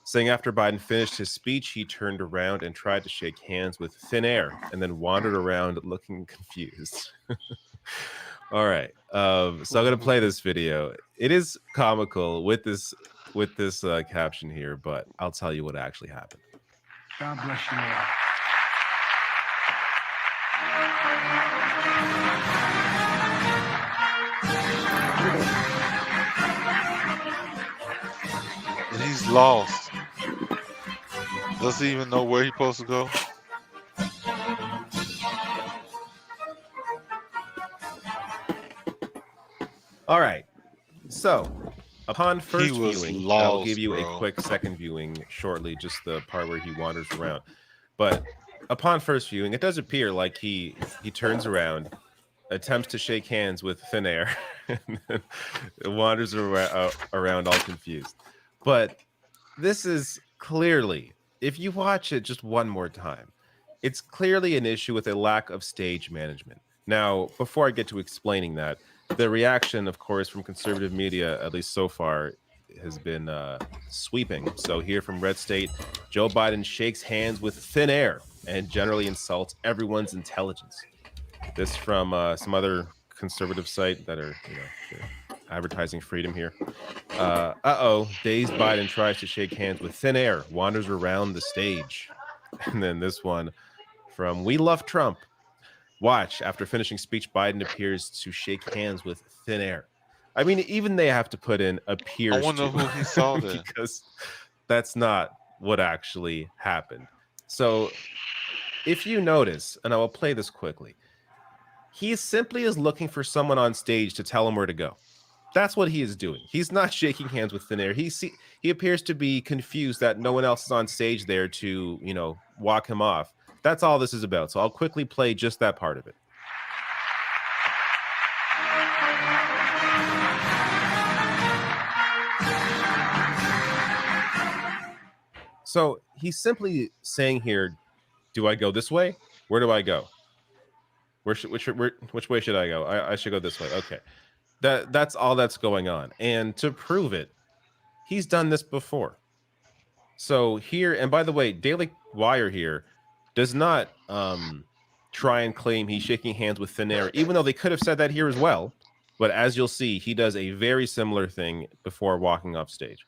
saying after Biden finished his speech, he turned around and tried to shake hands with thin air and then wandered around looking confused. All right. So I'm going to play this video. It is comical with this caption here, but I'll tell you what actually happened. God bless you all. And he's lost. Does he even know where he's supposed to go? All right. So, upon first He was viewing, I'll lost, give you bro. a quick second viewing shortly, just the part where he wanders around. But upon first viewing, it does appear like he turns around, attempts to shake hands with thin air, and then wanders around all confused. But this is clearly, if you watch it just one more time, it's clearly an issue with a lack of stage management. Now, before I get to explaining that, the reaction, of course, from conservative media, at least so far, has been sweeping. So here from Red State, Joe Biden shakes hands with thin air and generally insults everyone's intelligence. This from some other conservative site that are, advertising freedom here. Dazed Biden tries to shake hands with thin air, wanders around the stage. And then this one from We Love Trump. Watch, after finishing speech, Biden appears to shake hands with thin air. I mean, even they have to put in appears I wonder to, who he saw there. because that's not what actually happened. So if you notice, and I will play this quickly, he simply is looking for someone on stage to tell him where to go. That's what he is doing. He's not shaking hands with thin air. He appears to be confused that no one else is on stage there to, you know, walk him off. That's all this is about. So I'll quickly play just that part of it. So he's simply saying here, do I go this way? Where do I go? Which way should I go? I should go this way. Okay. That's all that's going on. And to prove it, he's done this before. So here, and by the way, Daily Wire here does not try and claim he's shaking hands with thin air, even though they could have said that here as well. But as you'll see, he does a very similar thing before walking off stage.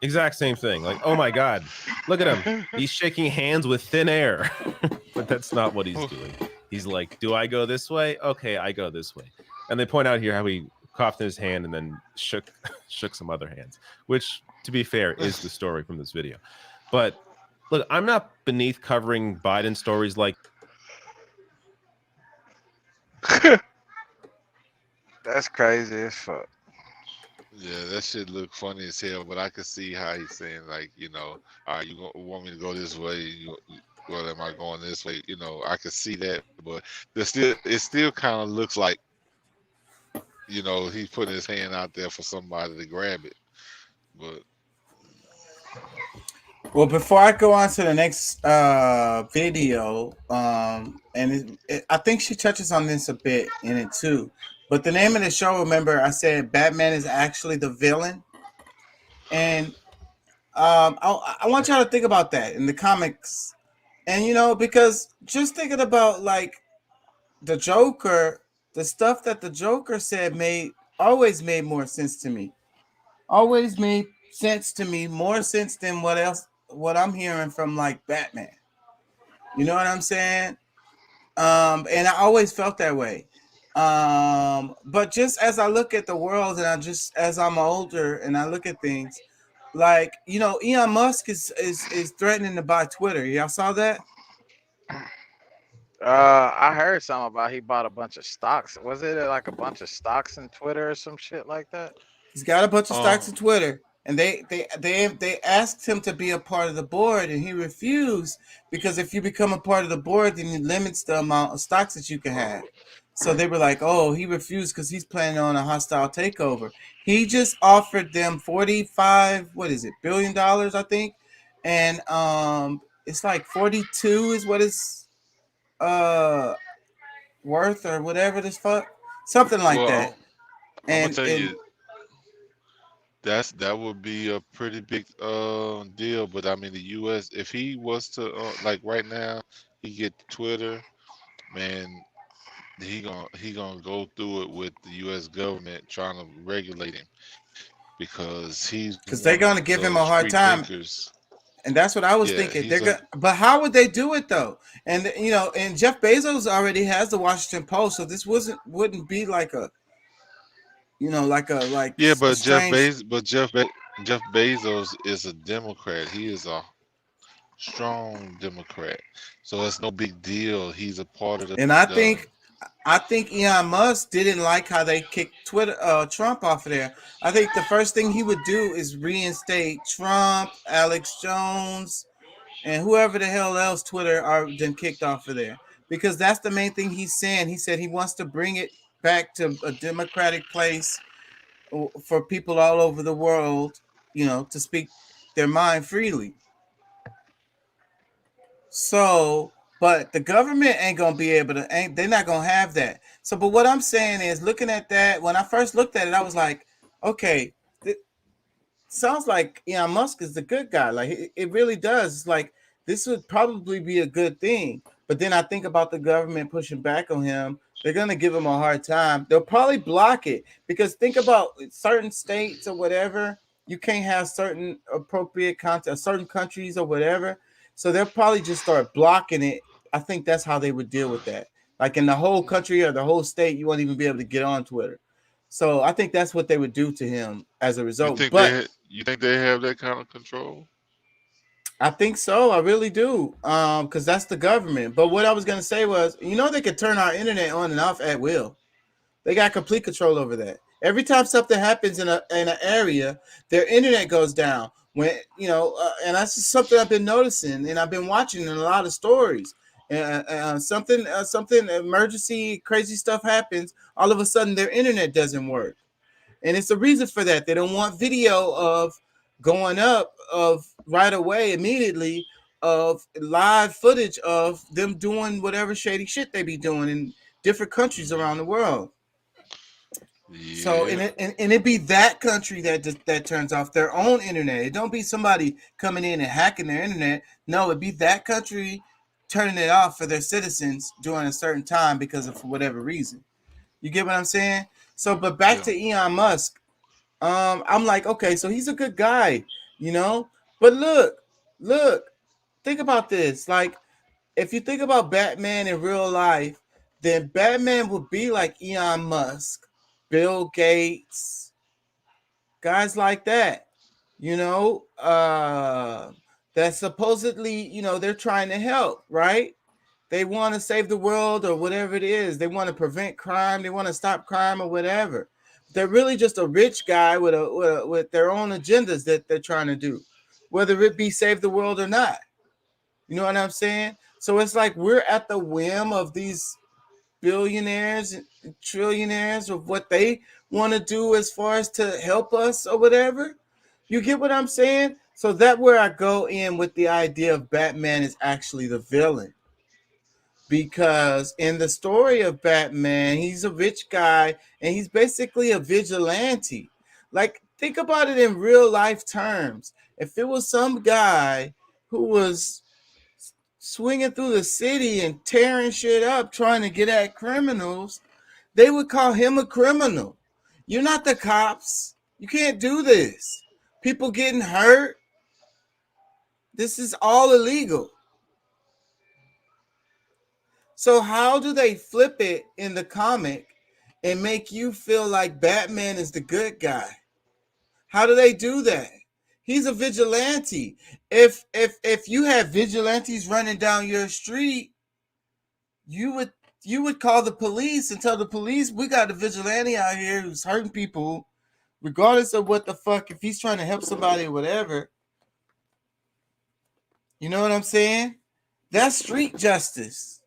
Exact same thing. Like, oh my God, look at him. He's shaking hands with thin air. But that's not what he's doing. He's like, do I go this way? Okay, I go this way. And they point out here how he coughed in his hand and then shook some other hands, which, to be fair, is the story from this video. But look, I'm not beneath covering Biden stories like. That's crazy as fuck. Yeah, that shit look funny as hell, but I could see how he's saying, like, you know, all right, want me to go this way? Well, am I going this way? You know, I could see that, but it still kind of looks like, you know, he's putting his hand out there for somebody to grab it. But well, before I go on to the next video, and I think she touches on this a bit in it too. But the name of the show, remember, I said Batman is actually the villain. And I want y'all to think about that in the comics. And, you know, because just thinking about, like, the Joker, the stuff that the Joker said always made more sense to me. Always made sense to me, more sense than what I'm hearing from, like, Batman. You know what I'm saying? And I always felt that way. But just as I look at the world and as I'm older and I look at things, like, you know, Elon Musk is threatening to buy Twitter. Y'all saw that? I heard something about he bought a bunch of stocks. Was it like a bunch of stocks in Twitter or some shit like that? He's got a bunch of stocks in Twitter, and they asked him to be a part of the board, and he refused, because if you become a part of the board, then it limits the amount of stocks that you can have. So they were like, oh, he refused because he's planning on a hostile takeover. He just offered them $45 billion, I think. And it's like 42 is what it's worth or whatever this fuck. Something like that. I'm gonna tell you, that would be a pretty big deal. But I mean, the US, if he was to like right now, he get Twitter, man. He gonna go through it with the U.S. government trying to regulate him because they're gonna give him a hard time, and that's what I was thinking. But how would they do it though? And you know, and Jeff Bezos already has the Washington Post, so this wouldn't be like a, you know, like. Yeah, but Jeff Bezos is a Democrat. He is a strong Democrat, so it's no big deal. He's a part of the. And I think Elon Musk didn't like how they kicked Trump off of there. I think the first thing he would do is reinstate Trump, Alex Jones, and whoever the hell else Twitter are then kicked off of there. Because that's the main thing he's saying. He said he wants to bring it back to a democratic place for people all over the world, you know, to speak their mind freely. So... but the government ain't gonna be able to. They're not gonna have that. So, but what I'm saying is, looking at that, when I first looked at it, I was like, okay, it sounds like Elon Musk is the good guy. Like it really does. It's like this would probably be a good thing. But then I think about the government pushing back on him. They're gonna give him a hard time. They'll probably block it because think about certain states or whatever. You can't have certain appropriate content, certain countries or whatever. So they'll probably just start blocking it. I think that's how they would deal with that. Like in the whole country or the whole state, you won't even be able to get on Twitter. So I think that's what they would do to him as a result. You think they have that kind of control? I think so. I really do. Because that's the government. But what I was gonna say was, they could turn our internet on and off at will. They got complete control over that. Every time something happens in an area, their internet goes down. When and that's just something I've been noticing, and I've been watching in a lot of stories. Something emergency, crazy stuff happens. All of a sudden, their internet doesn't work, and it's a reason for that. They don't want video of going up of right away, immediately, of live footage of them doing whatever shady shit they be doing in different countries around the world. Yeah. So and it be that country that turns off their own internet. It don't be somebody coming in and hacking their internet. No, it be that country turning it off for their citizens during a certain time because of whatever reason. You get what I'm saying? So, but back to Elon Musk. I'm like, okay, so he's a good guy, But look, think about this. Like, if you think about Batman in real life, then Batman would be like Elon Musk, Bill Gates, guys like that, that supposedly, they're trying to help, right? They want to save the world or whatever it is. They want to prevent crime. They want to stop crime or whatever. They're really just a rich guy with their own agendas that they're trying to do, whether it be save the world or not. You know what I'm saying? So it's like we're at the whim of these billionaires and trillionaires of what they want to do as far as to help us or whatever. You get what I'm saying? So that's where I go in with the idea of Batman is actually the villain. Because in the story of Batman, he's a rich guy and he's basically a vigilante. Like, think about it in real life terms. If it was some guy who was swinging through the city and tearing shit up, trying to get at criminals, they would call him a criminal. You're not the cops. You can't do this. People getting hurt. This is all illegal. So how do they flip it in the comic and make you feel like Batman is the good guy? How do they do that? He's a vigilante. If you have vigilantes running down your street, you would call the police and tell the police, we got a vigilante out here who's hurting people, regardless of what the fuck, if he's trying to help somebody or whatever. You know what I'm saying? That's street justice.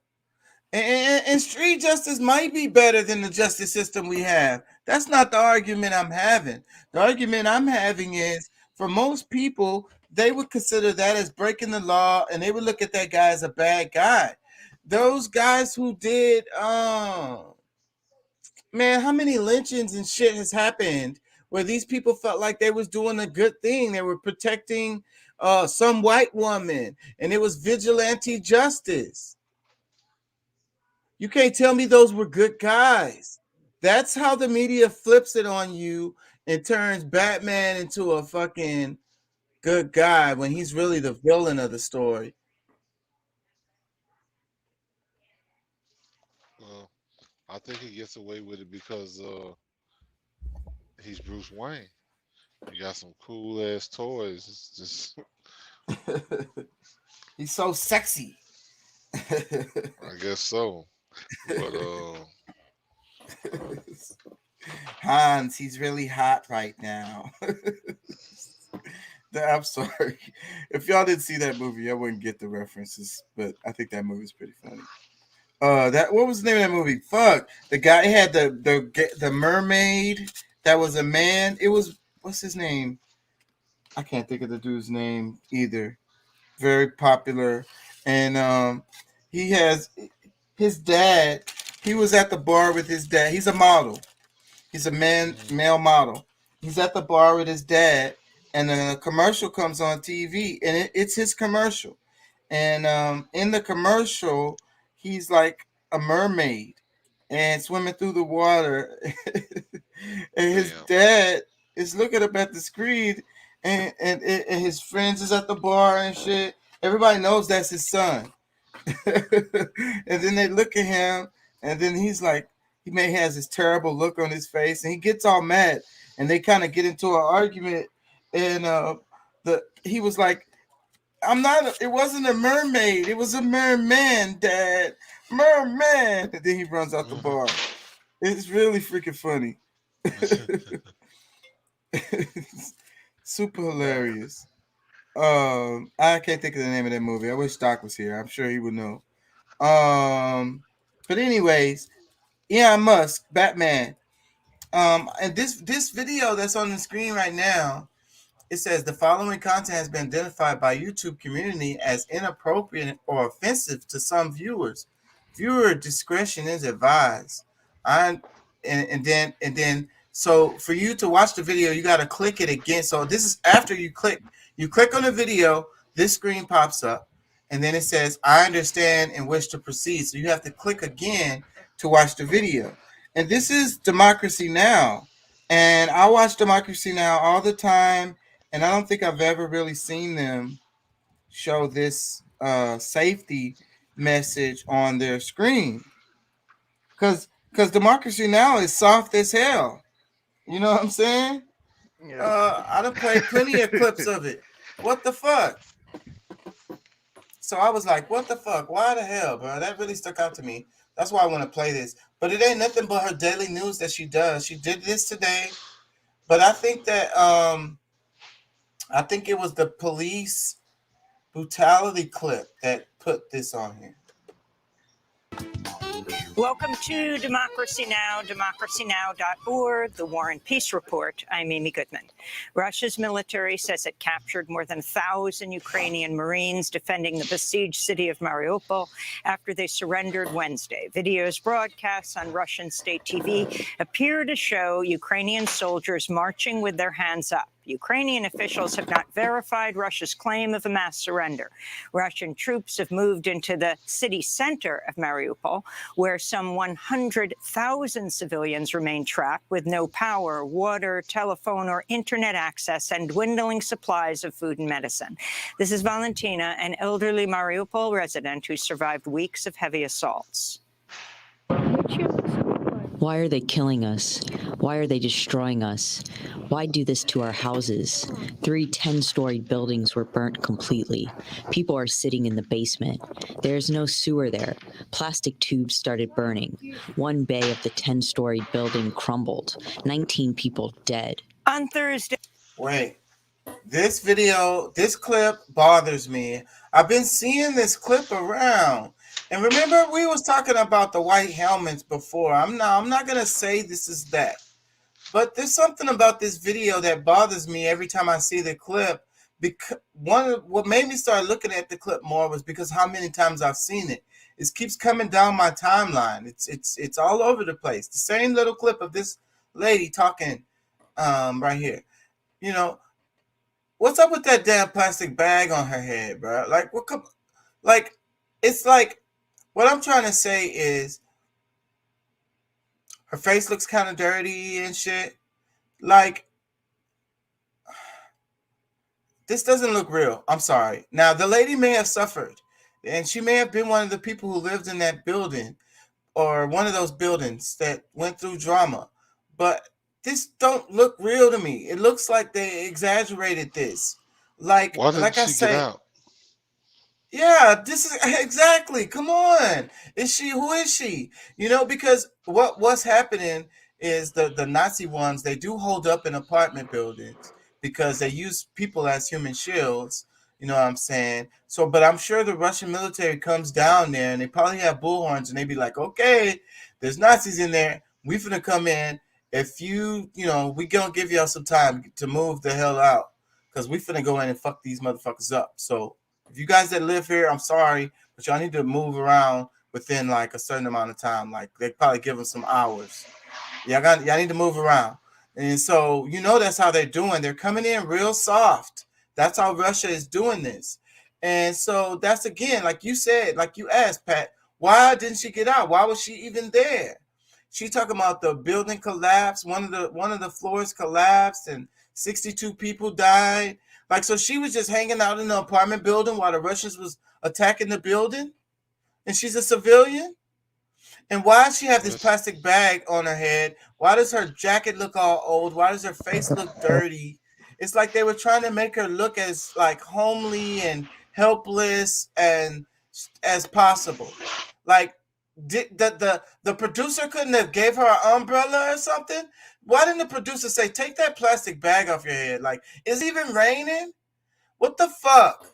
And street justice might be better than the justice system we have. That's not the argument I'm having. The argument I'm having is, for most people, they would consider that as breaking the law, and they would look at that guy as a bad guy. Those guys who did, man, how many lynchings and shit has happened where these people felt like they was doing a good thing? They were protecting some white woman, and it was vigilante justice. You can't tell me those were good guys. That's how the media flips it on you and turns Batman into a fucking good guy when he's really the villain of the story. Well, I think he gets away with it because he's Bruce Wayne. He got some cool ass toys. It's just He's so sexy. I guess so. But Hans, he's really hot right now. I'm sorry. If y'all didn't see that movie, I wouldn't get the references, but I think that movie's pretty funny. What was the name of that movie? Fuck. The guy had the mermaid that was a man. It was, what's his name? I can't think of the dude's name either. Very popular. And he has his dad. He was at the bar with his dad. He's a model. He's a male model. He's at the bar with his dad, and a commercial comes on TV, and it's his commercial. And in the commercial, he's like a mermaid and swimming through the water. And his dad is looking up at the screen, and his friends is at the bar and shit. Everybody knows that's his son. And then they look at him, and then he's like, he has this terrible look on his face, and he gets all mad, and they kind of get into an argument. And he was like, I'm not. It wasn't a mermaid. It was a merman, Dad. Merman. And then he runs out the bar. It's really freaking funny. Super hilarious. I can't think of the name of that movie. I wish Doc was here. I'm sure he would know. But anyways, Elon Musk, Batman. And this video that's on the screen right now, it says the following content has been identified by YouTube community as inappropriate or offensive to some viewers. Viewer discretion is advised. And then so for you to watch the video, you got to click it again. So this is after you click on the video, this screen pops up, and then it says, I understand and wish to proceed. So you have to click again to watch the video. And this is Democracy Now! And I watch Democracy Now! All the time, and I don't think I've ever really seen them show this safety message on their screen. Because Democracy Now! Is soft as hell. You know what I'm saying? Yeah. I done played plenty of clips of it. What the fuck? So I was like, what the fuck? Why the hell, bro? That really stuck out to me. That's why I want to play this. But it ain't nothing but her daily news that she does. She did this today. But I think that I think it was the police brutality clip that put this on here. Welcome to Democracy Now!, democracynow.org, the War and Peace Report. I'm Amy Goodman. Russia's military says it captured more than 1,000 Ukrainian Marines defending the besieged city of Mariupol after they surrendered Wednesday. Videos broadcast on Russian state TV appear to show Ukrainian soldiers marching with their hands up. Ukrainian officials have not verified Russia's claim of a mass surrender. Russian troops have moved into the city center of Mariupol, where some 100,000 civilians remain trapped with no power, water, telephone, or internet access, and dwindling supplies of food and medicine. This is Valentina, an elderly Mariupol resident who survived weeks of heavy assaults. Why are they killing us? Why are they destroying us? Why do this to our houses? 3 10-story buildings were burnt completely. People are sitting in the basement. There's no sewer there. Plastic tubes started burning. 1 bay of the 10-story building crumbled. 19 people dead. On Thursday. Wait. This clip bothers me. I've been seeing this clip around. And remember, we was talking about the white helmets before. I'm not gonna say this is that, but there's something about this video that bothers me every time I see the clip. Because what made me start looking at the clip more was because how many times I've seen it. It keeps coming down my timeline. It's all over the place. The same little clip of this lady talking right here. You know, what's up with that damn plastic bag on her head, bro? Like what? Like it's like. What I'm trying to say is her face looks kind of dirty and shit. Like, this doesn't look real. I'm sorry. Now, the lady may have suffered, and she may have been one of the people who lived in that building or one of those buildings that went through drama. But this don't look real to me. It looks like they exaggerated this. Like, Why didn't like I she say. get out? Yeah, this is exactly. Come on. Who is she? You know, because what's happening is the Nazi ones, they do hold up in apartment buildings because they use people as human shields. You know what I'm saying? So, but I'm sure the Russian military comes down there and they probably have bullhorns and they be like, okay, there's Nazis in there. We finna come in. If we gonna give y'all some time to move the hell out because we finna go in and fuck these motherfuckers up. So, if you guys that live here, I'm sorry, but y'all need to move around within like a certain amount of time. Like they probably give them some hours. Y'all need to move around. And so, that's how they're doing. They're coming in real soft. That's how Russia is doing this. And so that's again, like you said, like you asked, Pat, why didn't she get out? Why was she even there? She talking about the building collapse. One of the floors collapsed and 62 people died. Like, so she was just hanging out in the apartment building while the Russians was attacking the building, and she's a civilian. And why does she have this plastic bag on her head? Why does her jacket look all old? Why does her face look dirty? It's like they were trying to make her look as like homely and helpless and as possible. Like, did the producer couldn't have gave her an umbrella or something? Why didn't the producer say, take that plastic bag off your head? Like, is it even raining? What the fuck?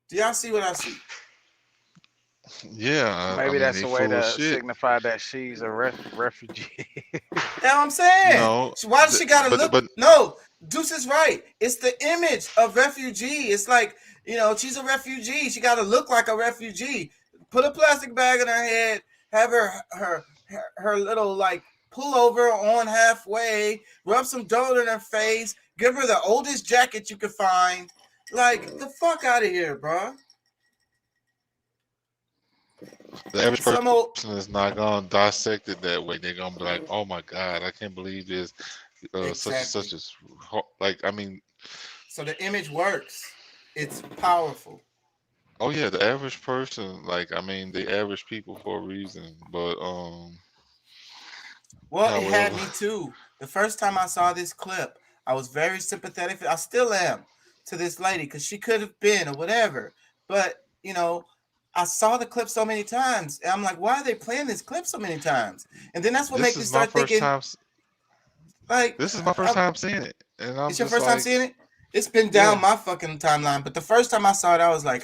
Do y'all see what I see? Yeah, I Maybe mean, that's they a way full of to shit. signify that she's a refugee. That's what I'm saying. No, So why does she gotta look? but No, Deuce is right. It's the image of refugee. It's like, she's a refugee. She gotta look like a refugee. Put a plastic bag on her head. Have her little like pullover on halfway. Rub some dirt in her face. Give her the oldest jacket you could find. Like, the fuck out of here, bro. the average Some old person is not gonna dissect it that way. They're gonna be like, "Oh my God, I can't believe this." Such and such Exactly. is like, I mean, So the image works. It's powerful. oh yeah, the average person, like, I mean, they average people for a reason. But Well, it had however, me too. The first time I saw this clip, I was very sympathetic. I still am to this lady because she could have been or whatever. But, I saw the clip so many times. And I'm like, why are they playing this clip so many times? And then that's what this made me is my start first thinking, time. like, This is my first time seeing it, and I'm it's your just first time like, seeing it? It's been yeah. down my fucking timeline. But the first time I saw it, I was like,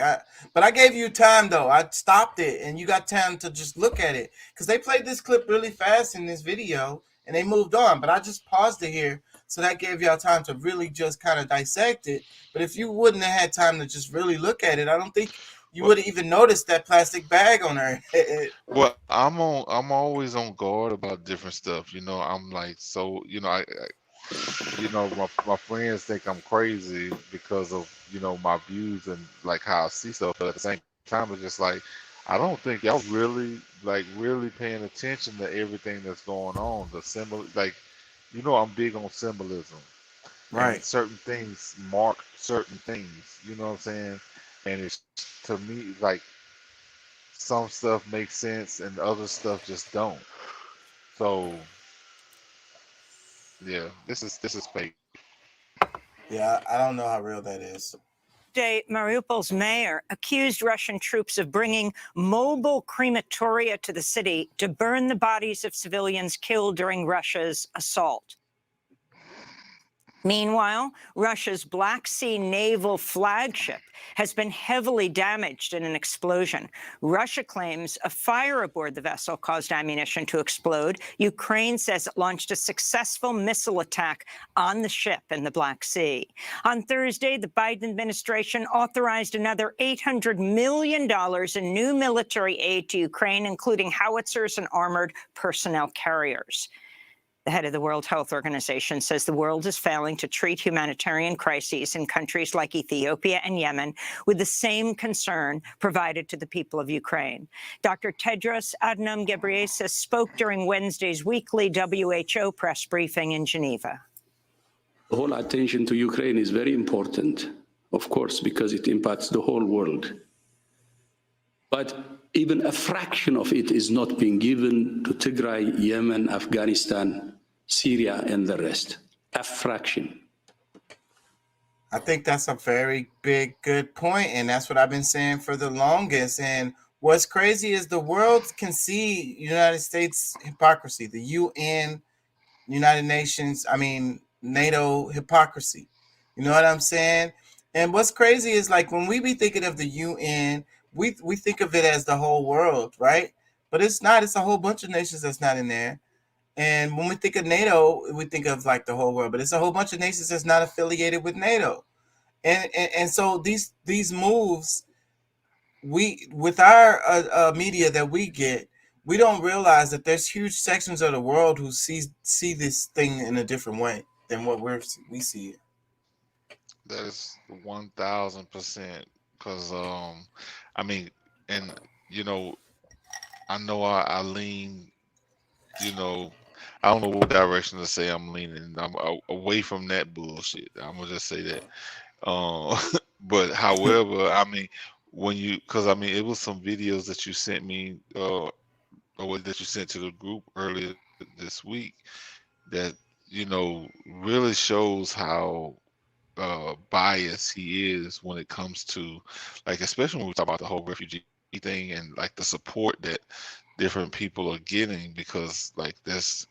but I gave you time though. I stopped it and you got time to just look at it. Because they played this clip really fast in this video and they moved on. But I just paused it here. So that gave y'all time to really just kind of dissect it. But if you wouldn't have had time to just really look at it, I don't think you would have even noticed that plastic bag on her head. Well, I'm always on guard about different stuff. I'm like, so, my friends think I'm crazy because of, my views and like how I see stuff. But at the same time, it's just like, I don't think y'all really paying attention to everything that's going on. The symbol, like, I'm big on symbolism. Right. And certain things mark certain things. You know what I'm saying? And it's, to me, like, some stuff makes sense and other stuff just don't. So yeah, this is fake. Yeah, I don't know how real that is. Day, Mariupol's mayor accused Russian troops of bringing mobile crematoria to the city to burn the bodies of civilians killed during Russia's assault. Meanwhile, Russia's Black Sea naval flagship has been heavily damaged in an explosion. Russia claims a fire aboard the vessel caused ammunition to explode. Ukraine says it launched a successful missile attack on the ship in the Black Sea. On Thursday, the Biden administration authorized another $800 million in new military aid to Ukraine, including howitzers and armored personnel carriers. The head of the World Health Organization says the world is failing to treat humanitarian crises in countries like Ethiopia and Yemen with the same concern provided to the people of Ukraine. Dr. Tedros Adhanom Ghebreyesus spoke during Wednesday's weekly WHO press briefing in Geneva. The whole attention to Ukraine is very important, of course, because it impacts the whole world. But even a fraction of it is not being given to Tigray, Yemen, Afghanistan, Syria, and the rest. A fraction. I think that's a very big, good point, and that's what I've been saying for the longest. And what's crazy is the world can see United States hypocrisy, the UN, United Nations, NATO hypocrisy. You know what I'm saying? And what's crazy is, like, when we be thinking of the UN, we think of it as the whole world, right? But it's not. It's a whole bunch of nations that's not in there. And when we think of NATO, we think of like the whole world, but it's a whole bunch of nations that's not affiliated with NATO. And so these moves, with our media that we get, we don't realize that there's huge sections of the world who see this thing in a different way than what we see it. That is 1000%. Because and I know I lean, I don't know what direction to say I'm leaning. I'm away from that bullshit. I'm gonna just say that. But however, because it was some videos that you sent me, or that you sent to the group earlier this week, that really shows how bias he is when it comes to, like, especially when we talk about the whole refugee thing and like the support that different people are getting, because like this,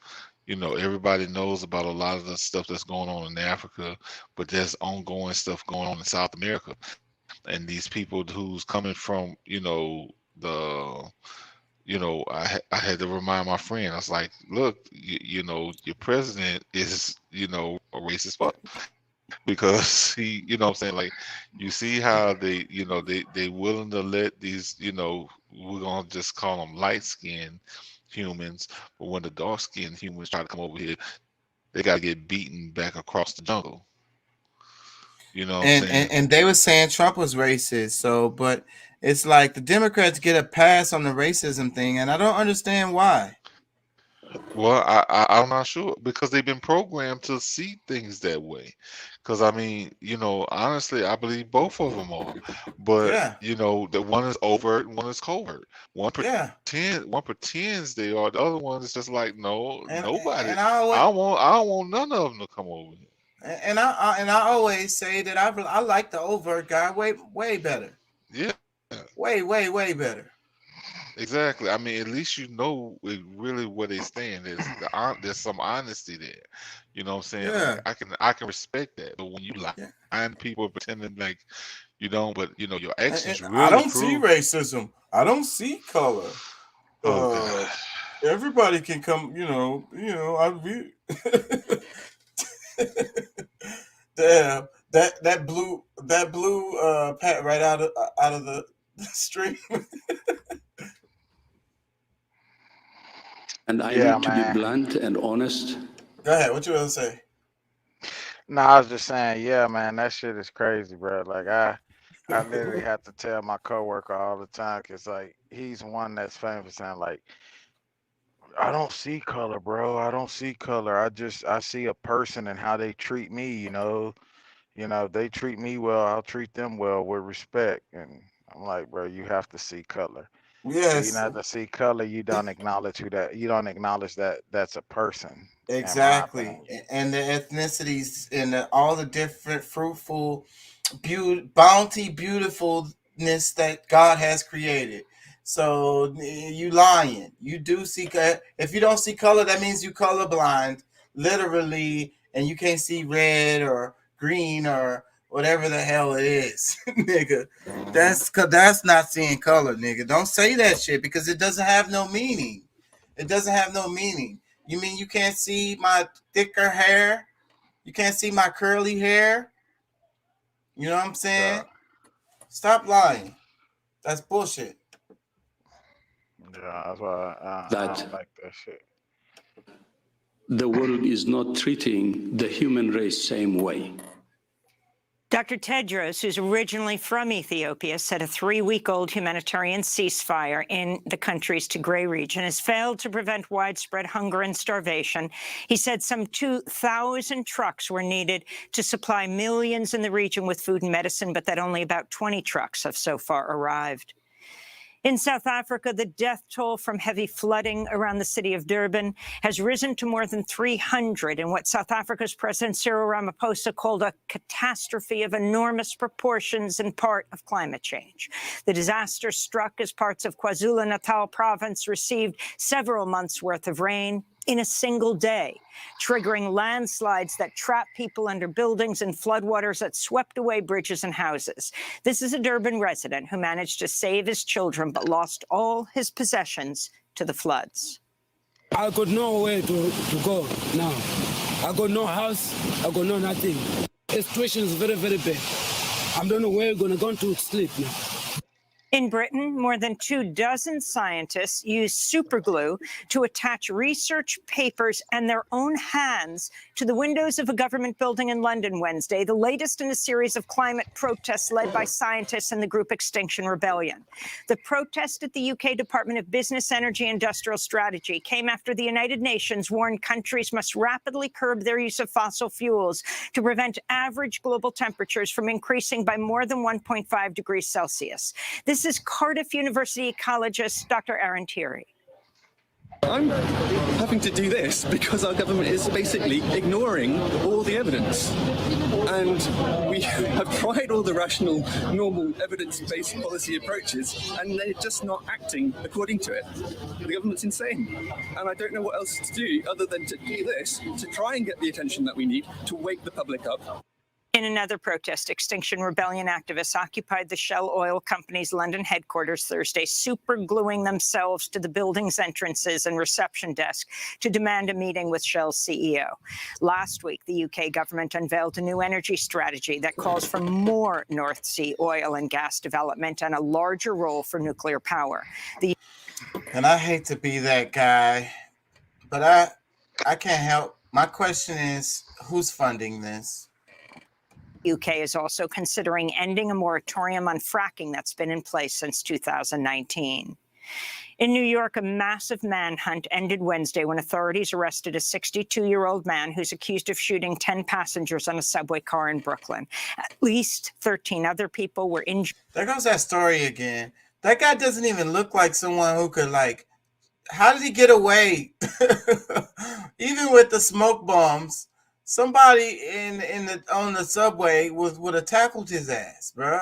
everybody knows about a lot of the stuff that's going on in Africa, but there's ongoing stuff going on in South America, and these people who's coming from, I had to remind my friend. I was like, look, your president is, a racist fuck, because he, what I'm saying, like, you see how they, they willing to let these, we're gonna just call them light-skinned humans, but when the dark-skinned humans try to come over here, they gotta get beaten back across the jungle. You know what I'm saying? And they were saying Trump was racist. So, but it's like the Democrats get a pass on the racism thing, and I don't understand why. Well, I'm not sure, because they've been programmed to see things that way. Because I mean, honestly, I believe both of them are. But the one is overt and one is covert. One pretends they are. The other one is just like, no, nobody. And I don't want none of them to come over here. And I always say that I like the overt guy way better. Yeah. Way better. Exactly. I mean, at least really where they stand. There's some honesty there. You know what I'm saying? Yeah. Like, I can respect that. But when you lying people pretending like you don't, but your actions really I don't prove. see racism. I don't see color. Everybody can come. Damn, that blue pat right out of the stream. And I need to be blunt and honest. Go ahead. What you want to say? No, I was just saying, yeah, man, that shit is crazy, bro. Like I literally have to tell my coworker all the time, because like he's one that's famous for saying like, I don't see color, bro. I don't see color. I see a person and how they treat me. If they treat me well, I'll treat them well with respect. And I'm like, bro, you have to see color. Yes. You have to see color. You don't acknowledge that that's a person. Exactly. And the ethnicities and all the different fruitful beautifulness that God has created. So you lying. You do see. If you don't see color, that means you colorblind, literally, and you can't see red or green or whatever the hell it is, nigga. That's not seeing color, nigga. Don't say that shit, because it doesn't have no meaning. It doesn't have no meaning. You mean you can't see my thicker hair? You can't see my curly hair? You know what I'm saying? Yeah. Stop lying. That's bullshit. Yeah, that's why I don't like that shit. The world is not treating the human race same way. Dr. Tedros, who's originally from Ethiopia, said a 3-week-old humanitarian ceasefire in the country's Tigray region has failed to prevent widespread hunger and starvation. He said some 2,000 trucks were needed to supply millions in the region with food and medicine, but that only about 20 trucks have so far arrived. In South Africa, the death toll from heavy flooding around the city of Durban has risen to more than 300 in what South Africa's President Cyril Ramaphosa called a catastrophe of enormous proportions and part of climate change. The disaster struck as parts of KwaZulu-Natal province received several months' worth of rain in a single day, triggering landslides that trapped people under buildings and floodwaters that swept away bridges and houses. This is a Durban resident who managed to save his children but lost all his possessions to the floods. I got nowhere to go now. I got no house, I got no nothing. The situation is very, very bad. I don't know where we're going to go to sleep now. In Britain, more than 24 scientists used superglue to attach research papers and their own hands to the windows of a government building in London Wednesday, the latest in a series of climate protests led by scientists and the group Extinction Rebellion. The protest at the UK Department of Business, Energy, and Industrial Strategy came after the United Nations warned countries must rapidly curb their use of fossil fuels to prevent average global temperatures from increasing by more than 1.5 degrees Celsius. This is Cardiff University ecologist Dr. Aaron Thierry. I'm having to do this because our government is basically ignoring all the evidence. And we have tried all the rational, normal, evidence-based policy approaches, and they're just not acting according to it. The government's insane. And I don't know what else to do other than to do this, to try and get the attention that we need, to wake the public up. In another protest, Extinction Rebellion activists occupied the Shell Oil Company's London headquarters Thursday, supergluing themselves to the building's entrances and reception desk to demand a meeting with Shell's CEO. Last week, the UK government unveiled a new energy strategy that calls for more North Sea oil and gas development and a larger role for nuclear power. And I hate to be that guy, but I can't help. My question is, who's funding this? UK is also considering ending a moratorium on fracking that's been in place since 2019. In New York, a massive manhunt ended Wednesday when authorities arrested a 62-year-old man who's accused of shooting 10 passengers on a subway car in Brooklyn. At least 13 other people were injured. There goes that story again. That guy doesn't even look like someone who could, like, how did he get away? Even with the smoke bombs, somebody on the subway would have tackled his ass, bro.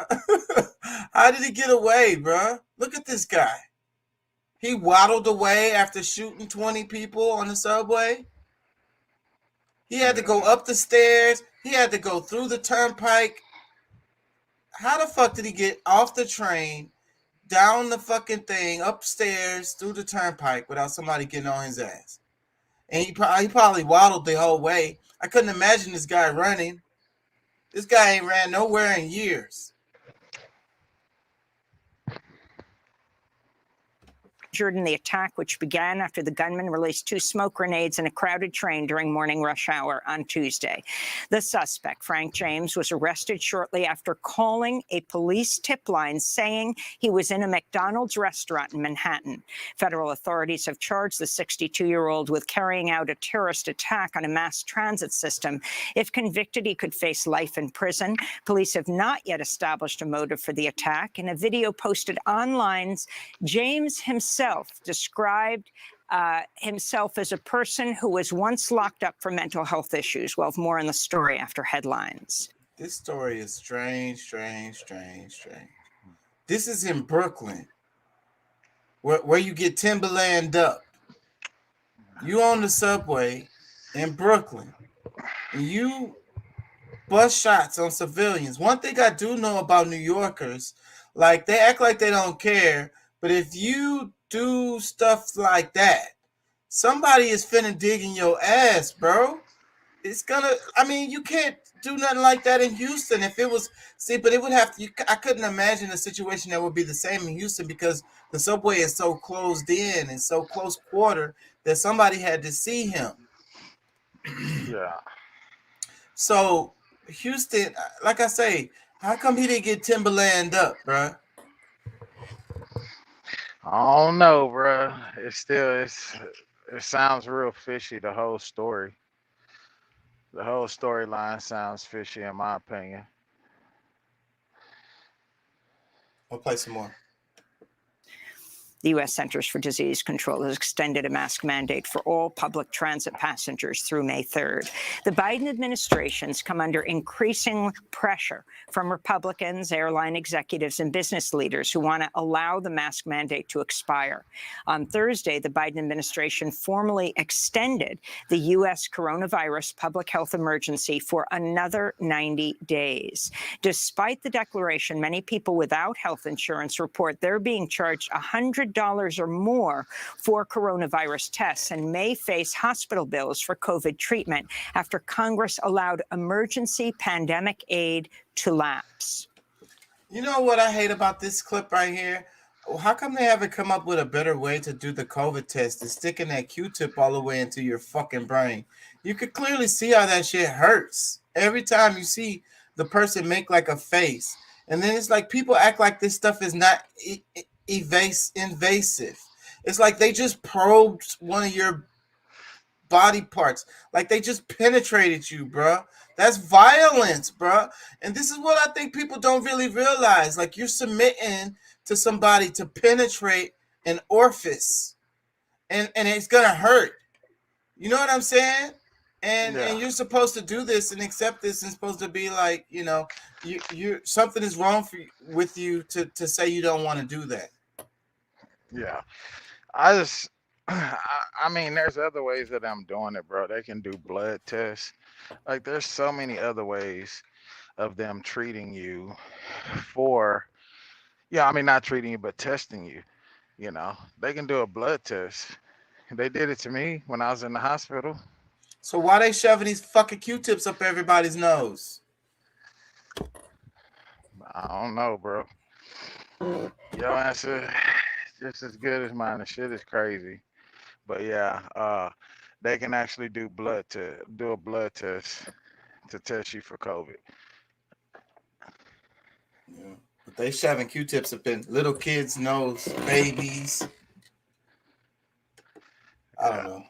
How did he get away, bro? Look at this guy. He waddled away after shooting 20 people on the subway. He had to go up the stairs. He had to go through the turnpike. How the fuck did he get off the train, down the fucking thing, upstairs, through the turnpike without somebody getting on his ass? And he probably waddled the whole way. I couldn't imagine this guy running. This guy ain't ran nowhere in years. Injured in the attack, which began after the gunman released 2 smoke grenades in a crowded train during morning rush hour on Tuesday. The suspect, Frank James, was arrested shortly after calling a police tip line saying he was in a McDonald's restaurant in Manhattan. Federal authorities have charged the 62-year-old with carrying out a terrorist attack on a mass transit system. If convicted, he could face life in prison. Police have not yet established a motive for the attack. In a video posted online, James himself described himself as a person who was once locked up for mental health issues. We'll have more on the story after headlines. This story is strange. This is in Brooklyn, where you get Timberland up. You on the subway in Brooklyn, and you bust shots on civilians. One thing I do know about New Yorkers, like, they act like they don't care, but if you do stuff like that, somebody is finna dig in your ass, bro. It's gonna, I mean, you can't do nothing like that in Houston. If it was, but it would have to, I couldn't imagine a situation that would be the same in Houston because the subway is so closed in and so close quarter that somebody had to see him. Yeah. So Houston, like I say, how come he didn't get Timberland up, bro? I don't know, bro. It sounds real fishy, the whole story. The whole storyline sounds fishy in my opinion. I'll play some more. The U.S. Centers for Disease Control has extended a mask mandate for all public transit passengers through May 3rd. The Biden administration's come under increasing pressure from Republicans, airline executives, and business leaders who want to allow the mask mandate to expire. On Thursday, the Biden administration formally extended the U.S. coronavirus public health emergency for another 90 days. Despite the declaration, many people without health insurance report they're being charged $100 or more for coronavirus tests and may face hospital bills for COVID treatment after Congress allowed emergency pandemic aid to lapse. You know what I hate about this clip right here? How come they haven't come up with a better way to do the COVID test than sticking that Q-tip all the way into your fucking brain? You could clearly see how that shit hurts every time you see the person make like a face. And then it's like people act like this stuff is not invasive. It's like they just probed one of your body parts, like they just penetrated you, bro. That's violence, bro. And this is what I think people don't really realize. Like, you're submitting to somebody to penetrate an orifice, and it's gonna hurt. You know what I'm saying? And Yeah. and you're supposed to do this and accept this, and supposed to be like, you know, you something is wrong with you to say you don't want to do that. Yeah. I just, I mean, there's other ways that I'm doing it, bro. They can do blood tests. Like, there's so many other ways of them treating you for, yeah, I mean, not treating you, but testing you. You know, they can do a blood test. They did it to me when I was in the hospital. So why they shoving these fucking Q-tips up everybody's nose? I don't know, bro. Your answer just as good as mine. The shit is crazy. But yeah, they can actually do a blood test to test you for COVID. Yeah. But they shoving Q-tips up in little kids' nose, babies. I don't know.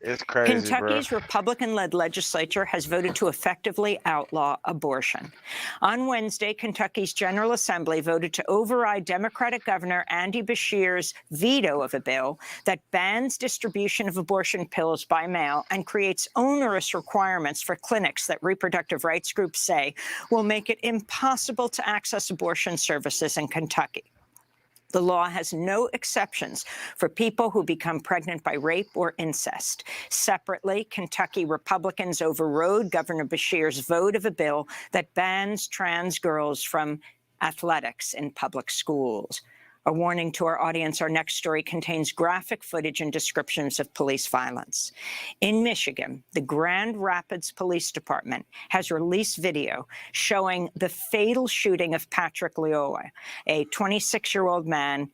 It's crazy, Kentucky's bro. Republican-led legislature has voted to effectively outlaw abortion. On Wednesday, Kentucky's General Assembly voted to override Democratic Governor Andy Beshear's veto of a bill that bans distribution of abortion pills by mail and creates onerous requirements for clinics that reproductive rights groups say will make it impossible to access abortion services in Kentucky. The law has no exceptions for people who become pregnant by rape or incest. Separately, Kentucky Republicans overrode Governor Beshear's vote of a bill that bans trans girls from athletics in public schools. A warning to our audience, our next story contains graphic footage and descriptions of police violence. In Michigan, the Grand Rapids Police Department has released video showing the fatal shooting of Patrick Lyoya, a 26-year-old man,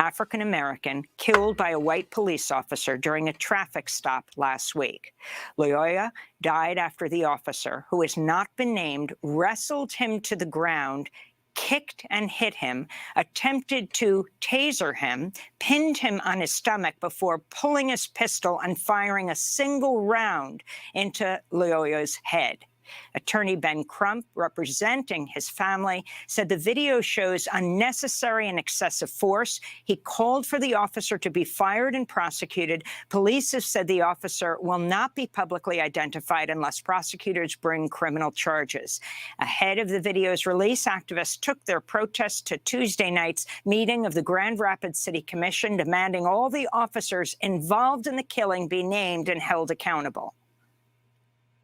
African-American, killed by a white police officer during a traffic stop last week. Lyoya died after the officer, who has not been named, wrestled him to the ground, kicked and hit him, attempted to taser him, pinned him on his stomach before pulling his pistol and firing a single round into Lyoya's head. Attorney Ben Crump, representing his family, said the video shows unnecessary and excessive force. He called for the officer to be fired and prosecuted. Police have said the officer will not be publicly identified unless prosecutors bring criminal charges. Ahead of the video's release, activists took their protest to Tuesday night's meeting of the Grand Rapids City Commission, demanding all the officers involved in the killing be named and held accountable.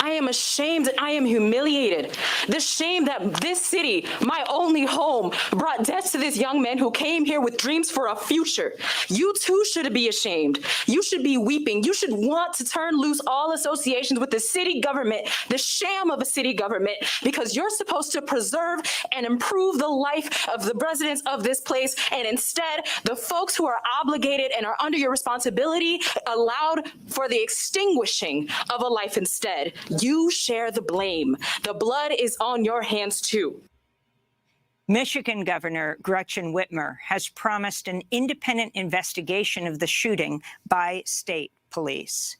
I am ashamed and I am humiliated. The shame that this city, my only home, brought death to this young man who came here with dreams for a future. You too should be ashamed. You should be weeping. You should want to turn loose all associations with the city government, the sham of a city government, because you're supposed to preserve and improve the life of the residents of this place. And instead, the folks who are obligated and are under your responsibility allowed for the extinguishing of a life instead. You share the blame. The blood is on your hands too. Michigan Governor Gretchen Whitmer has promised an independent investigation of the shooting by state police.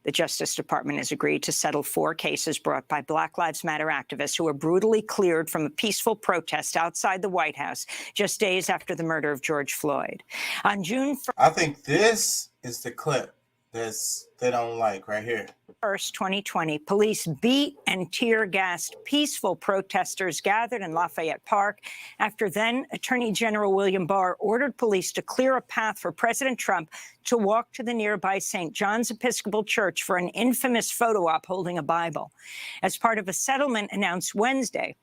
The Justice Department has agreed to settle 4 cases brought by Black Lives Matter activists who were brutally cleared from a peaceful protest outside the White House just days after the murder of George Floyd. On June 1st, I think this is the clip they don't like right here. 2020, police beat and tear-gassed peaceful protesters gathered in Lafayette Park after then Attorney General William Barr ordered police to clear a path for President Trump to walk to the nearby St. John's Episcopal Church for an infamous photo op holding a Bible. As part of a settlement announced Wednesday,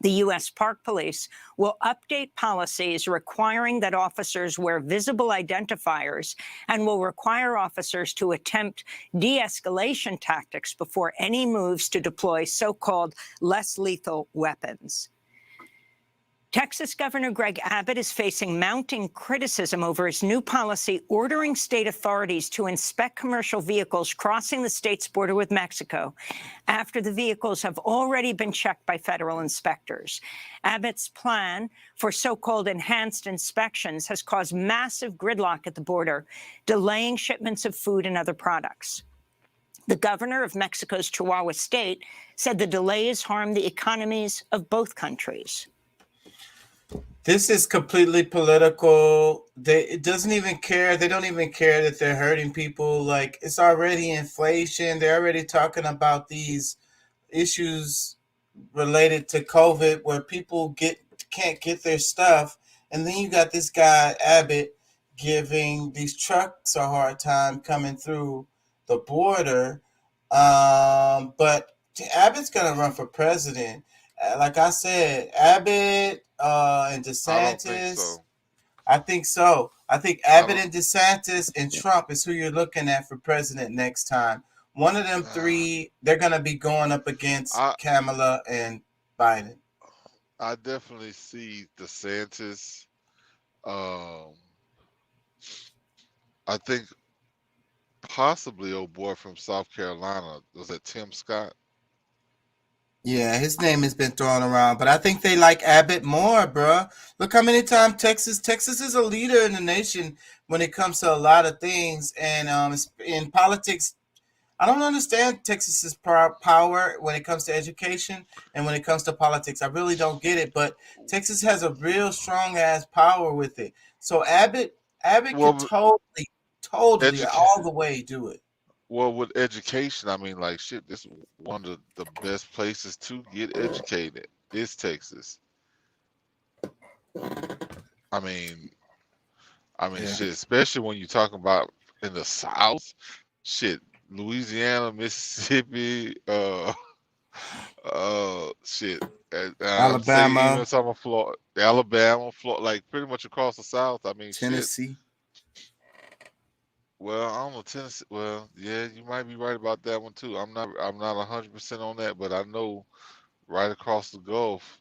the U.S. Park Police will update policies requiring that officers wear visible identifiers and will require officers to attempt de-escalation tactics before any moves to deploy so-called less lethal weapons. Texas Governor Greg Abbott is facing mounting criticism over his new policy ordering state authorities to inspect commercial vehicles crossing the state's border with Mexico after the vehicles have already been checked by federal inspectors. Abbott's plan for so-called enhanced inspections has caused massive gridlock at the border, delaying shipments of food and other products. The governor of Mexico's Chihuahua state said the delays harm the economies of both countries. This is completely political. It doesn't even care. They don't even care that they're hurting people. Like, it's already inflation. They're already talking about these issues related to COVID where people can't get their stuff. And then you got this guy Abbott giving these trucks a hard time coming through the border. But Abbott's gonna run for president. Like I said, Abbott and DeSantis. I don't think so. I think so. I think Abbott and DeSantis and Trump is who you're looking at for president next time. One of them three, they're going to be going up against Kamala and Biden. I definitely see DeSantis. I think possibly old boy from South Carolina. Was that Tim Scott? Yeah, his name has been thrown around, but I think they like Abbott more, bro. Look how many times Texas is a leader in the nation when it comes to a lot of things. And in politics, I don't understand Texas's power when it comes to education and when it comes to politics. I really don't get it, but Texas has a real strong ass power with it. So Abbott can totally all the way do it. Well, with education, I mean, like, shit, this is one of the best places to get educated is Texas. I mean, shit, especially when you're talking about in the South, shit, Louisiana, Mississippi, shit, Alabama, even some of Florida, Alabama, Florida, like pretty much across the South. I mean, Tennessee. Shit. Well, I don't know Tennessee. Well, yeah, you might be right about that one too. I'm not 100% on that, but I know right across the Gulf,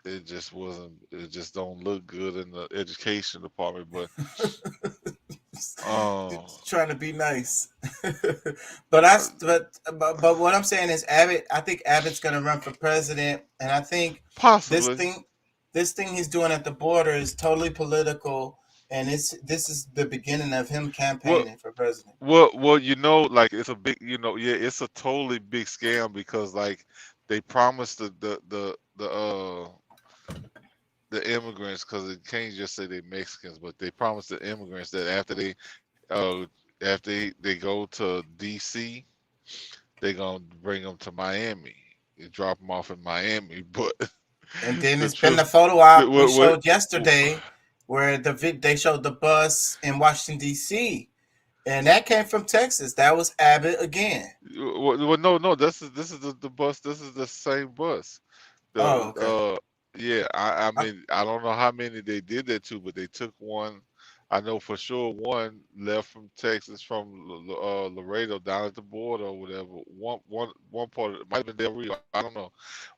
it just wasn't. It just don't look good in the education department. But trying to be nice, but what I'm saying is Abbott. I think Abbott's going to run for president, and I think possibly this thing he's doing at the border is totally political. And this is the beginning of him campaigning for president. Well, you know, like it's a big, it's a totally big scam because like they promised the immigrants, because they can't just say they're Mexicans, but they promised the immigrants that after they go to DC, they're gonna bring them to Miami, drop them off in Miami. But and then it's been the photo op we showed yesterday, where they showed the bus in Washington, D.C., and that came from Texas. That was Abbott again. Well, no, this is the bus. This is the same bus. Okay. Yeah, I mean, I don't know how many they did that to, but they took one. I know for sure one left from Texas, from Laredo down at the border or whatever. One part of it might have been Del Rio. I don't know,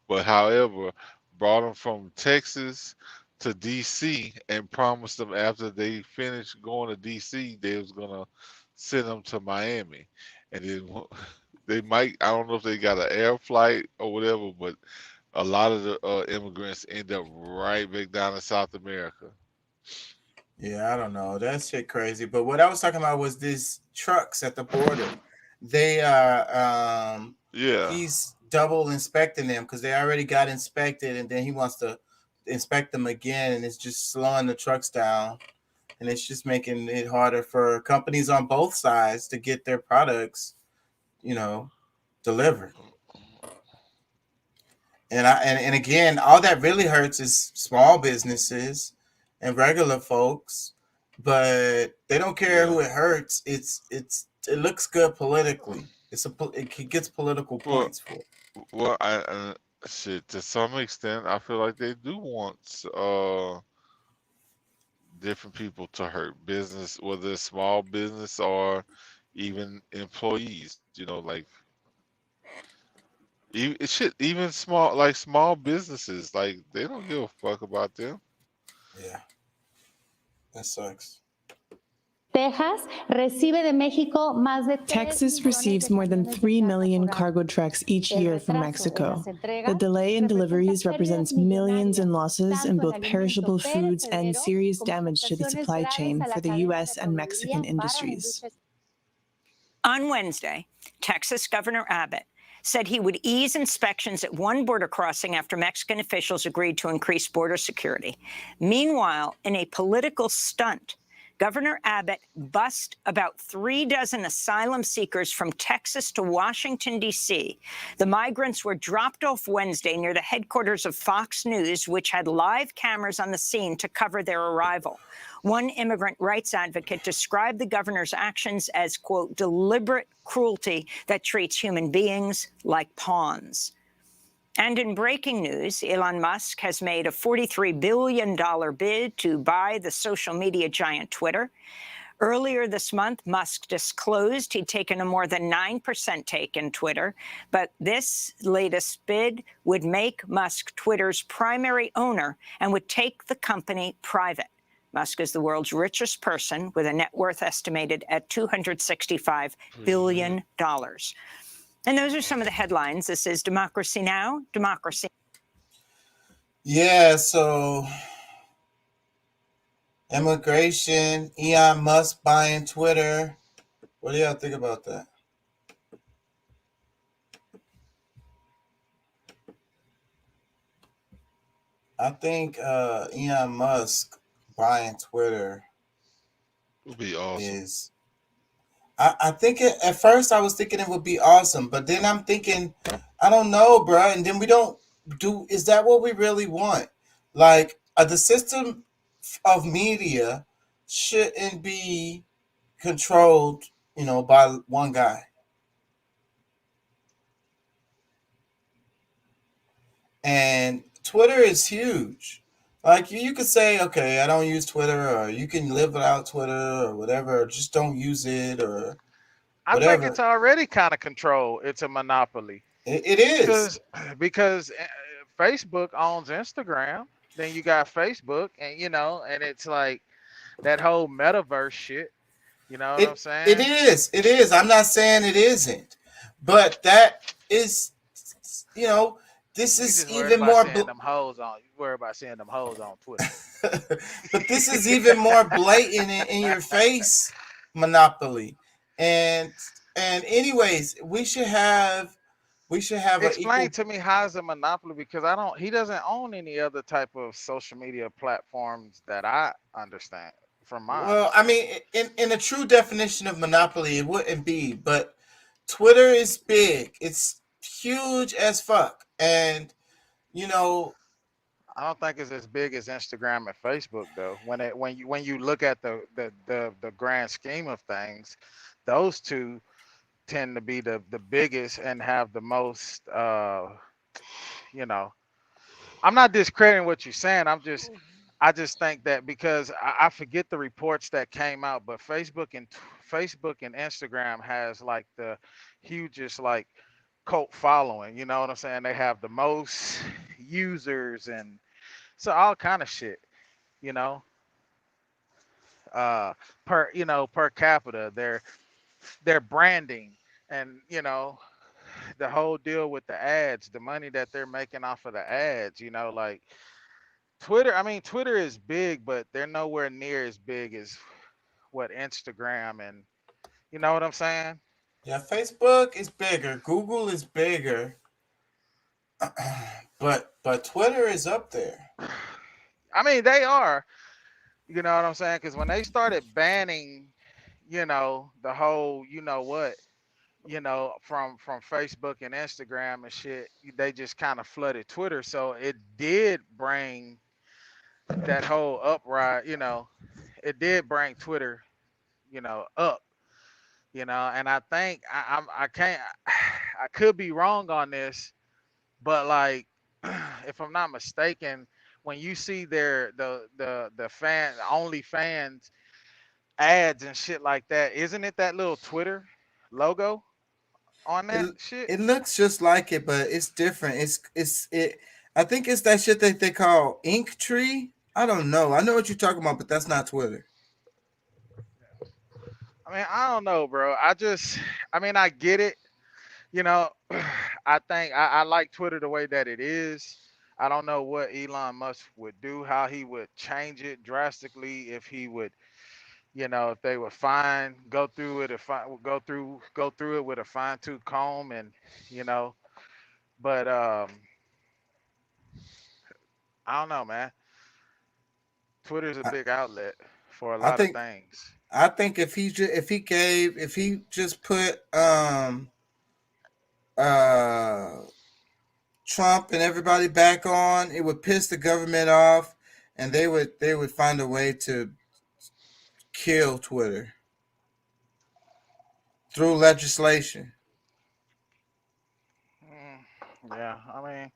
but however, brought them from Texas to DC and promised them after they finished going to DC, they was gonna send them to Miami, and then they might, I don't know if they got an air flight or whatever, but a lot of the immigrants end up right back down in South America. Yeah, I don't know. That shit crazy. But what I was talking about was these trucks at the border. They are he's double inspecting them because they already got inspected, and then he wants to inspect them again, and it's just slowing the trucks down, and it's just making it harder for companies on both sides to get their products, delivered. And again, all that really hurts is small businesses and regular folks, but they don't care who it hurts. It looks good politically. It gets political points for it. Well, shit, to some extent, I feel like they do want different people to hurt business, whether it's small business or even employees. Like even small businesses, like they don't give a fuck about them. Yeah, that sucks. Texas receives more than 3 million cargo trucks each year from Mexico. The delay in deliveries represents millions in losses in both perishable foods and serious damage to the supply chain for the U.S. and Mexican industries. On Wednesday, Texas Governor Abbott said he would ease inspections at one border crossing after Mexican officials agreed to increase border security. Meanwhile, in a political stunt, Governor Abbott bussed about 36 asylum seekers from Texas to Washington, D.C. The migrants were dropped off Wednesday near the headquarters of Fox News, which had live cameras on the scene to cover their arrival. One immigrant rights advocate described the governor's actions as, quote, deliberate cruelty that treats human beings like pawns. And in breaking news, Elon Musk has made a $43 billion bid to buy the social media giant Twitter. Earlier this month, Musk disclosed he'd taken a more than 9% take in Twitter, but this latest bid would make Musk Twitter's primary owner and would take the company private. Musk is the world's richest person with a net worth estimated at $265 billion. And those are some of the headlines. This is Democracy Now!, Democracy. Yeah, so immigration, Elon Musk buying Twitter. What do y'all think about that? I think Elon Musk buying Twitter Would be awesome. is. I think at first I was thinking it would be awesome, but then I'm thinking, I don't know, bro. And then we don't do. Is that what we really want? Like the system of media shouldn't be controlled, by one guy. And Twitter is huge. Like you could say, okay, I don't use Twitter, or you can live without Twitter, or whatever. Or just don't use it, or I whatever. think it's already kind of controlled. It's a monopoly. It is because Facebook owns Instagram. Then you got Facebook, and and it's like that whole metaverse shit. You know what I'm saying? It is. It is. I'm not saying it isn't, but that is, this is even more. You worry about seeing them hoes on Twitter. But this is even more blatant in your face monopoly. And anyways, we should have Explain to me how is a monopoly, because he doesn't own any other type of social media platforms that I understand from mine. Well, I mean, in a true definition of monopoly, it wouldn't be, but Twitter is big. It's huge as fuck. And I don't think it's as big as Instagram and Facebook though. When you look at the grand scheme of things, those two tend to be the biggest and have the most I'm not discrediting what you're saying. I just think that because I forget the reports that came out, but Facebook and Instagram has like the hugest like cult following, you know what I'm saying? They have the most users and so all kind of shit, per capita, their branding and the whole deal with the ads, the money that they're making off of the ads, like Twitter is big, but they're nowhere near as big as what Instagram and you know what I'm saying? Yeah, Facebook is bigger, Google is bigger, but Twitter is up there. I mean, they are, you know what I'm saying? Because when they started banning, the whole, from Facebook and Instagram and shit, they just kind of flooded Twitter. So it did bring that whole uprising, it did bring Twitter, up, and I think I could be wrong on this, but like, if I'm not mistaken, when you see the OnlyFans ads and shit like that, isn't it that little Twitter logo on that shit? It looks just like it, but it's different. I think it's that shit that they call Inktree. I don't know. I know what you're talking about, but that's not Twitter. I mean, I don't know, bro. I get it. I think I like Twitter the way that it is. I don't know what Elon Musk would do, how he would change it drastically, if he would, You know, if they would go through it, go through it with a fine tooth comb, and you know, but I don't know, man. Twitter's a I, big outlet for a I lot of think things. if he just put uh Trump and everybody back on, it would piss the government off, and they would find a way to kill Twitter through legislation. Yeah, I mean,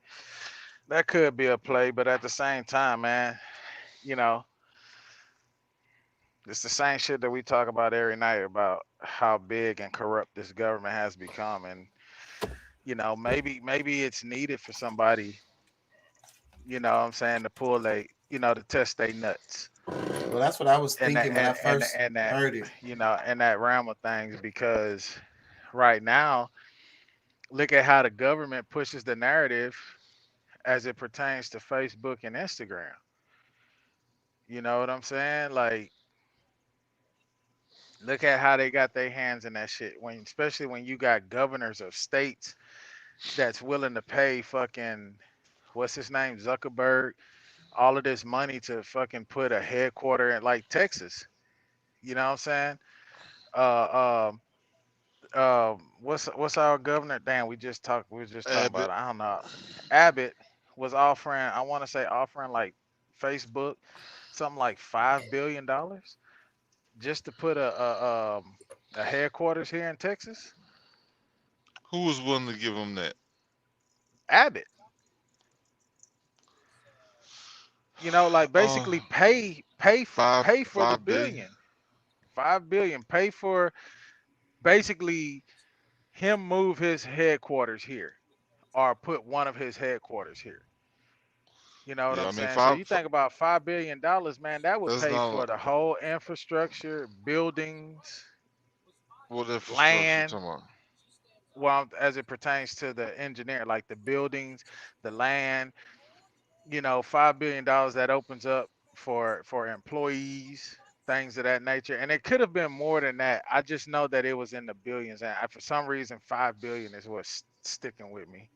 that could be a play, but at the same time, man, you know, it's the same shit that we talk about every night about how big and corrupt this government has become, and you know, maybe it's needed for somebody, you know, what I'm saying, to pull to test their nuts, Well, that's what I was and that thinking when I and first and that heard it. in that realm of things, because right now, look at how the government pushes the narrative as it pertains to Facebook and Instagram. You know what I'm saying? Like, look at how they got their hands in that shit. Especially when you got governors of states that's willing to pay fucking what's his name, Zuckerberg, all of this money to fucking put a headquarter in like Texas. You know what I'm saying? Uh, what's our governor? Damn, we were just talking about Abbott. it. I don't know. Abbott was offering, I want to say offering like Facebook something like $5 billion just to put a headquarters here in Texas. Who was willing to give him that? Abbott. You know, like Uh, basically pay five pay for the five billion. billion. 5 billion. Pay for basically him move his headquarters here or put one of his headquarters here. You know what Yeah, I'm I mean saying? So five. you think about $5 billion, man, that would That's pay not for the whole infrastructure, buildings, what infrastructure you land, talking about. well, as it pertains to the engineer, like the buildings, the land, $5 billion that opens up for employees, things of that nature. And it could have been more than that. I just know that it was in the billions, and for some reason, 5 billion is what's sticking with me.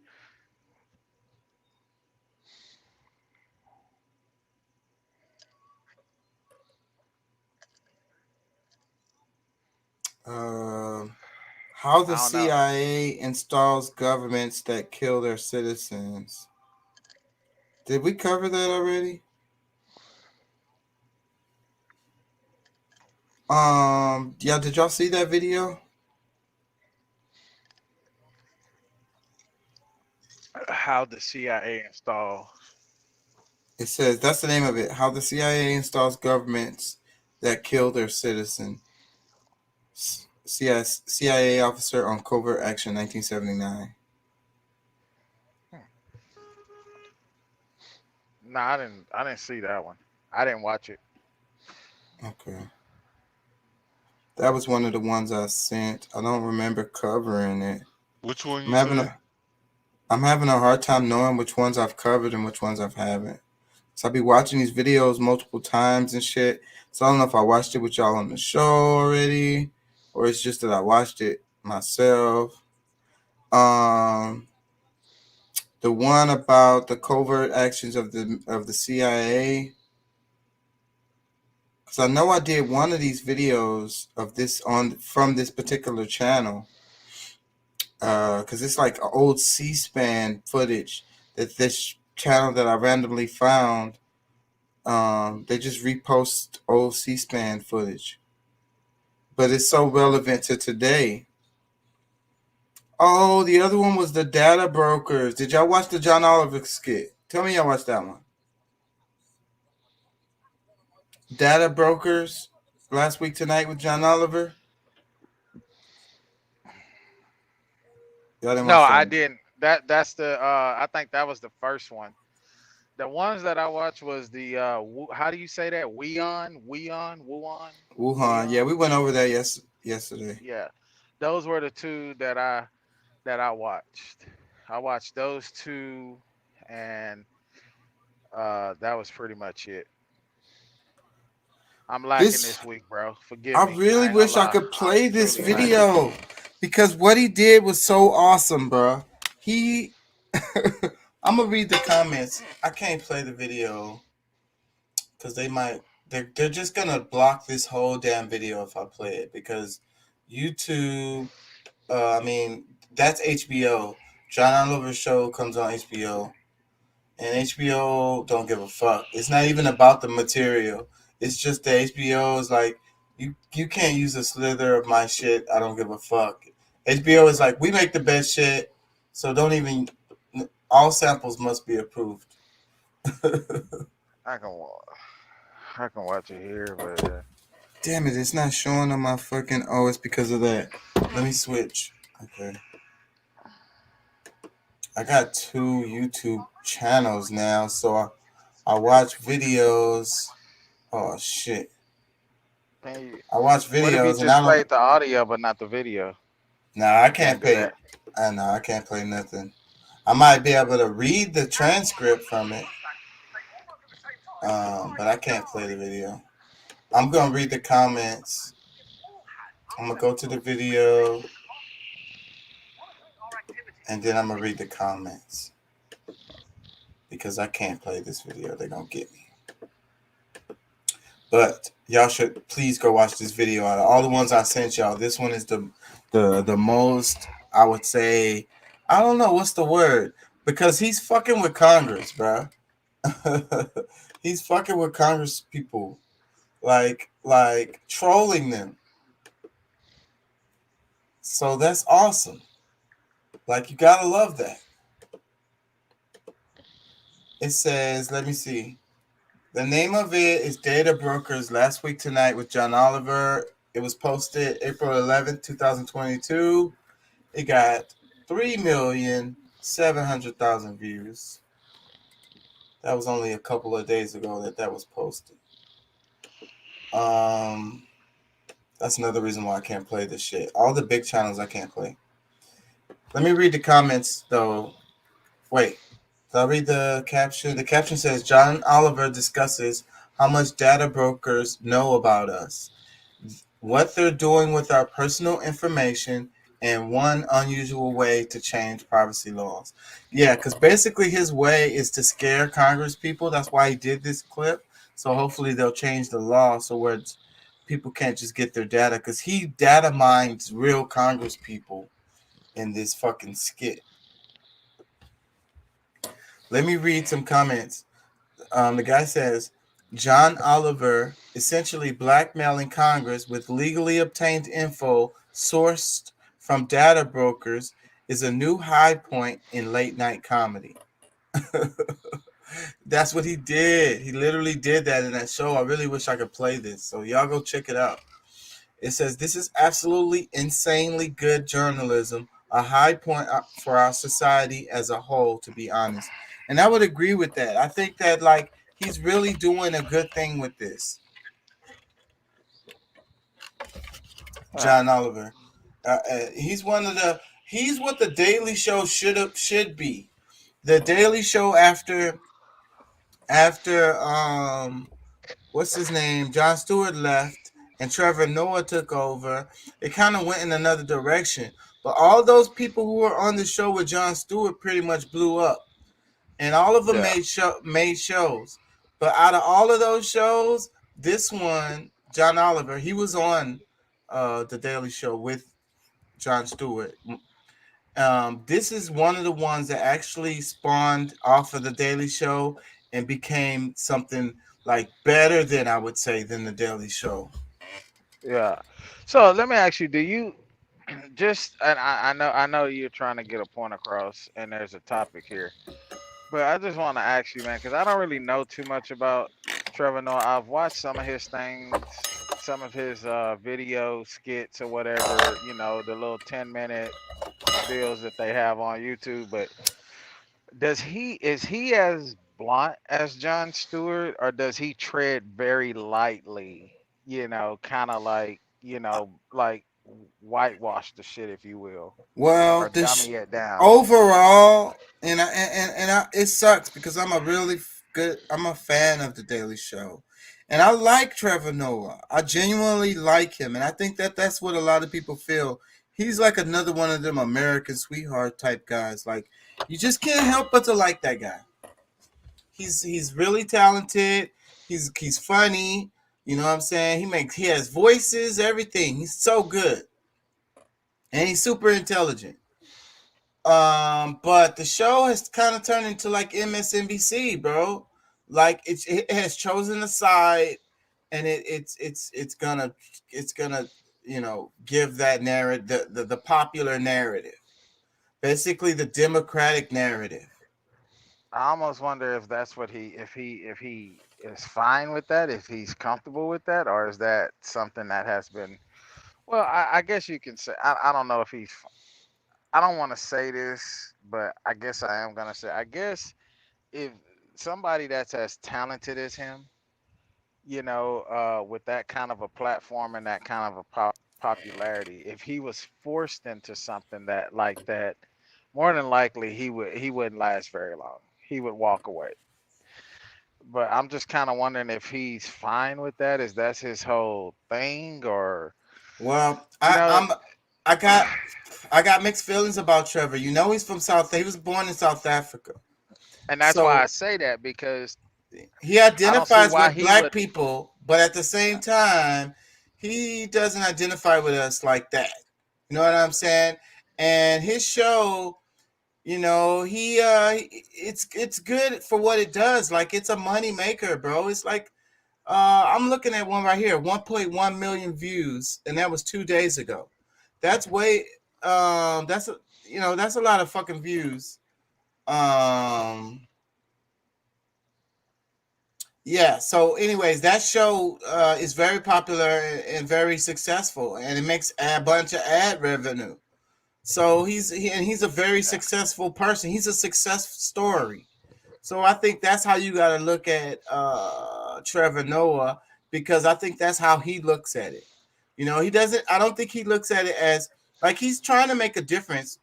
How the I don't know. CIA installs governments that kill their citizens. Did we cover that already? Yeah, did y'all see that video? How the CIA install. It says that's the name of it. How the CIA installs governments that kill their citizen. CIA officer on covert action, 1979. No, I didn't see that one. I didn't watch it. Okay, that was one of the ones I sent. I don't remember covering it. Which one I'm you having say? a I'm having a hard time knowing which ones I've covered and which ones I haven't. So I'll be watching these videos multiple times and shit. So I don't know if I watched it with y'all on the show already, or it's just that I watched it myself. The one about the covert actions of the CIA. Because I know I did one of these videos of this from this particular channel. Because it's like old C-SPAN footage that this channel that I randomly found. They just repost old C-SPAN footage, but it's so relevant to today. Oh, the other one was the data brokers. Did y'all watch the John Oliver skit? Tell me y'all watched that one. Data brokers last week tonight with John Oliver. Y'all didn't No, watch that I one. didn't. That's the I think that was the first one. The ones that I watched was the how do you say that? Wuhan. Wuhan. Yeah, we went over that yesterday. Yeah. Those were the two that I watched. I watched those two, and that was pretty much it. I'm lacking This this week, bro. Forgive I me. really ain't gonna wish I lie. could play this Truly lacking. video because what he did was so awesome, bro. He I'm gonna read the comments. I can't play the video because they're just gonna block this whole damn video if I play it because YouTube. I mean, that's HBO. John Oliver's show comes on HBO, and HBO don't give a fuck. It's not even about the material. It's just that HBO is like, you can't use a slither of my shit. I don't give a fuck. HBO is like, we make the best shit, so don't even. All samples must be approved. I can watch it here, but Damn it, it's not showing on my fucking. Oh, it's because of that. Let me switch. Okay. I got 2 YouTube channels now, so I watch videos. Oh shit. I watch what if you videos and just I played don't. the audio but not the video? Nah, I can't do play. that. I know I can't play nothing. I might be able to read the transcript from it, but I can't play the video. I'm gonna read the comments. I'm gonna go to the video, and then I'm gonna read the comments because I can't play this video. They're gonna get me. But y'all should please go watch this video. Out of all the ones I sent y'all, this one is the most, I would say, I don't know what's the word, because he's fucking with Congress, bro. He's fucking with Congress people, like trolling them. So that's awesome. Like, you gotta love that. It says, let me see. The name of it is Data Brokers Last Week Tonight with John Oliver. It was posted April 11th, 2022. It got 3,700,000 views. That was only a couple of days ago that was posted. That's another reason why I can't play this shit. All the big channels I can't play. Let me read the comments, though. Wait. I'll read the caption. The caption says, John Oliver discusses how much data brokers know about us, what they're doing with our personal information, and one unusual way to change privacy laws. Yeah, because basically his way is to scare Congress people. That's why he did this clip. So hopefully they'll change the law so where people can't just get their data, because he data mines real Congress people in this fucking skit. Let me read some comments. The guy says, John Oliver essentially blackmailing Congress with legally obtained info sourced from data brokers is a new high point in late night comedy. That's what he did. He literally did that in that show. I really wish I could play this. So y'all go check it out. It says, this is absolutely insanely good journalism, a high point for our society as a whole, to be honest. And I would agree with that. I think that, like, he's really doing a good thing with this. John Oliver. He's what the Daily Show should be. The Daily Show after what's his name? Jon Stewart left and Trevor Noah took over. It kind of went in another direction. But all those people who were on the show with Jon Stewart pretty much blew up. And all of them made shows. But out of all of those shows, this one, John Oliver, he was on the Daily Show with Jon Stewart. This is one of the ones that actually spawned off of the Daily Show and became something like better than, I would say, than the Daily Show. Yeah. So let me ask you, do you just, and I know you're trying to get a point across and there's a topic here, but I just want to ask you, man, because I don't really know too much about Trevor Noah. I've watched some of his things, some of his video skits or whatever, you know, the little 10-minute deals that they have on YouTube. But is he as blunt as Jon Stewart, or does he tread very lightly, you know, kind of like, you know, like whitewash the shit, if you will? Well, or dummy it down. Overall, and it sucks because I'm a fan of the Daily Show, And I like Trevor Noah. I genuinely like him. And I think that that's what a lot of people feel. He's like another one of them American sweetheart type guys. Like, you just can't help but to like that guy. He's really talented. He's funny. You know what I'm saying? He has voices, everything. He's so good. And he's super intelligent. But the show has kind of turned into like MSNBC, bro. Like it has chosen a side, and it's gonna give that narrative the popular narrative, basically the Democratic narrative. I almost wonder if that's what if he is fine with that, if he's comfortable with that, or is that something that has been. Well, I guess you can say I don't know if he's. I don't want to say this, but I guess I am gonna say. I guess if somebody that's as talented as him, with that kind of a platform and that kind of a popularity, if he was forced into something that like that, more than likely he wouldn't last very long. He would walk away. But I'm just kind of wondering if he's fine with that. Is that's his whole thing, or? Well, I got mixed feelings about Trevor. You know, he's from He was born in South Africa. And that's why I say that, because he identifies with black people, but at the same time, he doesn't identify with us like that. You know what I'm saying? And his show, it's good for what it does. Like, it's a money maker, bro. It's like, I'm looking at one right here, 1.1 million views, and that was 2 days ago. That's way, that's a lot of fucking views. Yeah. So, anyways, that show is very popular and very successful, and it makes a bunch of ad revenue. So he's a very successful person. He's a success story. So I think that's how you got to look at Trevor Noah, because I think that's how he looks at it. I don't think he looks at it as like he's trying to make a difference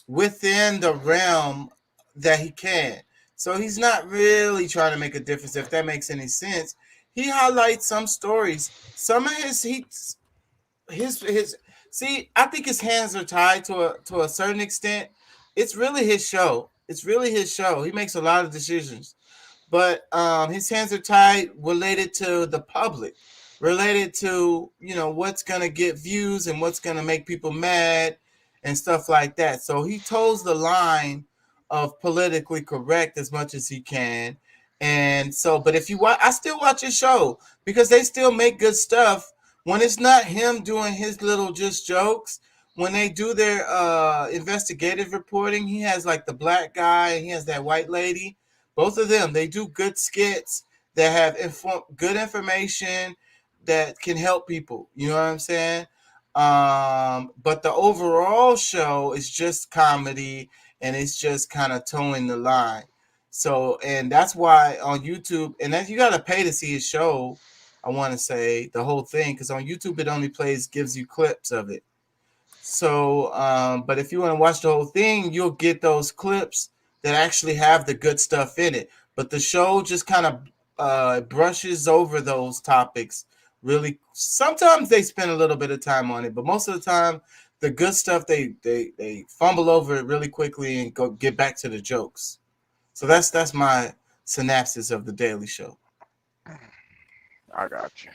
within the realm that he can. So he's not really trying to make a difference, if that makes any sense. He highlights some stories. Some of his see, I think his hands are tied to a certain extent. It's really his show. He makes a lot of decisions. But his hands are tied related to the public, related to, what's going to get views and what's going to make people mad and stuff like that. So he toes the line of politically correct as much as he can. And so, but if you watch, I still watch his show because they still make good stuff. When it's not him doing his little just jokes, when they do their investigative reporting, he has like the black guy and he has that white lady. Both of them, they do good skits that have good information that can help people. You know what I'm saying? But the overall show is just comedy, and it's just kind of towing the line. So, and that's why on YouTube, and then you got to pay to see his show. I want to say the whole thing, because on YouTube it only gives you clips of it. So, but if you want to watch the whole thing, you'll get those clips that actually have the good stuff in it. But the show just kind of brushes over those topics. Really, sometimes they spend a little bit of time on it, but most of the time, the good stuff they fumble over it really quickly and go get back to the jokes. So that's my synopsis of the Daily Show. I got you.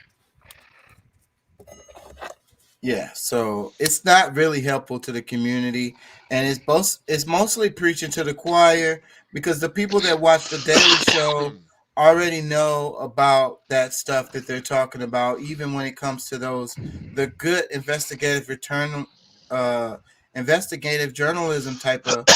Yeah, so it's not really helpful to the community, and it's mostly preaching to the choir, because the people that watch the Daily Show already know about that stuff that they're talking about, even when it comes to the good investigative journalism type of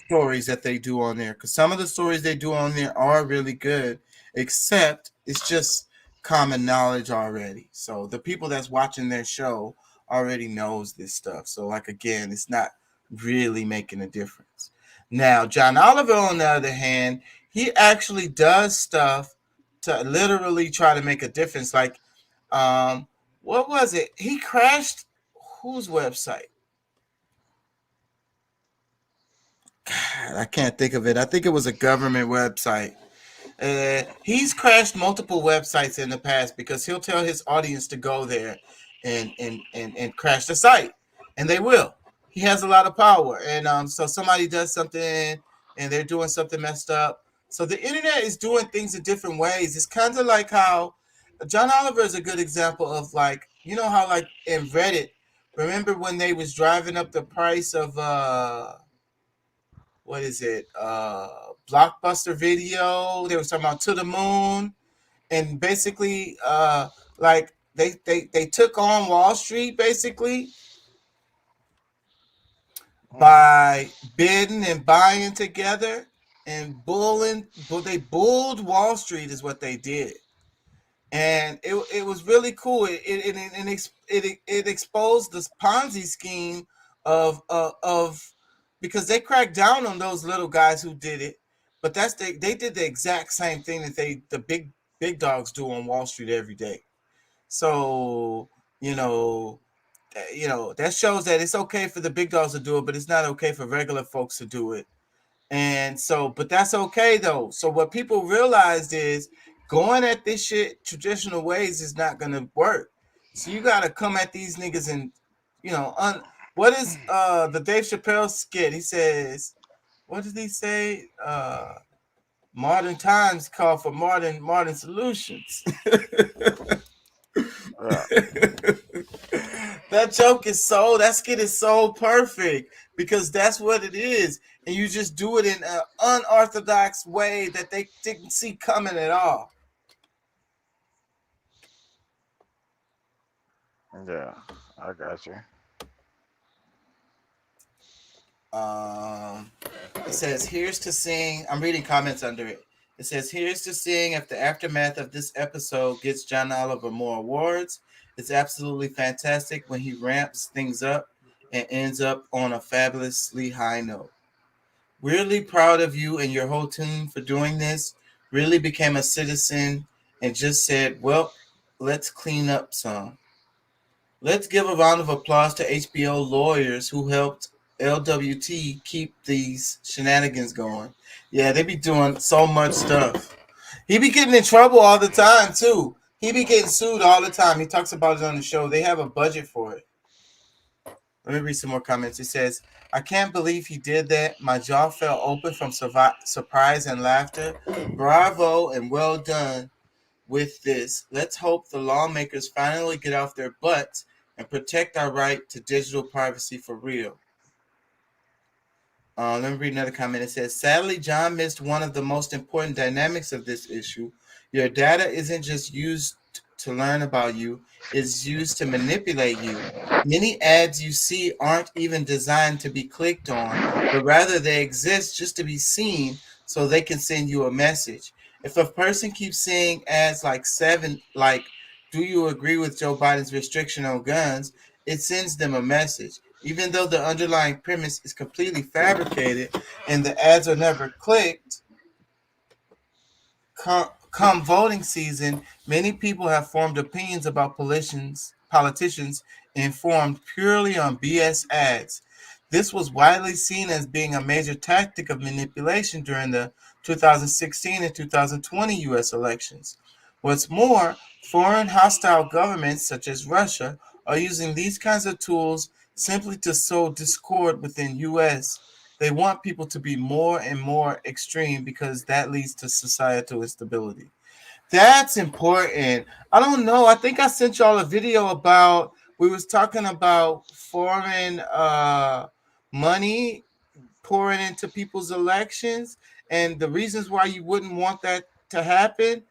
stories that they do on there. Because some of the stories they do on there are really good, except it's just common knowledge already. So the people that's watching their show already knows this stuff. So, like, again, it's not really making a difference. Now, John Oliver, on the other hand, he actually does stuff to literally try to make a difference. Like, what was it? He crashed whose website? God, I can't think of it. I think it was a government website. He's crashed multiple websites in the past because he'll tell his audience to go there and crash the site, and they will. He has a lot of power, and so somebody does something and they're doing something messed up. So the internet is doing things in different ways. It's kind of like how John Oliver is a good example of, like, you know how, like, in Reddit, remember when they was driving up the price of what is it? Blockbuster Video. They was talking about To the Moon, and basically, like they took on Wall Street basically by bidding and buying together and bulling. They bulled Wall Street is what they did, and it was really cool. It exposed this Ponzi scheme of because they cracked down on those little guys who did it, but they did the exact same thing that the big dogs do on Wall Street every day. So that shows that it's okay for the big dogs to do it, but it's not okay for regular folks to do it. And so, but that's okay though. So what people realized is going at this shit traditional ways is not gonna work. So you gotta come at these niggas and what is the Dave Chappelle skit? He says, what did he say? Modern times call for modern solutions. That skit is so perfect because that's what it is. And you just do it in an unorthodox way that they didn't see coming at all. Yeah, I got you. It says, here's to seeing, I'm reading comments under it. It says, here's to seeing if the aftermath of this episode gets John Oliver more awards. It's absolutely fantastic when he ramps things up and ends up on a fabulously high note. Really proud of you and your whole team for doing this. Really became a citizen and just said, well, let's clean up some. Let's give a round of applause to HBO lawyers who helped LWT keep these shenanigans going. Yeah, they be doing so much stuff. He be getting in trouble all the time too. He be getting sued all the time. He talks about it on the show. They have a budget for it. Let me read some more comments. It says, I can't believe he did that. My jaw fell open from surprise and laughter. Bravo and well done with this. Let's hope the lawmakers finally get off their butts and protect our right to digital privacy for real. Let me read another comment. It says, sadly, John missed one of the most important dynamics of this issue. Your data isn't just used to learn about you, it's used to manipulate you. Many ads you see aren't even designed to be clicked on, but rather they exist just to be seen so they can send you a message. If a person keeps seeing ads like do you agree with Joe Biden's restriction on guns, it sends them a message. Even though the underlying premise is completely fabricated and the ads are never clicked, come voting season, many people have formed opinions about politicians informed purely on BS ads. This was widely seen as being a major tactic of manipulation during the 2016 and 2020 U.S. elections. What's more, foreign hostile governments such as Russia are using these kinds of tools simply to sow discord within U.S. They want people to be more and more extreme because that leads to societal instability. That's important. I don't know. I think I sent y'all a video about, we was talking about foreign money pouring into people's elections and the reasons why you wouldn't want that to happen.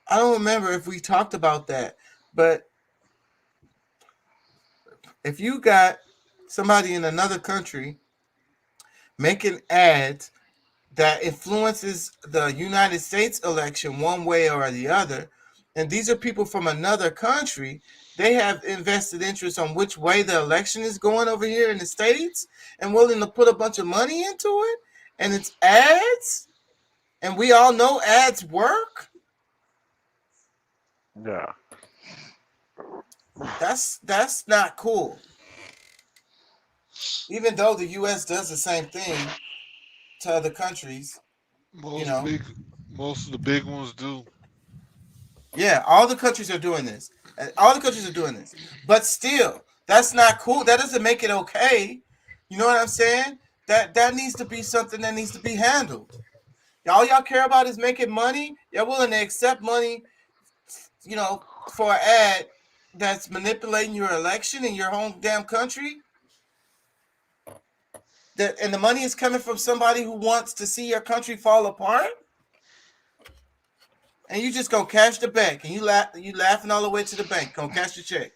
I don't remember if we talked about that, but if you got somebody in another country making ads that influences the United States election one way or the other, and these are people from another country, they have invested interest on which way the election is going over here in the States and willing to put a bunch of money into it, and it's ads, and we all know ads work. Yeah. That's not cool. Even though the U.S. does the same thing to other countries, Most of the big ones do. Yeah, all the countries are doing this. All the countries are doing this. But still, that's not cool. That doesn't make it okay. You know what I'm saying? That needs to be something that needs to be handled. All y'all care about is making money. Y'all willing to accept money, you know, for an ad that's manipulating your election in your home damn country? And the money is coming from somebody who wants to see your country fall apart? And you just gonna cash the bank, and you laughing all the way to the bank, gonna cash the check.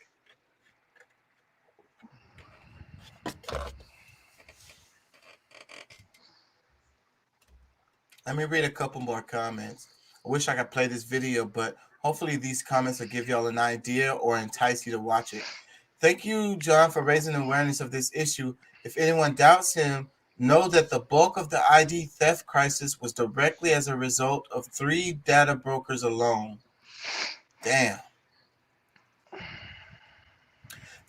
Let me read a couple more comments. I wish I could play this video, but hopefully these comments will give y'all an idea or entice you to watch it. Thank you, John, for raising awareness of this issue. If anyone doubts him, know that the bulk of the ID theft crisis was directly as a result of 3 data brokers alone. Damn.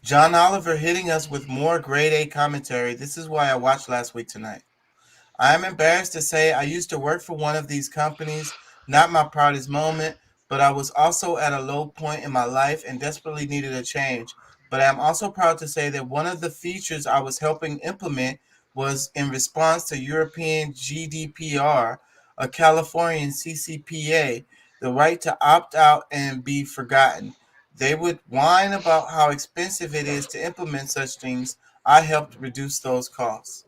John Oliver hitting us with more grade A commentary. This is why I watched last week tonight. I am embarrassed to say I used to work for one of these companies. Not my proudest moment, but I was also at a low point in my life and desperately needed a change. But I'm also proud to say that one of the features I was helping implement was in response to European GDPR, a Californian CCPA, the right to opt out and be forgotten. They would whine about how expensive it is to implement such things. I helped reduce those costs.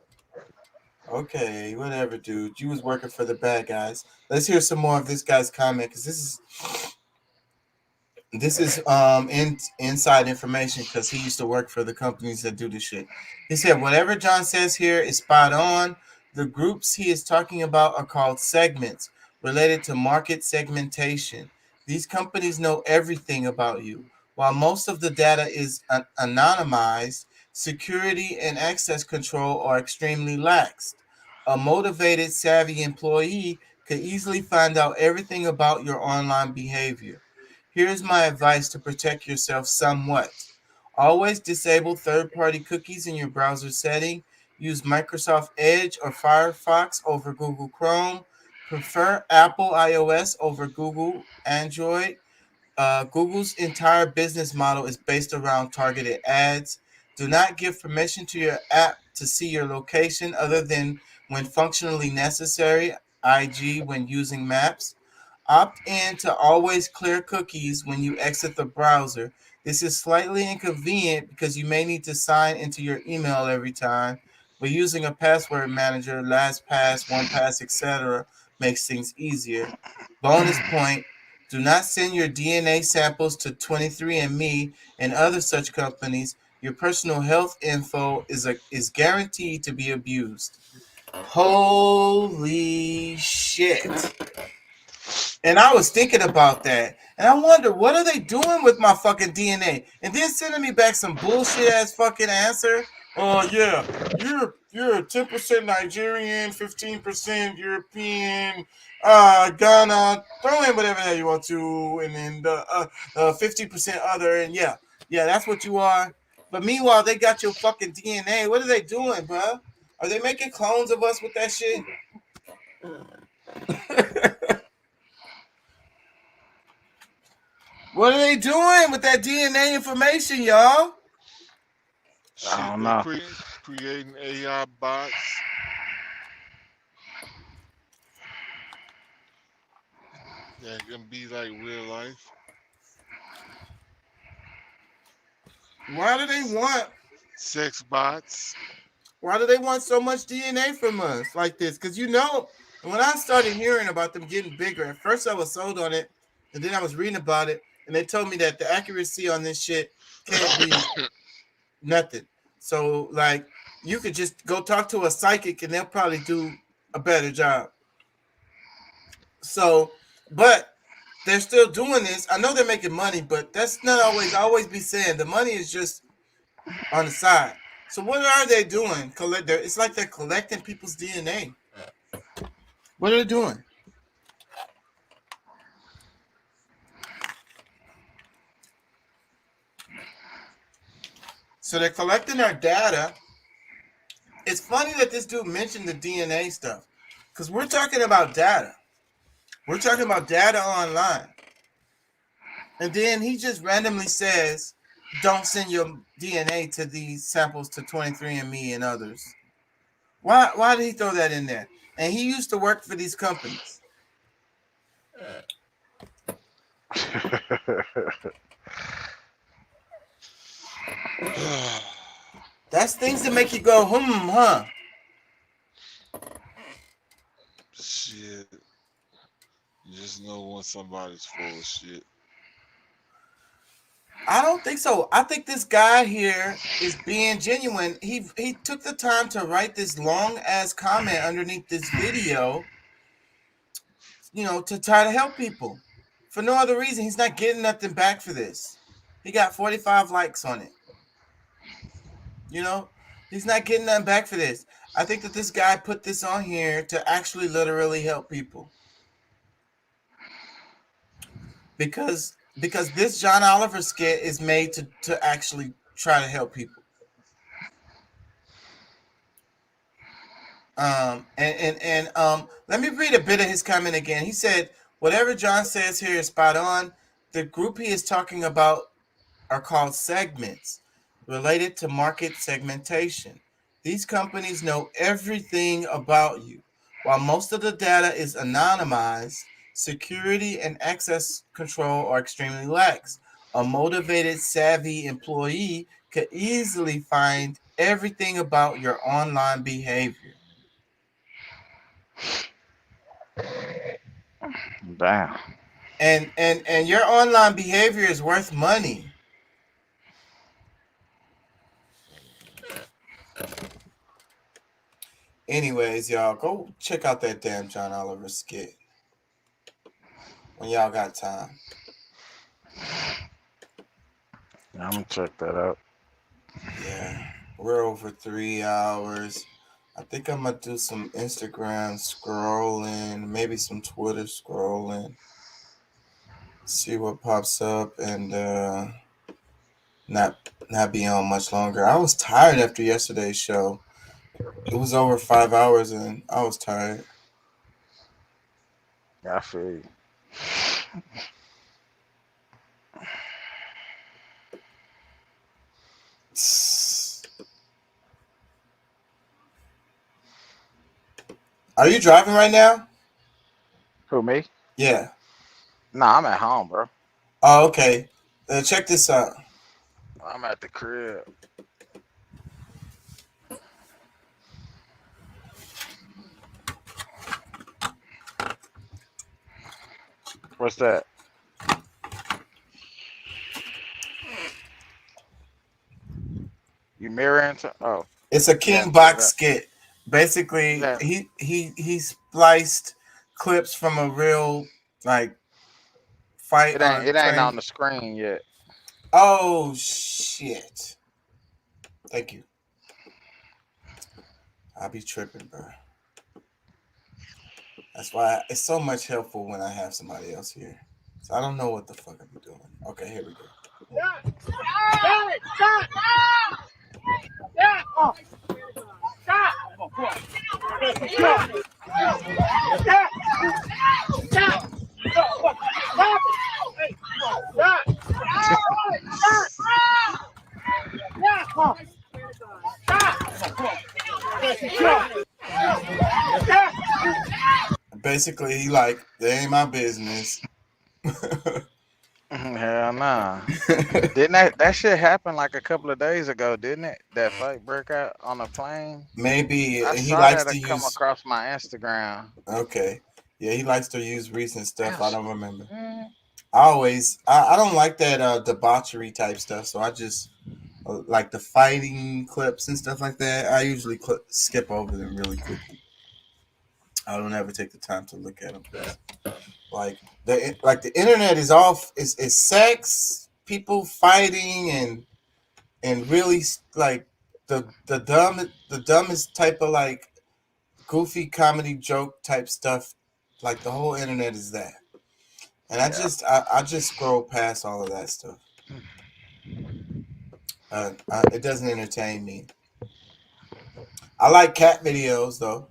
Okay, whatever, dude. You was working for the bad guys. Let's hear some more of this guy's comment, because this is inside information, because he used to work for the companies that do this shit. He said, whatever John says here is spot on. The groups he is talking about are called segments, related to market segmentation. These companies know everything about you. While most of the data is anonymized, security and access control are extremely lax. A motivated, savvy employee could easily find out everything about your online behavior. Here's my advice to protect yourself somewhat. Always disable third-party cookies in your browser setting. Use Microsoft Edge or Firefox over Google Chrome. Prefer Apple iOS over Google Android. Google's entire business model is based around targeted ads. Do not give permission to your app to see your location other than when functionally necessary, e.g. when using maps. Opt in to always clear cookies when you exit the browser. This is slightly inconvenient because you may need to sign into your email every time, but using a password manager, LastPass, OnePass, etc. makes things easier. Bonus point, do not send your DNA samples to 23andMe and other such companies. Your personal health info is guaranteed to be abused. Holy shit. And I was thinking about that. And I wonder, what are they doing with my fucking DNA? And then sending me back some bullshit ass fucking answer. Oh yeah, you're 10% Nigerian, 15% European, Ghana, throw in whatever that you want to, and then the 50% other, and yeah, that's what you are. But meanwhile, they got your fucking DNA. What are they doing, bro? Are they making clones of us with that shit? What are they doing with that DNA information, y'all? I don't know. Creating AI bots. That can be like real life. Why do they want sex bots? Why do they want so much DNA from us like this? Because you know, when I started hearing about them getting bigger, at first I was sold on it, and then I was reading about it, and they told me that the accuracy on this shit can't be nothing. So, like, you could just go talk to a psychic, and they'll probably do a better job. So, but they're still doing this. I know they're making money, but that's not always. I always be saying the money is just on the side. So what are they doing? It's like they're collecting people's DNA. What are they doing? So they're collecting our data. It's funny that this dude mentioned the DNA stuff, because we're talking about data. We're talking about data online. And then he just randomly says, don't send your DNA to these samples to 23andMe and others. Why did he throw that in there? And he used to work for these companies. That's things that make you go, huh? Shit. You just know when somebody's full of shit. I don't think so. I think this guy here is being genuine. He took the time to write this long ass comment underneath this video, you know, to try to help people. For no other reason. He's not getting nothing back for this. He got 45 likes on it. You know, he's not getting nothing back for this. I think that this guy put this on here to actually literally help people. Because this John Oliver skit is made to actually try to help people. Let me read a bit of his comment again. He said, whatever John says here is spot on. The group he is talking about are called segments related to market segmentation. These companies know everything about you. While most of the data is anonymized, security and access control are extremely lax. A motivated, savvy employee could easily find everything about your online behavior. Damn. And your online behavior is worth money. Anyways, y'all, go check out that damn John Oliver skit when y'all got time. I'm gonna check that out. Yeah, we're over 3 hours. I think I'm gonna do some Instagram scrolling, maybe some Twitter scrolling, see what pops up, and not be on much longer. I was tired after yesterday's show. It was over 5 hours, and I was tired. I feel you. Are you driving right now? Who, me? Yeah. Nah, I'm at home, bro. Oh, okay. Check this out. I'm at the crib. What's that? You mirroring? Oh, It's a King yeah, Box yeah. skit. Basically, Yeah. he spliced clips from a real like fight. It ain't train. on the screen yet. Oh shit! Thank you. I be tripping, bro. That's why it's so much helpful when I have somebody else here. So I don't know what the fuck I'm doing. Okay, here we go. Basically, he like, they ain't my business. Hell nah. Didn't that shit happen like a couple of days ago, didn't it? That fight broke out on a plane. Maybe I he saw likes that to come use. across my Instagram. Okay, yeah, he likes to use recent stuff. I don't remember. Mm. I don't like that debauchery type stuff. So I just like the fighting clips and stuff like that. I usually skip over them really quickly. I don't ever take the time to look at them. Like the internet is is sex, people fighting, and really like the dumbest type of like goofy comedy joke type stuff. Like the whole internet is that, and I just scroll past all of that stuff. It doesn't entertain me. I like cat videos though.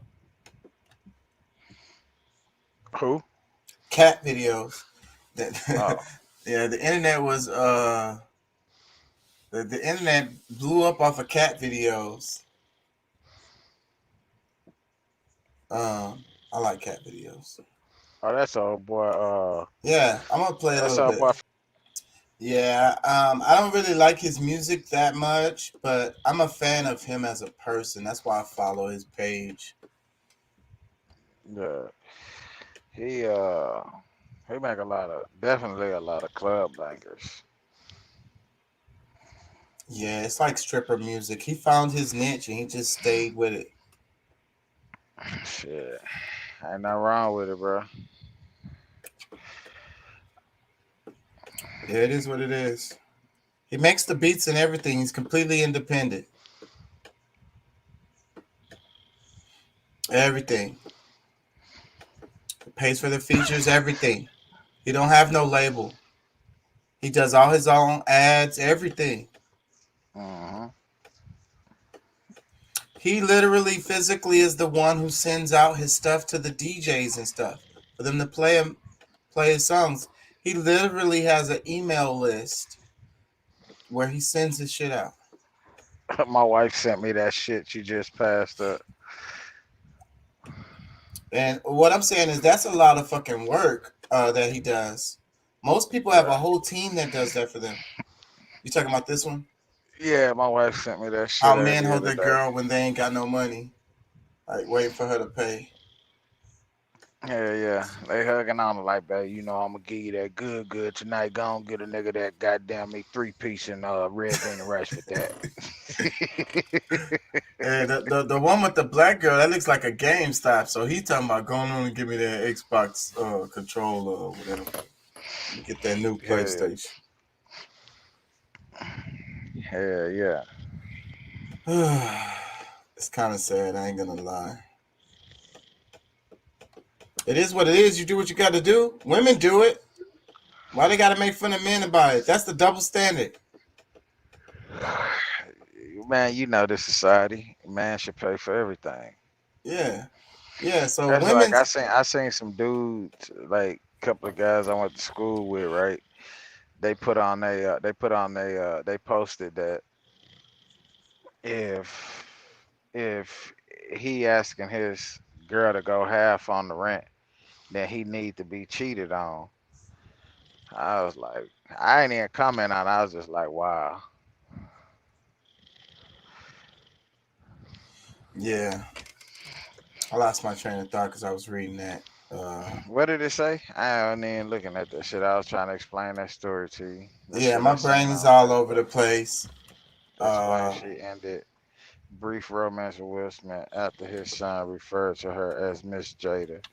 Who? cat videos. Oh. Yeah, the internet was the internet blew up off of cat videos. I like cat videos. Oh, that's old boy. Yeah, I'm gonna play a That's little old bit. boy. Yeah, I don't really like his music that much, but I'm a fan of him as a person. That's why I follow his page. Yeah, he make definitely a lot of club bangers. Yeah, it's like stripper music. He found his niche and he just stayed with it. Shit, ain't nothing wrong with it, bro. Yeah, it is what it is. He makes the beats and everything. He's completely independent. Everything. He pays for the features, everything. He don't have no label. He does all his own ads, everything. He literally physically is the one who sends out his stuff to the DJs and stuff for them to play his songs. He literally has an email list where he sends his shit out. My wife sent me that shit. She just passed up. And what I'm saying is that's a lot of fucking work that he does. Most people have a whole team that does that for them. You talking about this one? Yeah, my wife sent me that shit. How the men hold other their day. girl when they ain't got no money, like waiting for her to pay. Yeah. They hugging on her like, babe, you know I'm gonna give you that good tonight. Go on, get a nigga that goddamn me 3-piece and red bean and rice with that. Hey, the one with the black girl, that looks like a GameStop. So he talking about going on and give me that Xbox controller or whatever. Get that new PlayStation. Yeah. It's kind of sad. I ain't gonna lie. It is what it is. You do what you got to do. Women do it. Why they got to make fun of men about it? That's the double standard. Man, you know this society. Man should pay for everything. Yeah. So That's women. like I seen some dudes, like a couple of guys I went to school with, right? They posted that if he asking his girl to go half on the rent, then he need to be cheated on. I was like, I ain't even comment on it. I was just like, wow. Yeah. I lost my train of thought because I was reading that. What did it say? I wasn't even looking at that shit. I was trying to explain that story to you. Yeah, my brain is all over the place. That's why she ended brief romance with Will Smith after his son referred to her as Miss Jada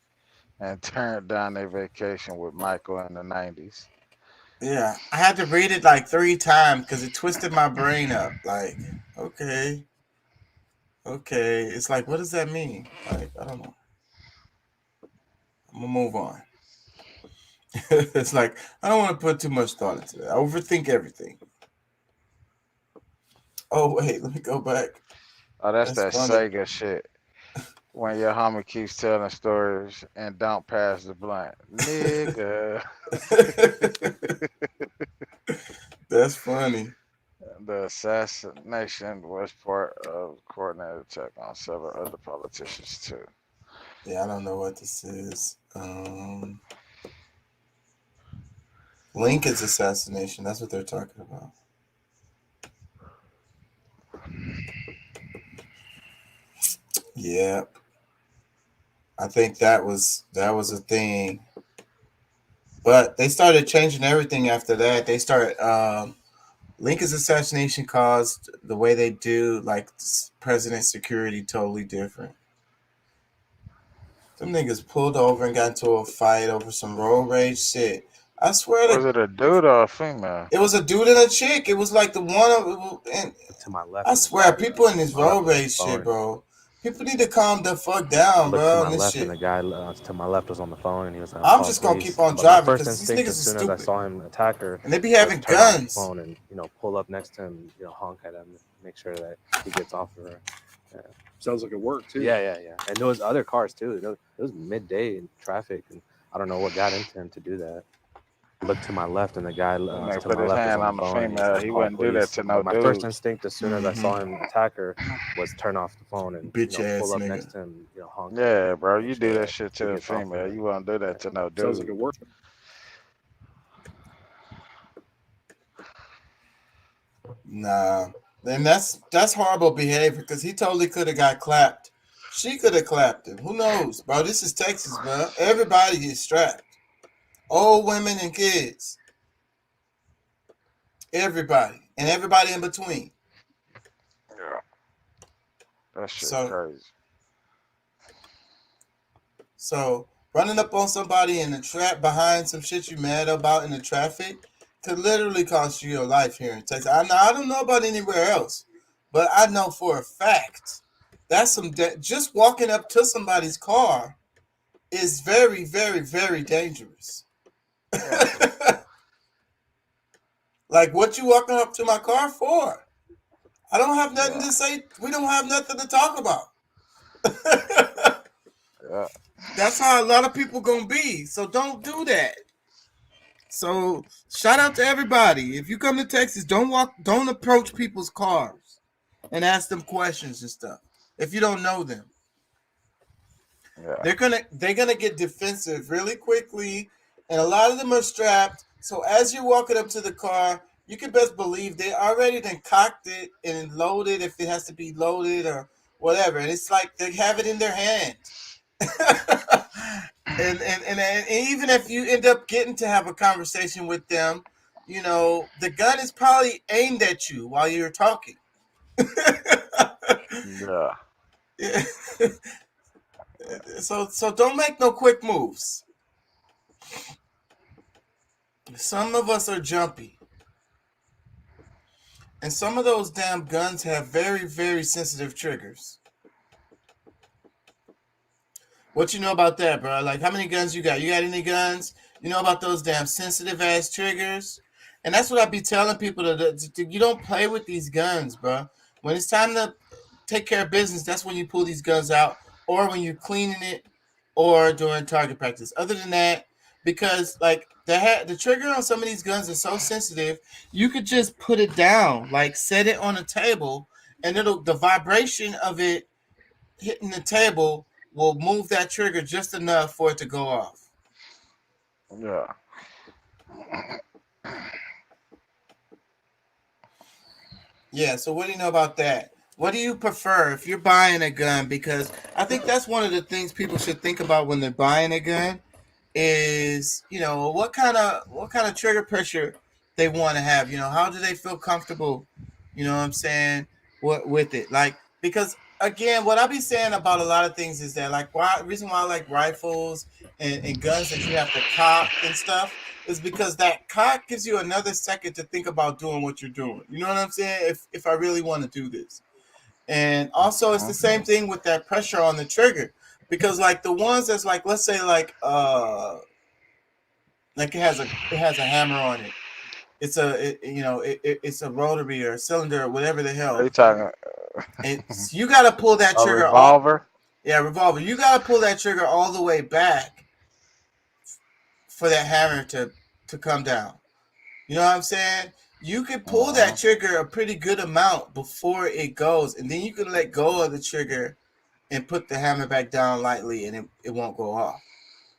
and turned down a vacation with Michael in the 90s. Yeah, I had to read it like 3 times because it twisted my brain up. Like, okay. It's like, what does that mean? Like, I don't know. I'm gonna move on. It's like, I don't want to put too much thought into it. I overthink everything. Oh, wait, let me go back. Oh, that's that funny. Sega shit. When your homie keeps telling stories and don't pass the blunt. Nigga. That's funny. The assassination was part of a coordinated attack on several other politicians too. Yeah, I don't know what this is. Lincoln's assassination. That's what they're talking about. Yep. I think that was a thing. But they started changing everything after that. They started Lincoln's assassination caused the way they do like president security totally different. Them niggas pulled over and got into a fight over some road rage shit. I swear Was it a dude or a female? it was a dude and a chick. It was like the one of and To my left. I swear people in this My left road was on the rage shit, phone. bro. People need to calm the fuck down, Looked bro. to on my this left, shit. and the guy to my left was on the phone, and he was like, I'm "Call just gonna police." keep on But driving my first 'cause these instinct, niggas as is soon as I stupid. saw him attack her, And they be was having turn off the guns. phone and pull up next to him, honk at him, make sure that he gets off of her. Yeah. Sounds like it worked too. Yeah. And there was other cars too. It was midday in traffic, and I don't know what got into him to do that. Look to my left, and the guy He may to put my his left is hand on on the the phone. And he's female. like, He "Call wouldn't do that police." to no But my first dude. instinct, as soon as I saw him attack her, was turn off the phone and Bitch ass pull up nigga. next to him, honk. Yeah, bro, you do that to shit to a get off female. her. You won't do that to no dude. Sounds like it worked. Nah, and that's horrible behavior because he totally could have got clapped. She could have clapped him. Who knows, bro? This is Texas, bro. Everybody is strapped. Old women and kids. Everybody. And everybody in between. Yeah. That shit So- crazy. So running up on somebody in the trap behind some shit you mad about in the traffic could literally cost you your life here in Texas. I don't know about anywhere else, but I know for a fact that's just walking up to somebody's car is very, very, very dangerous. Like, what you walking up to my car for? I don't have nothing to say. We don't have nothing to talk about. Yeah. That's how a lot of people gonna be. So don't do that. So shout out to everybody. If you come to Texas, don't approach people's cars and ask them questions and stuff if you don't know them. Yeah. They're gonna get defensive really quickly, and a lot of them are strapped. So as you're walking up to the car, you can best believe they already then cocked it and loaded if it has to be loaded or whatever. And it's like they have it in their hand. and even if you end up getting to have a conversation with them, you know, the gun is probably aimed at you while you're talking. Yeah. Yeah. So don't make no quick moves. Some of us are jumpy. And some of those damn guns have very, very sensitive triggers. What you know about that, bro? Like, how many guns you got? You got any guns? You know about those damn sensitive ass triggers? And that's what I be telling people you don't play with these guns, bro. When it's time to take care of business, that's when you pull these guns out, or when you're cleaning it, or during target practice. Other than that, because like the trigger on some of these guns is so sensitive, you could just put it down, like set it on a table, and the vibration of it hitting the table will move that trigger just enough for it to go off. Yeah. Yeah, so what do you know about that? What do you prefer if you're buying a gun? Because I think that's one of the things people should think about when they're buying a gun is, you know, what kind of trigger pressure they want to have. You know, how do they feel comfortable, you know what I'm saying, with it? Like, because again, what I be saying about a lot of things is that, like, reason why I like rifles and guns that you have to cock and stuff is because that cock gives you another second to think about doing what you're doing. You know what I'm saying? If I really want to do this. And also it's the same thing with that pressure on the trigger, because like the ones that's like, let's say like it has a hammer on it. It's it's a rotary or a cylinder or whatever the hell. Are you talking? You got to pull that A trigger. revolver? Yeah, revolver. You got to pull that trigger all the way back for that hammer to come down. You know what I'm saying? You can pull that trigger a pretty good amount before it goes, and then you can let go of the trigger and put the hammer back down lightly, and it won't go off.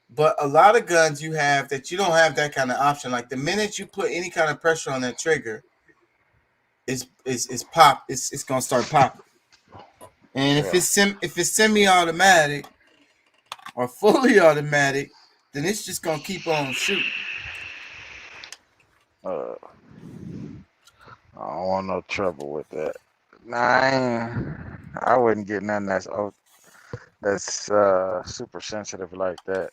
But a lot of guns you have that you don't have that kind of option. Like the minute you put any kind of pressure on that trigger, it's gonna start popping. And if it's semi-automatic or fully automatic, then it's just gonna keep on shooting. I don't want no trouble with that. Nah, I wouldn't get nothing that's super sensitive like that.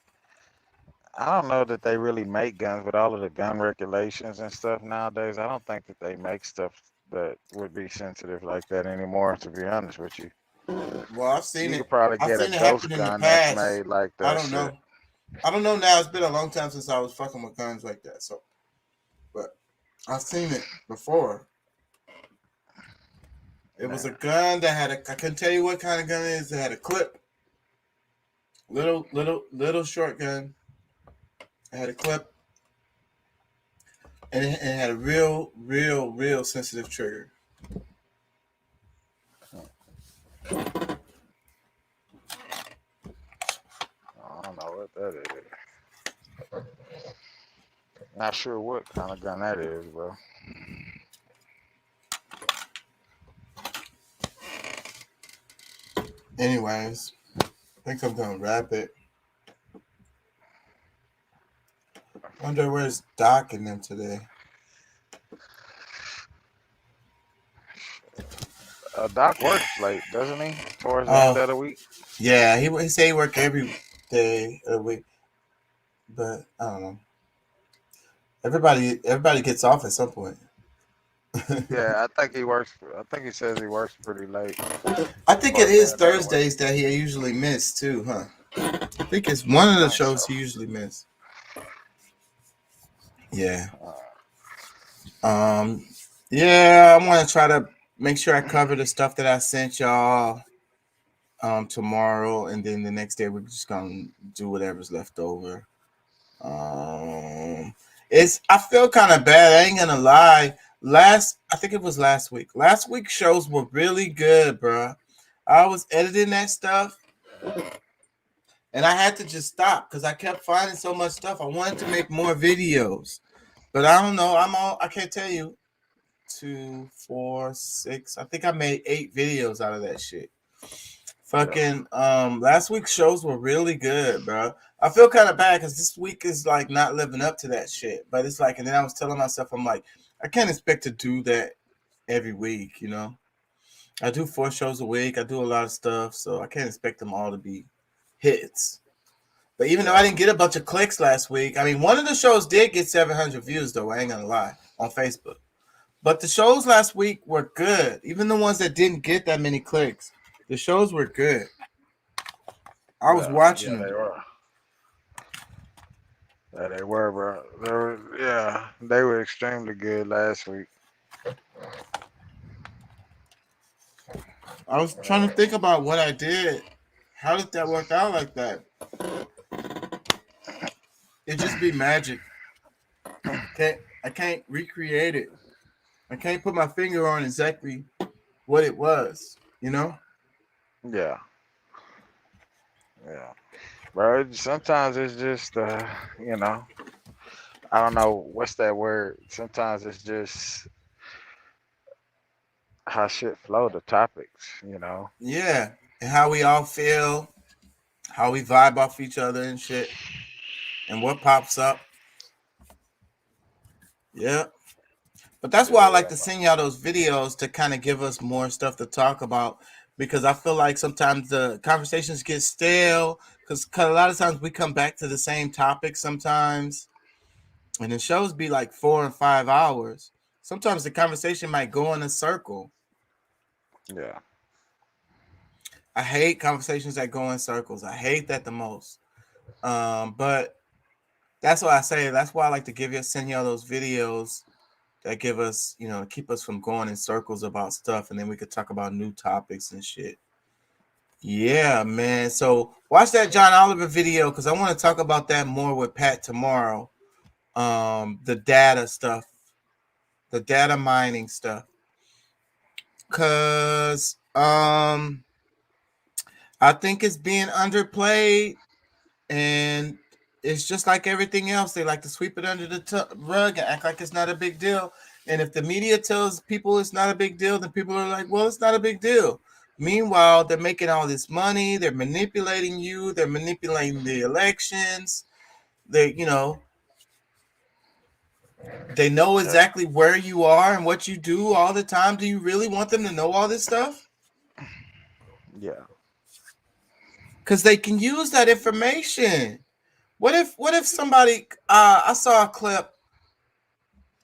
I don't know that they really make guns with all of the gun regulations and stuff nowadays. I don't think that they make stuff that would be sensitive like that anymore, to be honest with you. Well, I've seen You it. could probably I've get seen a it ghost happen in the gun that's past. made like that. I don't know. I don't know now. It's been a long time since I was fucking with guns like that. So, but I've seen it before. It was a gun that had I couldn't tell you what kind of gun it is. It had a clip. Little short gun. I had a clip, and it had a real sensitive trigger. I don't know what that is. Not sure what kind of gun that is, bro. Anyways, I think I'm gonna wrap it. Wonder where's Doc and them today. Doc works late, doesn't he? Towards the end of the week. Yeah, he say he work every day of the week, but I don't know. Everybody gets off at some point. Yeah, I think he works. I think he says he works pretty late. I think it is Thursdays that he usually miss too, huh? I think it's one of the shows he usually miss. Yeah. Yeah, I want to try to make sure I cover the stuff that I sent y'all tomorrow, and then the next day we're just gonna do whatever's left over. I feel kind of bad. I ain't gonna lie. I think it was last week. Last week's shows were really good, bro. I was editing that stuff, and I had to just stop because I kept finding so much stuff. I wanted to make more videos, but I don't know. I can't tell you. 2, 4, 6. I think I made 8 videos out of that shit. Fucking last week's shows were really good, bro. I feel kind of bad because this week is like not living up to that shit. But it's like, and then I was telling myself, I'm like, I can't expect to do that every week, you know. I do 4 shows a week. I do a lot of stuff, so I can't expect them all to be hits. But even though I didn't get a bunch of clicks last week, I mean, one of the shows did get 700 views, though. I ain't gonna lie, on Facebook. But the shows last week were good. Even the ones that didn't get that many clicks, the shows were good. I was watching them. They were. Yeah, they were, bro. They were extremely good last week. I was trying to think about what I did. How did that work out like that? It just be magic. I can't recreate it. I can't put my finger on exactly what it was, you know? Yeah. Yeah. Bro, sometimes it's just, you know, I don't know, what's that word? Sometimes it's just how shit flow, the topics, you know? Yeah. And how we all feel, how we vibe off each other and shit, and what pops up. Yeah. But that's why I like to send y'all those videos to kind of give us more stuff to talk about, because I feel like sometimes the conversations get stale because a lot of times we come back to the same topic sometimes, and the shows be like 4 and 5 hours. Sometimes the conversation might go in a circle. Yeah. I hate conversations that go in circles. I hate that the most. But that's why I say, that's why I like to send y'all those videos that give us, you know, keep us from going in circles about stuff, and then we could talk about new topics and shit. Yeah, man. So watch that John Oliver video because I want to talk about that more with Pat tomorrow. The data stuff, the data mining stuff. Cause I think it's being underplayed, and it's just like everything else. They like to sweep it under the rug and act like it's not a big deal. And if the media tells people it's not a big deal, then people are like, well, it's not a big deal. Meanwhile, they're making all this money. They're manipulating you. They're manipulating the elections. They, you know, they know exactly where you are and what you do all the time. Do you really want them to know all this stuff? Yeah. Because they can use that information. What if somebody, I saw a clip,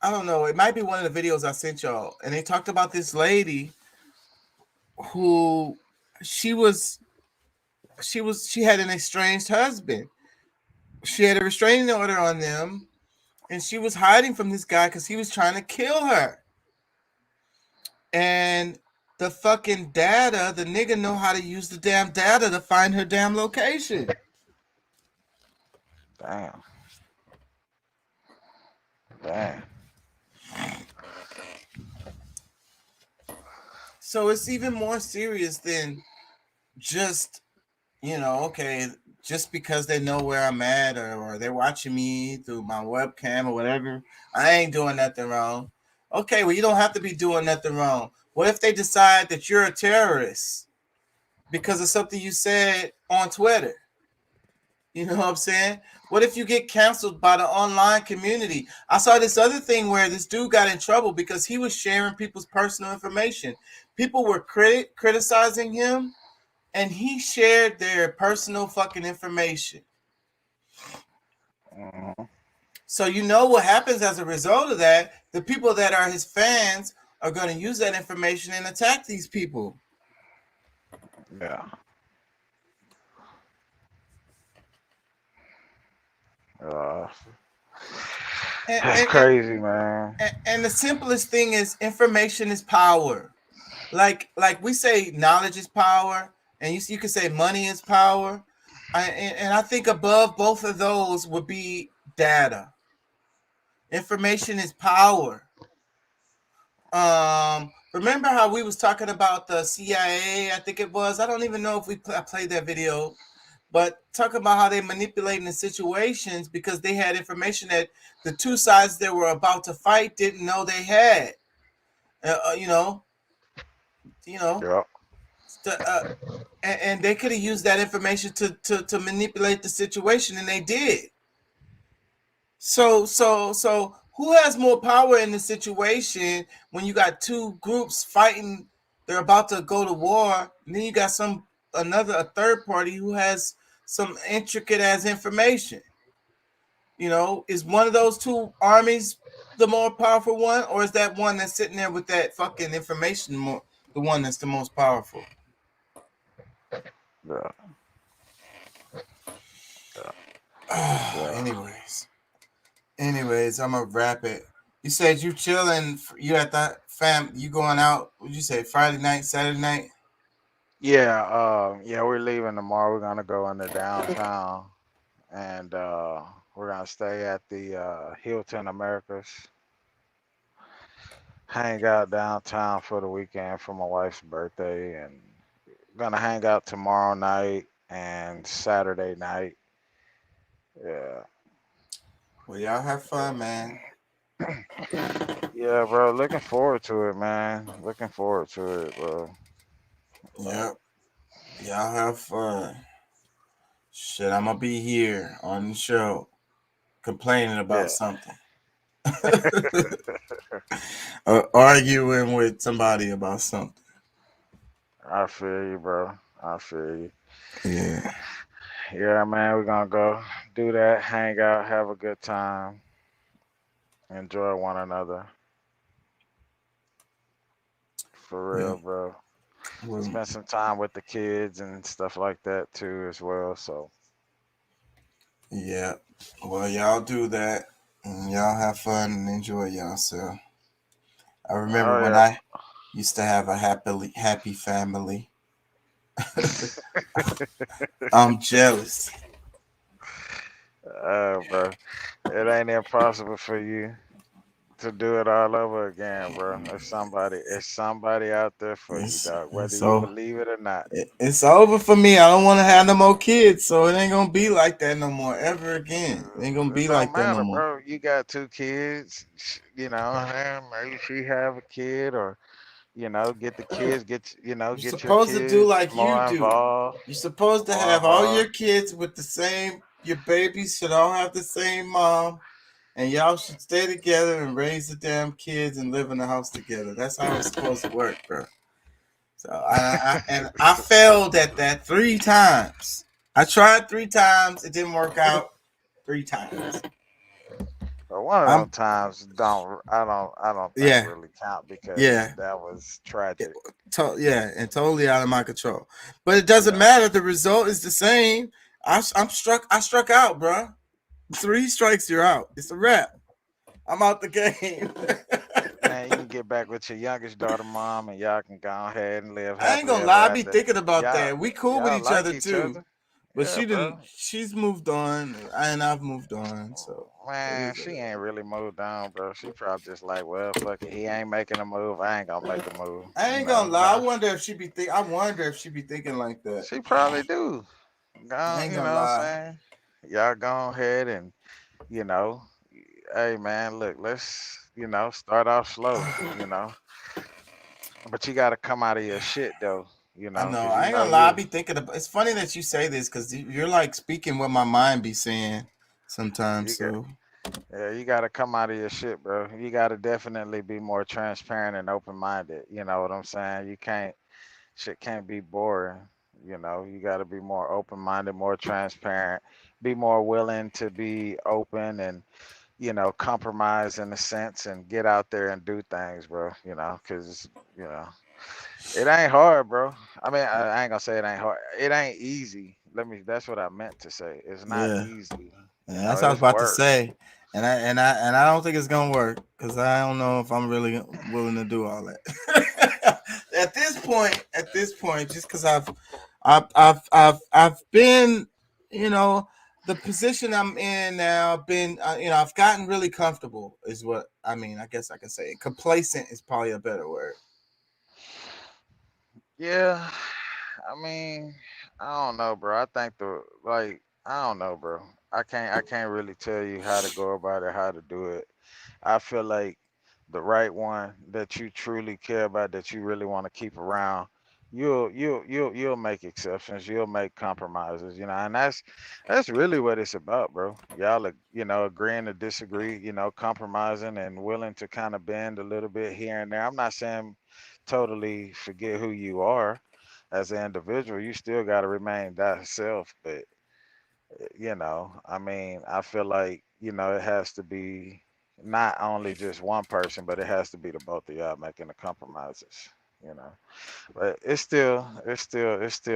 I don't know, it might be one of the videos I sent y'all, and they talked about this lady who she had an estranged husband. She had a restraining order on them, and she was hiding from this guy because he was trying to kill her. And the fucking data, the nigga know how to use the damn data to find her damn location. Damn. Damn. So it's even more serious than just, okay, just because they know where I'm at or they're watching me through my webcam or whatever, I ain't doing nothing wrong. Okay, well, you don't have to be doing nothing wrong. What if they decide that you're a terrorist because of something you said on Twitter? You know what I'm saying? What if you get canceled by the online community? I saw this other thing where this dude got in trouble because he was sharing people's personal information. People were criticizing him, and he shared their personal fucking information. So you know what happens as a result of that? The people that are his fans are going to use that information and attack these people. Yeah. That's crazy, man. And the simplest thing is information is power. Like we say, knowledge is power, and you can say money is power. And I think above both of those would be data. Information is power. Remember how we was talking about the CIA? I think it was. I don't even know if I played that video. But talk about how they manipulating the situations because they had information that the two sides that were about to fight didn't know they had. And they could have used that information to manipulate the situation, and they did. So who has more power in the situation when you got two groups fighting? They're about to go to war, and then you got a third party who has some intricate ass information. Is one of those two armies the more powerful one, or is that one that's sitting there with that fucking information the one that's the most powerful? Yeah. Anyways, I'm gonna wrap it. You said you chilling. You at that fam? You going out? What'd you say? Friday night, Saturday night? Yeah, we're leaving tomorrow. We're gonna go into downtown, and we're gonna stay at the Hilton Americas. Hang out downtown for the weekend for my wife's birthday, and gonna hang out tomorrow night and Saturday night. Yeah. Well, y'all have fun, man. Yeah, bro. Looking forward to it, man. Looking forward to it, bro. Yep. Y'all have fun. Shit, I'm gonna be here on the show complaining about something. Arguing with somebody about something. I feel you, bro. I feel you. Yeah. Yeah, man. We're gonna go do that, hang out, have a good time, enjoy one another. For real, bro. Spend some time with the kids and stuff like that too as well. So yeah. Well, y'all do that and y'all have fun and enjoy yourself. I remember when I used to have a happy family. I'm jealous. Bro, it ain't impossible for you to do it all over again, bro. There's somebody out there for you, dog, whether you believe it or not. It's over for me. I don't want to have no more kids, so it ain't gonna be like that no more ever again. It ain't gonna be like that no more. Bro. You got 2 kids, maybe she have a kid, or get the kids, get You're get supposed your to kids do like more you do. involved. You're supposed to have all your kids with the same. Your babies should all have the same mom, and y'all should stay together and raise the damn kids and live in the house together. That's how it's supposed to work, bro. So I failed at that 3 times. I tried 3 times. It didn't work out 3 times. But one of them times I don't think really count because that was tragic. And totally out of my control. But it doesn't matter. The result is the same. I struck out, bro. 3 strikes, you're out. It's a wrap. I'm out the game. Man, you can get back with your youngest daughter, mom, and y'all can go ahead and live. I ain't gonna lie. I be thinking about that. We cool with each other too. But Yeah, she bro. didn't. She's moved on, and I've moved on. So Man, she ain't really moved on, bro. She probably just like, well, fuck it. He ain't making a move. I ain't gonna make a move. I You ain't know, gonna lie. I nah. wonder if she be think. I wonder if she be thinking like that. She probably do. I Go, ain't you know gonna what I'm lie. saying? Y'all go ahead and, you know, hey man, look, let's, start off slow, but you gotta come out of your shit though, I know. because I ain't gonna lie. I be thinking about. It's funny that you say this because you're like speaking what my mind be saying sometimes. you got, So yeah, you gotta come out of your shit, bro. You gotta definitely be more transparent and open minded. You know what I'm saying? You can't, shit can't be boring. You gotta be more open minded, more transparent, be more willing to be open and compromise in a sense and get out there and do things, bro. Because you know, it ain't hard, bro. I mean, I ain't gonna say it ain't hard. It ain't easy. That's what I meant to say. It's not yeah, easy. yeah, that's what I was It's about to work. say. And I don't think it's gonna work because I don't know if I'm really willing to do all that. At this point, just because I've been, the position I'm in now, been, I've gotten really comfortable, is what I mean. I guess I can say complacent is probably a better word. Yeah. I mean, I don't know, bro. I think I don't know, bro. I can't really tell you how to go about it, how to do it. I feel like the right one that you truly care about, that you really want to keep around, you'll make exceptions, you'll make compromises, and that's really what it's about, bro. Y'all are, agreeing to disagree, compromising and willing to kind of bend a little bit here and there. I'm not saying totally forget who you are as an individual. You still got to remain that self, but I mean, I feel like, it has to be not only just one person, but it has to be the both of y'all making the compromises, you know. But it's still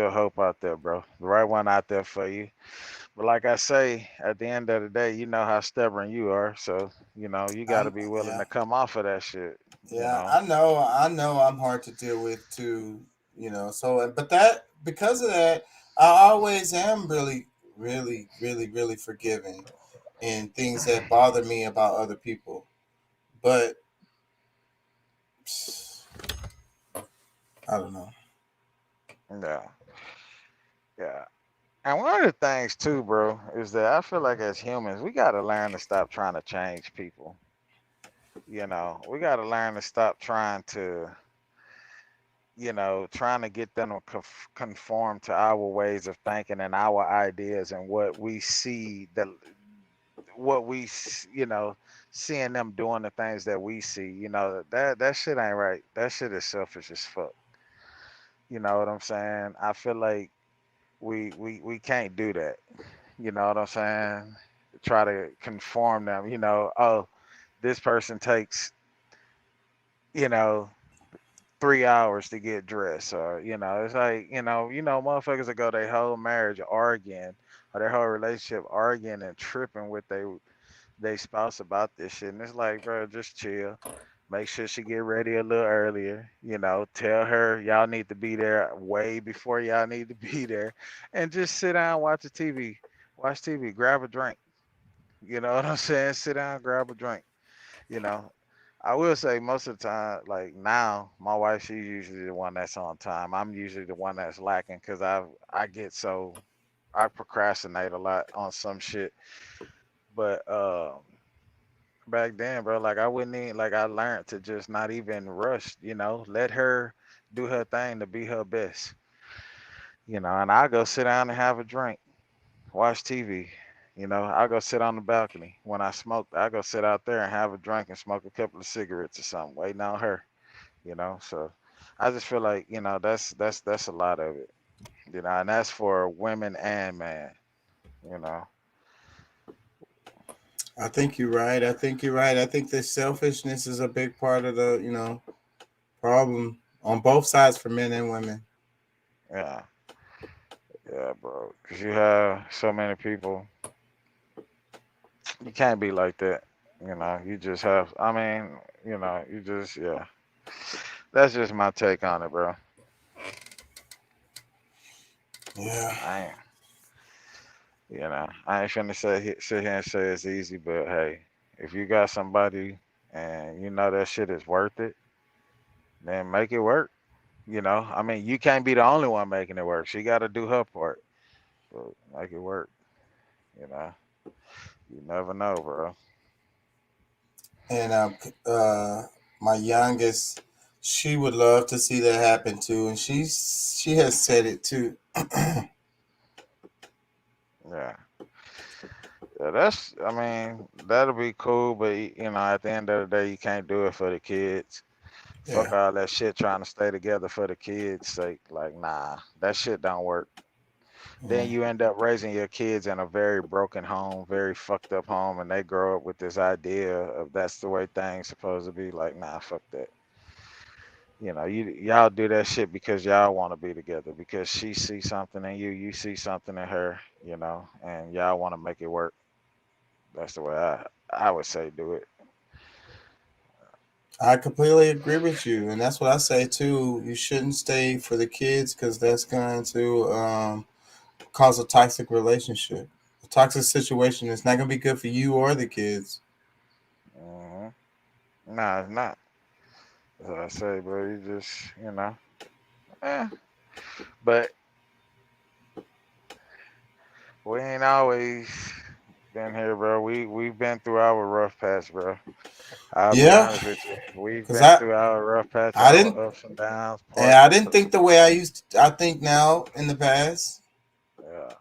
hope out there, bro. The right one out there for you. But like I say, at the end of the day, you know how stubborn you are. So, you gotta be willing Yeah, to come off of that shit, yeah, I know I'm hard to deal with too, So, but because of that, I always am really, really, really, really forgiving in things that bother me about other people. But I don't know. Yeah. Yeah. And one of the things too, bro, is that I feel like as humans, we gotta learn to stop trying to change people. We gotta learn to stop trying to get them to conform to our ways of thinking and our ideas and what we see seeing them doing the things that we see. That shit ain't right. That shit is selfish as fuck. You know what I'm saying? I feel like we can't do that. You know what I'm saying? Try to conform them. Oh, this person takes, you know, 3 hours to get dressed, or it's like motherfuckers that go their whole marriage arguing or their whole relationship arguing and tripping with they spouse about this shit, and it's like, bro, just chill. Make sure she get ready a little earlier. Tell her y'all need to be there way before y'all need to be there, and just sit down, watch the TV, watch TV, grab a drink. You know what I'm saying? Sit down, grab a drink. You know, I will say most of the time, like now, my wife, she's usually the one that's on time. I'm usually the one that's lacking because I procrastinate a lot on some shit. But back then, bro, like I wouldn't even like I learned to just not even rush. Let her do her thing to be her best. And I go sit down and have a drink, watch TV. I go sit on the balcony. When I smoke, I go sit out there and have a drink and smoke a couple of cigarettes or something, waiting on her. So I just feel like, that's a lot of it. And that's for women and man, you know. I think you're right. I think you're right. I think the selfishness is a big part of the, problem on both sides for men and women. Yeah. Yeah, bro. Because you have so many people. You can't be like that. You just have, I mean, you just, yeah. That's just my take on it, bro. Yeah. Man. You know, I ain't finna sit here and say it's easy, but hey, if you got somebody and you know that shit is worth it, then make it work. You know, I mean, you can't be the only one making it work. She got to do her part, but make it work. You know, you never know, bro. And my youngest, she would love to see that happen too, and she has said it too. Yeah. Yeah, that's. I mean, that'll be cool, but you know, at the end of the day, you can't do it for the kids. Fuck Yeah. all that shit trying to stay together for the kids' sake. Like, nah, that shit don't work. Then you end up raising your kids in a very broken home, very fucked up home, and they grow up with this idea of that's the way things supposed to be. Like, nah, fuck that. You know, y'all do that shit because y'all want to be together. Because she sees something in you, you see something in her. You know, and y'all want to make it work. That's the way I would say do it. I completely agree with you, and that's what I say too. You shouldn't stay for the kids because that's going to cause a toxic relationship, a toxic situation. It's not going to be good for you or the kids. Hmm. Nah, it's not. That's what I say, bro. You just, you know, eh. But we ain't always been here, bro. We've been through our rough patch, bro. I'll be Yeah, honest with you. We've because been through our rough patch, I didn't, our ups and downs, and part. I didn't think the way I used. I think now in the past. Yeah.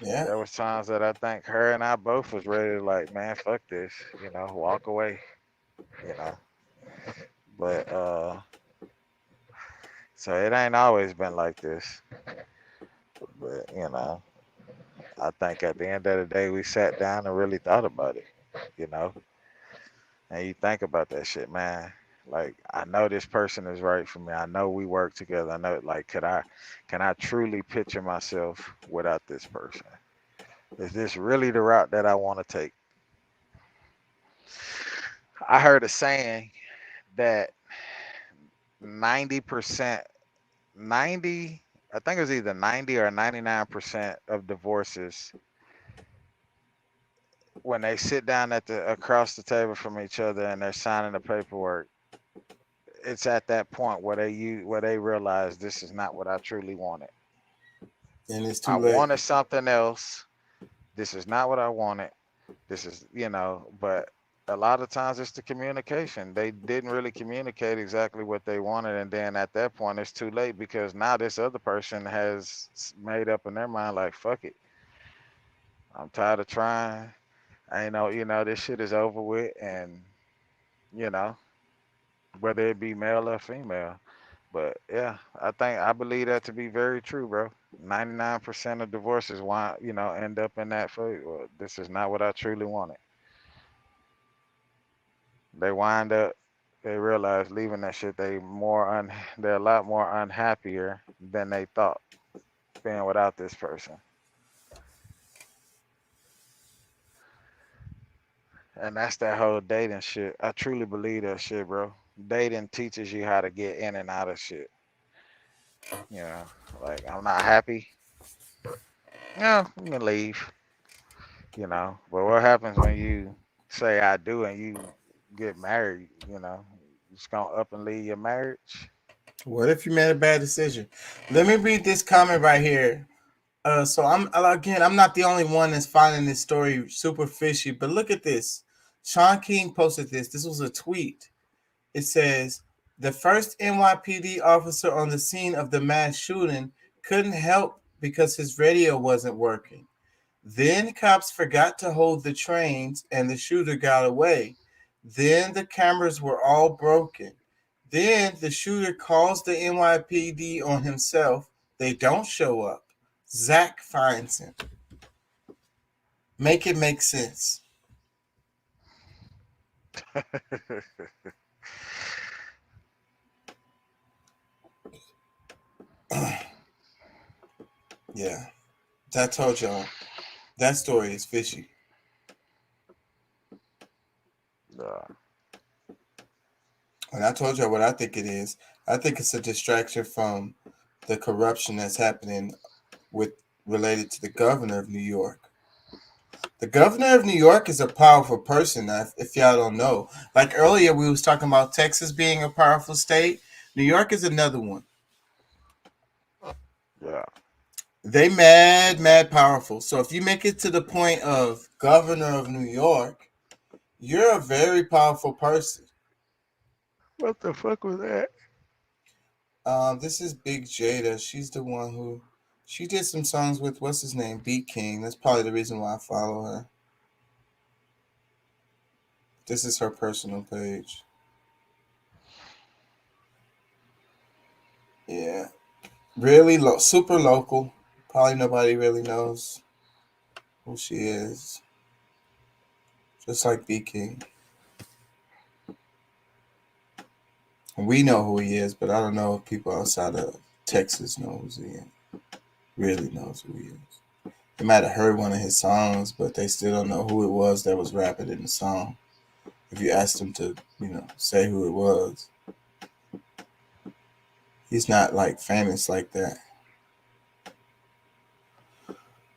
Yeah. There was times that I think her and I both was ready to like, man, fuck this, you know, walk away, you know. But so it ain't always been like this. But you know, I think at the end of the day, we sat down and really thought about it, you know. And you think about that shit, man. Like I know this person is right for me. I know we work together. I know, like, can I truly picture myself without this person? Is this really the route that I want to take? I heard a saying that 90%, 90, I think it was either 90 or 99% of divorces, when they sit down at the across the table from each other and they're signing the paperwork, it's at that point where they realize this is not what I truly wanted. And it's I too late. wanted something else. This is not what I wanted. This is, you know, but a lot of times it's the communication. They didn't really communicate exactly what they wanted. And then at that point, it's too late because now this other person has made up in their mind, like, fuck it. I'm tired of trying. I know, you know, this shit is over with. And, you know, whether it be male or female. But yeah, I believe that to be very true, bro. 99% of divorces end up in that phase. Well, this is not what I truly wanted. They wind up, they realize leaving that shit, they're a lot more unhappier than they thought being without this person. And that's that whole dating shit. I truly believe that shit, bro. Dating teaches you how to get in and out of shit. You know, like I'm not happy. Yeah, you can leave. You know, but what happens when you say I do and you get married? You know, you just gonna up and leave your marriage? What if you made a bad decision? Let me read this comment right here. So I'm not the only one that's finding this story super fishy, but look at this. Sean King posted this. This was a tweet. It says the first NYPD officer on the scene of the mass shooting couldn't help because his radio wasn't working. Then cops forgot to hold the trains and the shooter got away. Then the cameras were all broken. Then the shooter calls the NYPD on himself. They don't show up. Zach finds him. Make it make sense. Yeah. I told y'all. That story is fishy. And I told y'all what I think it is. I think it's a distraction from the corruption that's happening related to the governor of New York. The governor of New York is a powerful person. If y'all don't know, like earlier we was talking about Texas being a powerful state. New York is another one. Yeah. They mad powerful. So if you make it to the point of governor of New York, you're a very powerful person. What the fuck was that? This is Big Jada. She's the one who she did some songs with what's his name, Beat King. That's probably the reason why I follow her. This is her personal page. Yeah. Really super local. Probably nobody really knows who she is. Just like B King. We know who he is, but I don't know if people outside of Texas know who he is. Really knows who he is. They might have heard one of his songs, but they still don't know who it was that was rapping in the song. If you asked them to, say who it was. He's not like famous like that.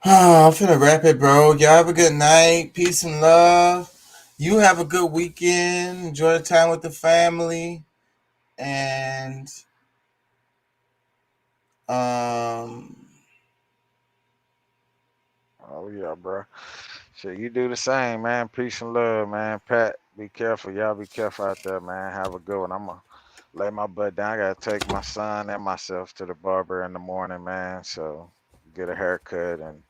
I'm finna wrap it, bro. Y'all have a good night. Peace and love. You have a good weekend. Enjoy the time with the family. And oh yeah, bro. Shit, you do the same, man. Peace and love, man. Pat, be careful. Y'all be careful out there, man. Have a good one. I'm gonna lay my butt down. I gotta take my son and myself to the barber in the morning, man. So get a haircut and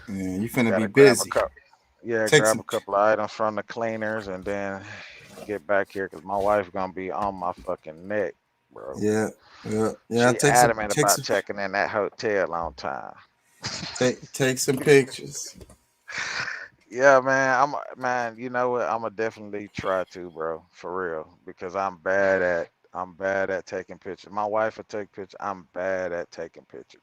you finna be grab busy. grab a couple of items from the cleaners and then get back here because my wife's gonna be on my fucking neck, bro. Yeah. She adamant about checking in that hotel on time. Take some pictures. Yeah, man. You know what? I'm gonna definitely try to, bro, for real, because I'm bad at taking pictures. My wife will take pictures. I'm bad at taking pictures.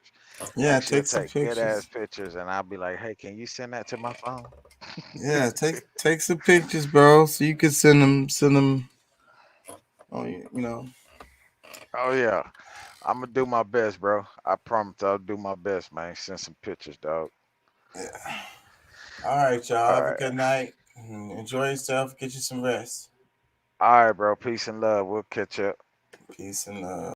Yeah, like, she'll take some good ass pictures. pictures, and I'll be like, "Hey, can you send that to my phone?" Yeah, take some pictures, bro, so you can send them. Oh, Oh yeah, I'm gonna do my best, bro. I promise I'll do my best, man. Send some pictures, dog. Yeah. All right, y'all. All Have a right. good night. Enjoy yourself. Get you some rest. All right, bro. Peace and love. We'll catch up. Peace and love.